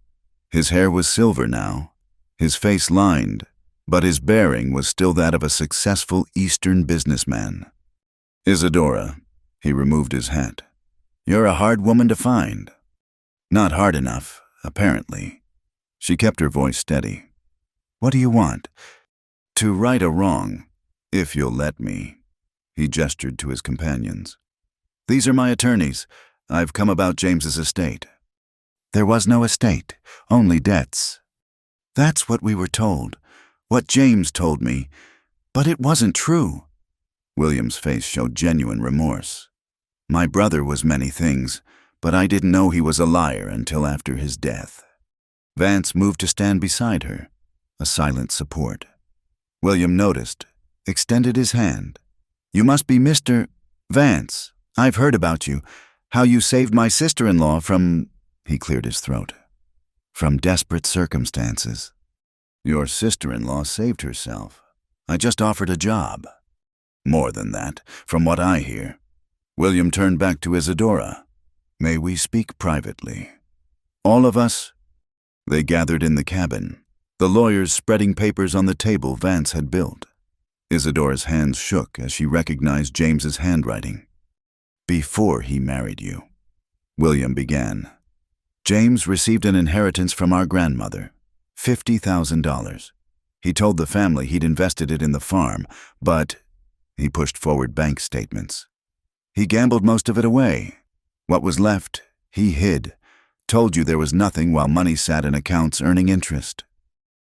His hair was silver now, his face lined, but his bearing was still that of a successful Eastern businessman. Isadora, He removed his hat. "You're a hard woman to find." "Not hard enough, apparently." She kept her voice steady. "What do you want?" "To right a wrong, if you'll let me." He gestured to his companions. "These are my attorneys. I've come about James's estate." "There was no estate, only debts." "That's what we were told, what James told me, but it wasn't true." William's face showed genuine remorse. "My brother was many things, but I didn't know he was a liar until after his death." Vance moved to stand beside her, a silent support. William noticed, extended his hand. "You must be Mr. Vance. I've heard about you, how you saved my sister-in-law from—" he cleared his throat. "From desperate circumstances." "Your sister-in-law saved herself. I just offered a job." "More than that, from what I hear." William turned back to Isadora. "May we speak privately?" "All of us?" They gathered in the cabin, the lawyers spreading papers on the table Vance had built. Isadora's hands shook as she recognized James's handwriting. "Before he married you," William began. "James received an inheritance from our grandmother, $50,000. He told the family he'd invested it in the farm, but—" he pushed forward bank statements. "He gambled most of it away. What was left, he hid. Told you there was nothing while money sat in accounts earning interest."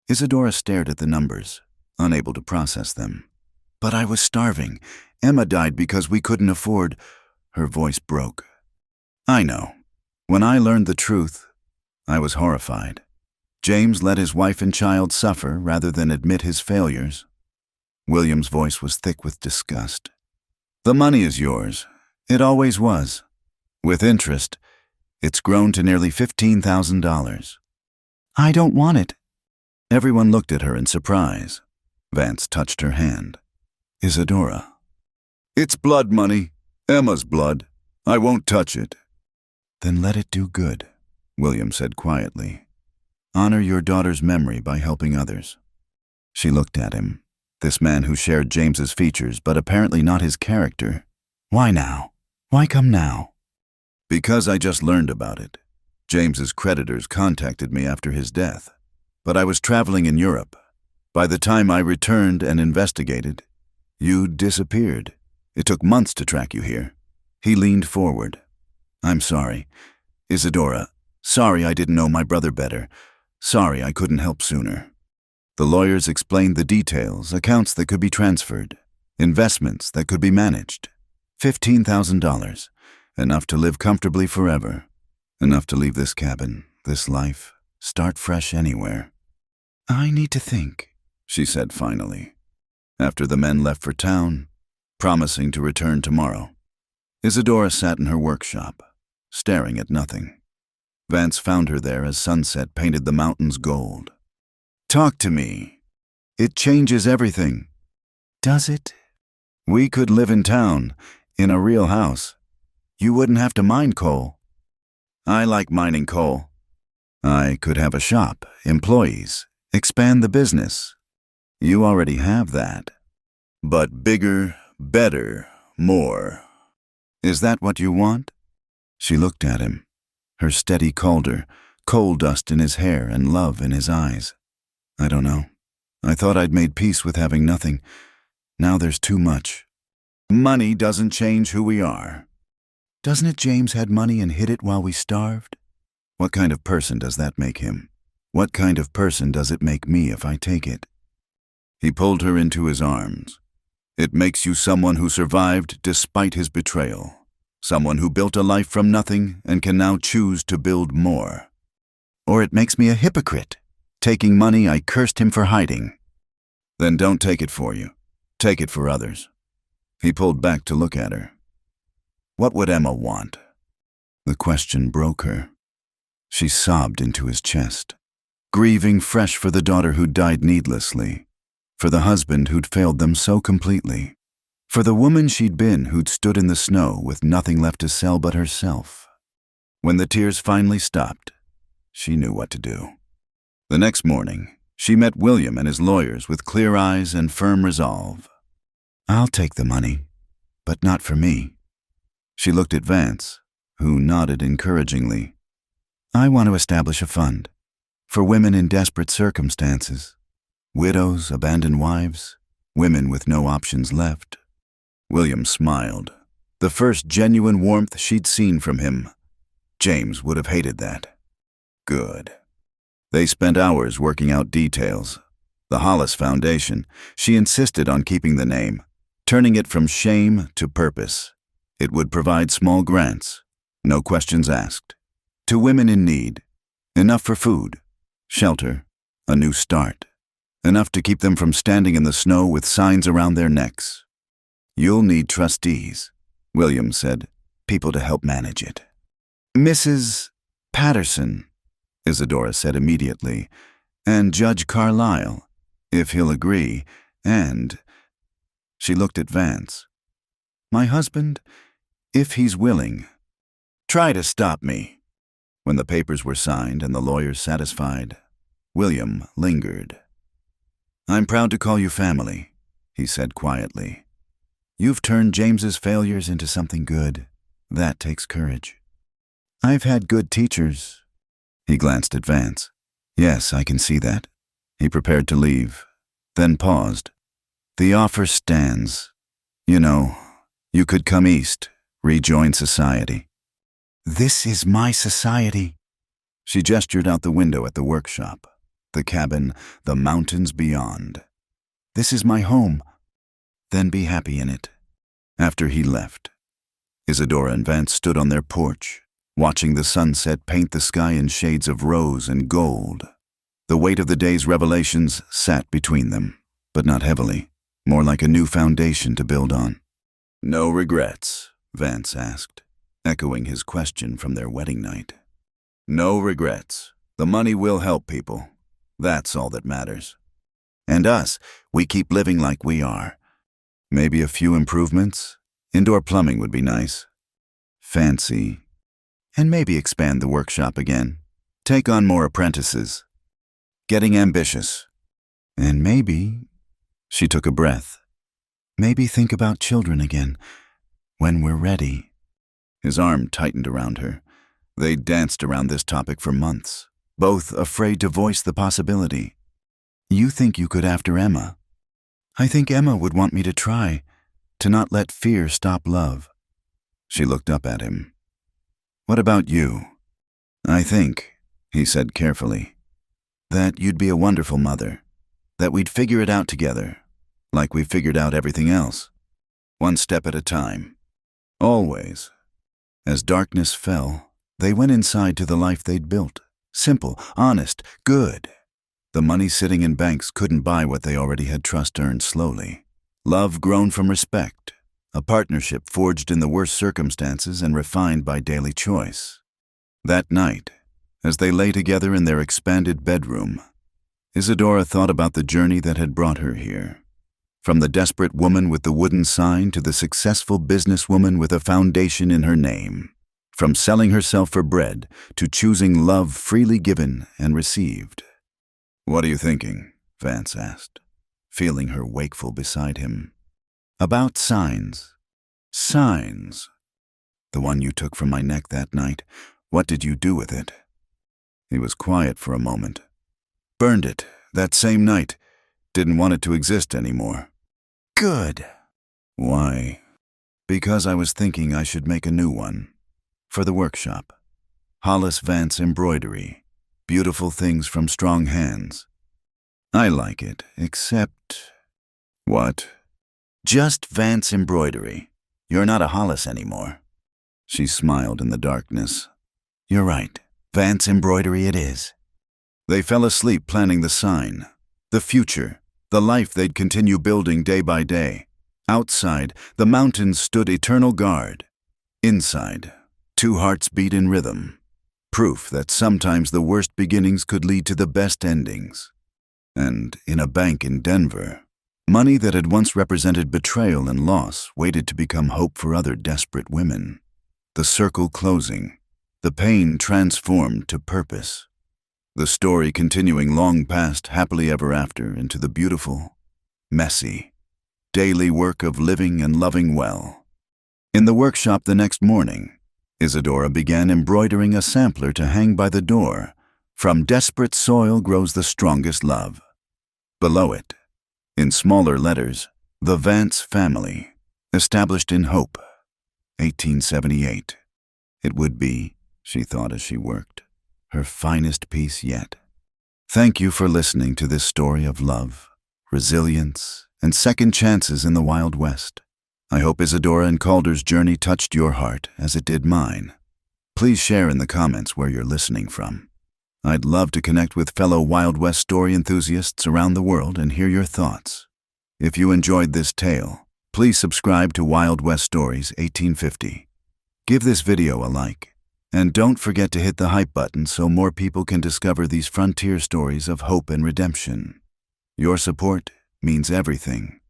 Isadora stared at the numbers, unable to process them. "But I was starving. Emma died because we couldn't afford—" Her voice broke. "I know. When I learned the truth, I was horrified. James let his wife and child suffer rather than admit his failures." William's voice was thick with disgust. "The money is yours. It always was. With interest, it's grown to nearly $15,000. "I don't want it." Everyone looked at her in surprise. Vance touched her hand. "Isadora." "It's blood money. Emma's blood. I won't touch it." "Then let it do good," William said quietly. "Honor your daughter's memory by helping others." She looked at him, this man who shared James's features but apparently not his character. "Why now? Why come now?" "Because I just learned about it. James's creditors contacted me after his death, but I was traveling in Europe. By the time I returned and investigated, you'd disappeared. It took months to track you here." He leaned forward. "I'm sorry. Isadora, sorry I didn't know my brother better. Sorry I couldn't help sooner." The lawyers explained the details, accounts that could be transferred, investments that could be managed. $15,000, enough to live comfortably forever, enough to leave this cabin, this life, start fresh anywhere. "I need to think," she said finally, after the men left for town, promising to return tomorrow. Isadora sat in her workshop, staring at nothing. Vance found her there as sunset painted the mountains gold. "Talk to me. It changes everything." "Does it?" "We could live in town, in a real house. You wouldn't have to mine coal." "I like mining coal." "I could have a shop, employees, expand the business." "You already have that." "But bigger, better, more." "Is that what you want?" She looked at him, her steady cauldre, coal dust in his hair and love in his eyes. "I don't know. I thought I'd made peace with having nothing. Now there's too much." "Money doesn't change who we are." "Doesn't it James had money and hid it while we starved?" "What kind of person does that make him? What kind of person does it make me if I take it?" He pulled her into his arms. "It makes you someone who survived despite his betrayal. Someone who built a life from nothing and can now choose to build more." "Or it makes me a hypocrite, taking money I cursed him for hiding." "Then don't take it for you. Take it for others." He pulled back to look at her. "What would Emma want?" The question broke her. She sobbed into his chest, grieving fresh for the daughter who'd died needlessly, for the husband who'd failed them so completely, for the woman she'd been who'd stood in the snow with nothing left to sell but herself. When the tears finally stopped, she knew what to do. The next morning, she met William and his lawyers with clear eyes and firm resolve. "I'll take the money, but not for me." She looked at Vance, who nodded encouragingly. I want to establish a fund for women in desperate circumstances. Widows, abandoned wives, women with no options left. William smiled, the first genuine warmth she'd seen from him. James would have hated that. Good. They spent hours working out details. The Hollis Foundation, she insisted on keeping the name, turning it from shame to purpose. It would provide small grants, no questions asked, to women in need, enough for food, shelter, a new start, enough to keep them from standing in the snow with signs around their necks. You'll need trustees, William said, people to help manage it. Mrs. Patterson, Isadora said immediately, and Judge Carlyle, if he'll agree, and... She looked at Vance. My husband, if he's willing. Try to stop me. When the papers were signed and the lawyers satisfied, William lingered. I'm proud to call you family, he said quietly. You've turned James's failures into something good. That takes courage. I've had good teachers. He glanced at Vance. Yes, I can see that. He prepared to leave, then paused. The offer stands. You know, you could come east, rejoin society. This is my society. She gestured out the window at the workshop, the cabin, the mountains beyond. This is my home. Then be happy in it. After he left, Isadora and Vance stood on their porch, watching the sunset paint the sky in shades of rose and gold. The weight of the day's revelations sat between them, but not heavily, more like a new foundation to build on. No regrets, Vance asked, echoing his question from their wedding night. No regrets. The money will help people. That's all that matters. And us, we keep living like we are. Maybe a few improvements? Indoor plumbing would be nice. Fancy. And maybe expand the workshop again. Take on more apprentices. Getting ambitious. And maybe, she took a breath, maybe think about children again, when we're ready. His arm tightened around her. They danced around this topic for months, both afraid to voice the possibility. You think you could after Emma? I think Emma would want me to try, to not let fear stop love. She looked up at him. What about you? I think, he said carefully, that you'd be a wonderful mother, that we'd figure it out together, like we figured out everything else, one step at a time, always. As darkness fell, they went inside to the life they'd built, simple, honest, good. The money sitting in banks couldn't buy what they already had trust earned slowly. Love grown from respect, a partnership forged in the worst circumstances and refined by daily choice. That night, as they lay together in their expanded bedroom, Isadora thought about the journey that had brought her here. From the desperate woman with the wooden sign to the successful businesswoman with a foundation in her name. From selling herself for bread to choosing love freely given and received. What are you thinking? Vance asked, feeling her wakeful beside him. About signs. Signs. The one you took from my neck that night. What did you do with it? He was quiet for a moment. Burned it, that same night. Didn't want it to exist anymore. Good. Why? Because I was thinking I should make a new one. For the workshop. Hollis Vance embroidery. Beautiful things from strong hands. I like it, except... What? Just Vance embroidery. You're not a Hollis anymore. She smiled in the darkness. You're right. Vance embroidery it is. They fell asleep planning the sign. The future. The life they'd continue building day by day. Outside, the mountains stood eternal guard. Inside, two hearts beat in rhythm. Proof that sometimes the worst beginnings could lead to the best endings. And in a bank in Denver, money that had once represented betrayal and loss waited to become hope for other desperate women. The circle closing, the pain transformed to purpose. The story continuing long past happily ever after into the beautiful, messy, daily work of living and loving well. In the workshop the next morning, Isadora began embroidering a sampler to hang by the door. From desperate soil grows the strongest love. Below it, in smaller letters, the Vance family, established in Hope, 1878. It would be, she thought as she worked, her finest piece yet. Thank you for listening to this story of love, resilience, and second chances in the Wild West. I hope Isadora and Calder's journey touched your heart as it did mine. Please share in the comments where you're listening from. I'd love to connect with fellow Wild West story enthusiasts around the world and hear your thoughts. If you enjoyed this tale, please subscribe to Wild West Stories 1850. Give this video a like, and don't forget to hit the hype button so more people can discover these frontier stories of hope and redemption. Your support means everything.